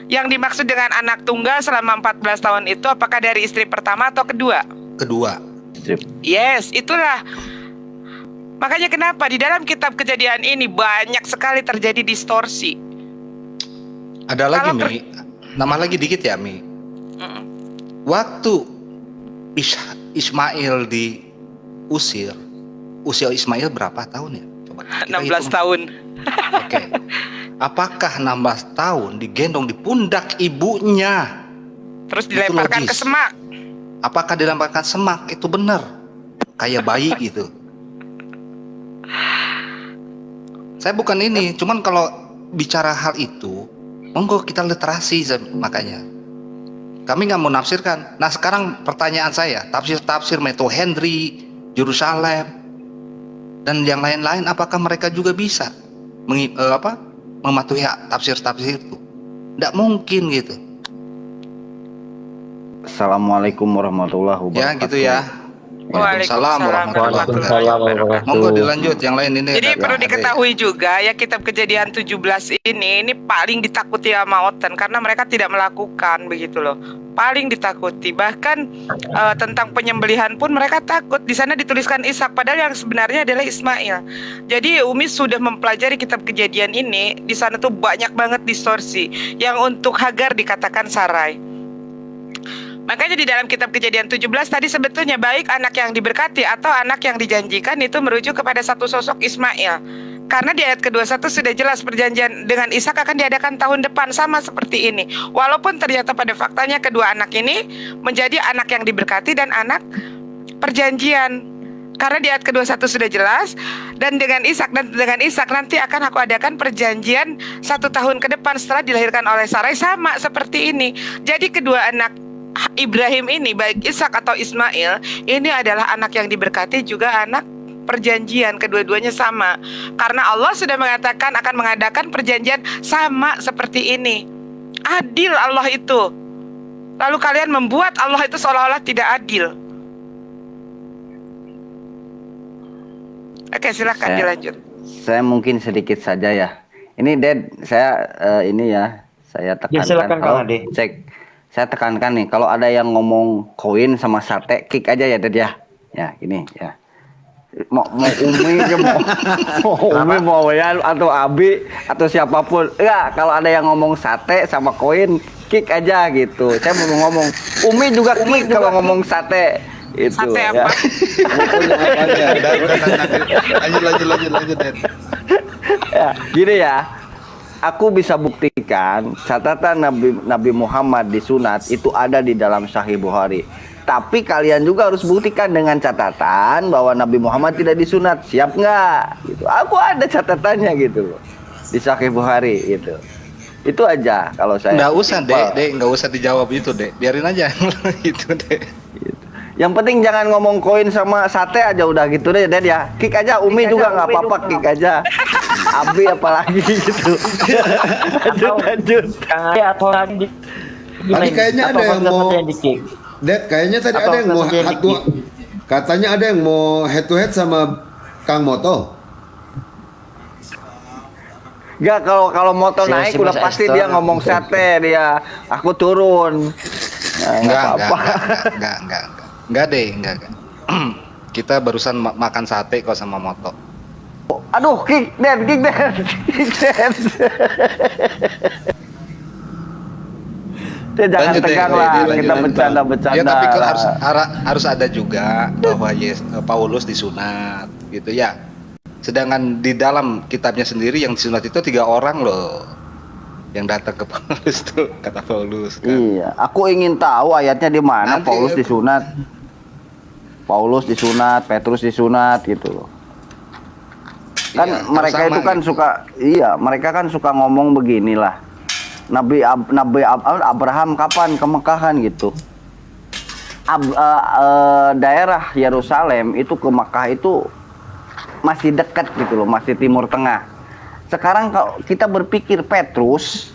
Yang dimaksud dengan anak tunggal selama 14 tahun itu apakah dari istri pertama atau kedua? Kedua. Yes, itulah. Makanya kenapa di dalam kitab Kejadian ini banyak sekali terjadi distorsi. Ada lagi Mi, nama lagi dikit ya Mi. Waktu Ismail diusir, usia Ismail berapa tahun ya? Coba 16 tahun. Oke. Apakah 16 tahun digendong di pundak ibunya? Terus dilemparkan ke semak? Apakah dilemparkan semak? Itu benar. Kayak bayi gitu. Saya bukan ini, cuman kalau bicara hal itu, monggo kita literasi makanya. Kami nggak mau nafsirkan. Nah sekarang pertanyaan saya, tafsir-tafsir Meto Henry, Yerusalem, dan yang lain-lain, apakah mereka juga bisa mematuhi tafsir-tafsir itu? Tidak mungkin gitu. Assalamualaikum warahmatullahi wabarakatuh. Ya gitu ya. Waalaikumsalam warahmatullahi wabarakatuh. Monggo dilanjut yang lain ini. Jadi perlu diketahui juga ya kitab Kejadian 17 ini paling ditakuti sama Oten karena mereka tidak melakukan begitu loh. Paling ditakuti. Bahkan tentang penyembelihan pun mereka takut. Di sana dituliskan Ishak padahal yang sebenarnya adalah Ismail. Jadi Umi sudah mempelajari kitab Kejadian ini, di sana tuh banyak banget distorsi. Yang untuk Hagar dikatakan Sarai. Makanya di dalam kitab Kejadian 17 tadi sebetulnya baik anak yang diberkati atau anak yang dijanjikan itu merujuk kepada satu sosok Ismail. Karena di ayat ke-21 sudah jelas perjanjian dengan Ishak akan diadakan tahun depan sama seperti ini. Walaupun ternyata pada faktanya kedua anak ini menjadi anak yang diberkati dan anak perjanjian. Karena di ayat ke-21 sudah jelas, dan dengan Ishak nanti akan aku adakan perjanjian 1 tahun ke depan setelah dilahirkan oleh Sarai sama seperti ini. Jadi kedua anak Ibrahim ini baik Ishak atau Ismail ini adalah anak yang diberkati juga anak perjanjian, kedua-duanya sama. Karena Allah sudah mengatakan akan mengadakan perjanjian sama seperti ini. Adil Allah itu. Lalu kalian membuat Allah itu seolah-olah tidak adil. Oke, silakan dilanjut. Saya mungkin sedikit saja ya. Ini Ded, saya saya tekankan. Ya, silakan Kang Ade. Saya tekankan nih, kalau ada yang ngomong koin sama sate, kick aja ya Ded ya. Ya, ini ya. mau Umi aja mau Umi mau ya atau Abi atau siapapun. Enggak, kalau ada yang ngomong sate sama koin, kick aja gitu. Saya mau ngomong Umi juga kick kalau ngomong sate. Itu Sate ya. apa? Lanjut Den. Ya, gini ya. Aku bisa buktikan catatan Nabi Muhammad disunat itu ada di dalam Sahih Bukhari. Tapi kalian juga harus buktikan dengan catatan bahwa Nabi Muhammad tidak disunat. Siap nggak? Gitu. Aku ada catatannya gitu loh di Sahih Bukhari gitu. Itu aja kalau saya. Nggak usah dek, nggak usah dijawab itu dek. Biarin aja itu dek. Gitu. Yang penting jangan ngomong koin sama sate aja udah gitu deh Den ya. Kick aja Umi juga nggak apa-apa, kick aja. Abi apalagi gitu. Lanjut. Atau lagi Tadi kayaknya ada yang mau Dad, kayaknya tadi ada yang mau katanya ada yang mau head to head sama Kang Moto. Enggak, kalau moto naik udah pasti dia ngomong sate dia. Aku turun. Nah, Enggak deh. Kita barusan makan sate kok sama Moto. Aduh, kick Den. Jangan tegang lah, kita bercanda-bercanda. Ya tapi kan harus ada juga bahwa Paulus disunat gitu ya. Sedangkan di dalam kitabnya sendiri yang disunat itu 3 orang loh yang datang ke Paulus tuh, kata Paulus kan. Iya, aku ingin tahu ayatnya di mana Paulus disunat. Paulus disunat, Petrus disunat gitu loh. Kan iya, mereka itu kan suka, mereka kan suka ngomong beginilah. Nabi Abraham kapan ke Mekah gitu. Daerah Yerusalem itu ke Mekah itu masih dekat gitu loh, masih Timur Tengah. Sekarang kalau kita berpikir Petrus,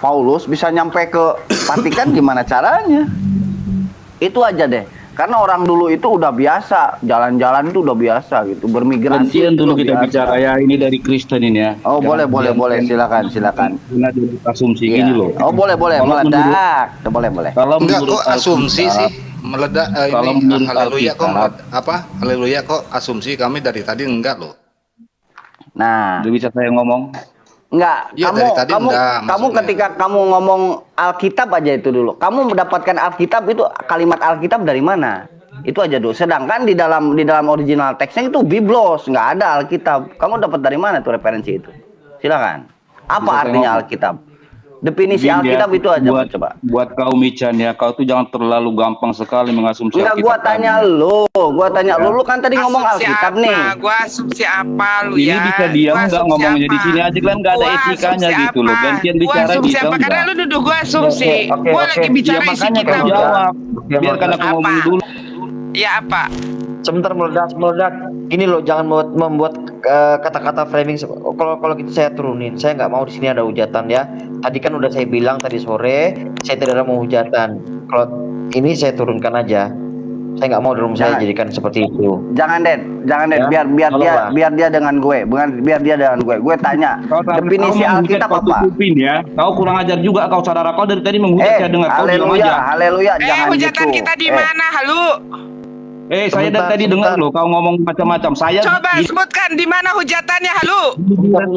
Paulus bisa nyampe ke Vatikan gimana caranya? Itu aja deh. Karena orang dulu itu udah biasa, jalan-jalan itu udah biasa gitu, bermigrasi. Gantian dulu kita bicara ya, ini dari Kristen ini ya. Oh, boleh, silakan. Karena asumsi gini loh. Oh, boleh, meledak. Boleh. Kalau enggak kok asumsi sih meledak kalau ini haleluya kok haleluya kok asumsi, kami dari tadi enggak loh. Nah, udah bisa saya ngomong. Enggak, ya, kamu ketika kamu ngomong Alkitab aja itu dulu. Kamu mendapatkan Alkitab itu kalimat Alkitab dari mana? Itu aja dulu. Sedangkan di dalam original teksnya itu Biblos, nggak ada Alkitab. Kamu dapat dari mana tuh referensi itu? Silakan. Apa bisa artinya Alkitab? Definisi Alkitab itu aja coba. Buat kau Mican ya, kau tuh jangan terlalu gampang sekali mengasumsi Alkitab. Enggak, gua tanya lu kan tadi ngomong Alkitab nih. Gua asumsi apa lu ini ya? Ini bisa diam enggak ngomongnya di sini aja kan, enggak ada etikanya gitu loh. Gantian bicara gitu. Karena lu nuduh gua asumsi. Gua lagi bicara isi kitab. Jawab. Biarkan aku ngomong dulu. Ya apa? Sebentar meledak. Ini loh, jangan membuat kata-kata framing. Kalau gitu saya turunin. Saya nggak mau di sini ada hujatan ya. Tadi kan udah saya bilang tadi sore, saya tidak mau hujatan. Kalau ini saya turunkan aja. Saya nggak mau di rumah saya jadikan seperti itu. Jangan Den. Ya? Biar dia dengan gue. Biar dia dengan gue. Gue tanya. Definisi Alkitab apa? Ya. Kau kurang ajar juga kau, saudara. Kau dari tadi menghujat saya dengar. Haleluya. Jangan hujatan gitu. Kita di mana? Halo. Saya dari tadi dengar loh kau ngomong macam-macam. Coba sebutkan di mana hujatannya, halo.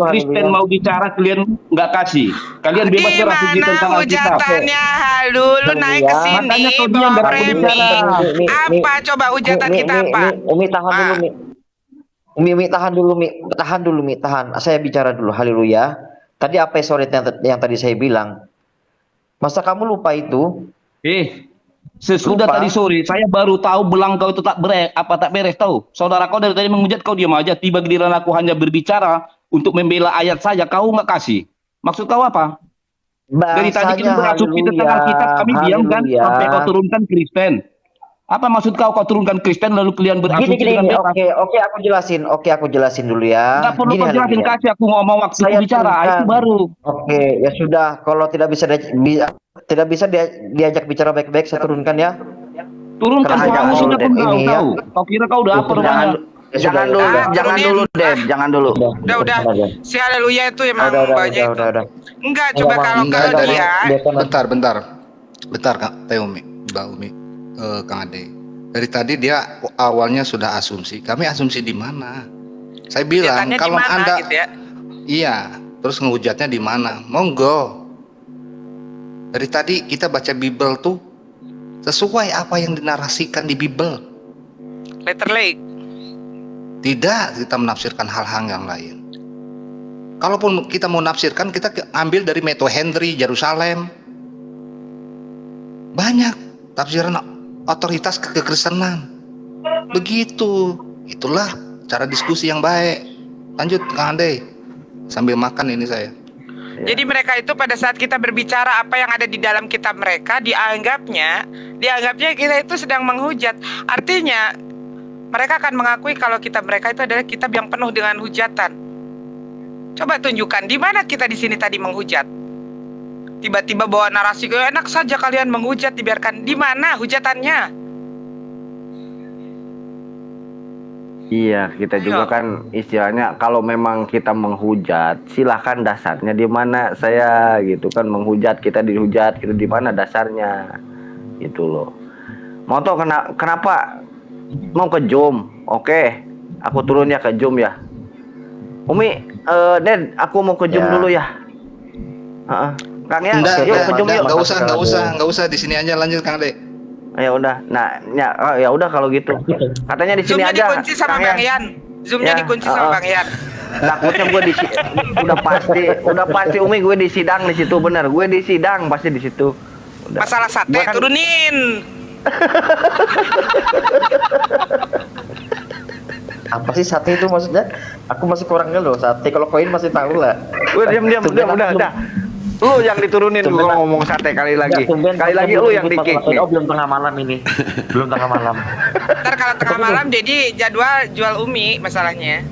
Kristen mau bicara kalian nggak kasih. Kalian bebas berasumsi tentang Alkitab. Hujatannya, halo. Lu naik ke sini bawa framing. Apa coba hujatan kita apa? Umi tahan dulu, Mi. Umi tahan dulu. Saya bicara dulu. Haleluya. Tadi apa sore yang tadi saya bilang? Masa kamu lupa itu? Sesudah tadi sore saya baru tahu belang kau itu tak beres tahu. Saudara kau dari tadi menghujat, kau diam aja. Tiba giliran aku hanya berbicara untuk membela ayat saja, kau nggak kasih. Maksud kau apa? Dari tadi kita berasumsi tentang Alkitab, kami diam kan sampai kau turunkan Kristen. Apa maksud kau turunkan Kristen lalu kalian berasumsi dengan bebas? Oke, aku jelasin dulu ya. Nggak perlu kau jelasin, kasih aku ngomong waktu aku bicara, itu baru. Oke, ya sudah. Kalau tidak bisa diajak bicara baik-baik, saya turunkan ya. Turunkan, kamu sudah pun tahu. Kau kira kau udah apa rupanya? Jangan dulu. Udah. Si haleluya itu emang banyak. Udah. Enggak, coba kalau dia. Bentar Kak Teh Umi, Mbak Umi, Kang Ade. Dari tadi dia awalnya sudah asumsi. Kami asumsi di mana? Saya bilang Hujatannya kalau di mana, Anda gitu ya? iya, terus ngehujatnya di mana? Monggo. Dari tadi kita baca Bible tuh sesuai apa yang dinarasikan di Bible. Literally. Tidak kita menafsirkan hal-hal yang lain. Kalaupun kita mau nafsirkan, kita ambil dari Metro Henry, Yerusalem. Banyak tafsiran otoritas kekristenan. Begitu. Itulah cara diskusi yang baik. Lanjut Kang Ande. Sambil makan ini saya. Jadi mereka itu pada saat kita berbicara apa yang ada di dalam kitab mereka, dianggapnya kita itu sedang menghujat. Artinya mereka akan mengakui kalau kitab mereka itu adalah kitab yang penuh dengan hujatan. Coba tunjukkan di mana kita di sini tadi menghujat. Tiba-tiba bawa narasi, enak saja kalian menghujat, dibiarkan. Di mana hujatannya? Iya, kita juga kan istilahnya kalau memang kita menghujat, silahkan dasarnya di mana saya gitu kan menghujat, kita dihujat gitu di mana dasarnya gitu loh. Mau tau kenapa mau ke Jom? Oke, aku turun ya ke Jom ya. Umi, Ded, aku mau ke Jom dulu ya. Kang ya, yuk ke Jom yuk. Nggak usah di sini aja, lanjut Kang Ade. Ya udah, nah ya udah kalau gitu. Katanya di sini Zoom-nya aja. dikunci sama Kang Bang Yan. Zoom-nya dikunci sama Bang Yan. Takutnya gue udah pasti Umi gue di sidang di situ bener. Gue di sidang pasti di situ. Udah. Masalah sate Gua kan- turunin. Apa sih sate itu maksudnya? Aku masih kurang loh sate. Kalau koin masih tahu lah. Gue diam udah. Lu yang diturunin gua ngomong sate kali lagi. Kali lagi lu yang dikik. Oh, belum tengah malam ini. Belum tengah malam. Ntar kalau tengah malam jadi jadwal jual Umi masalahnya.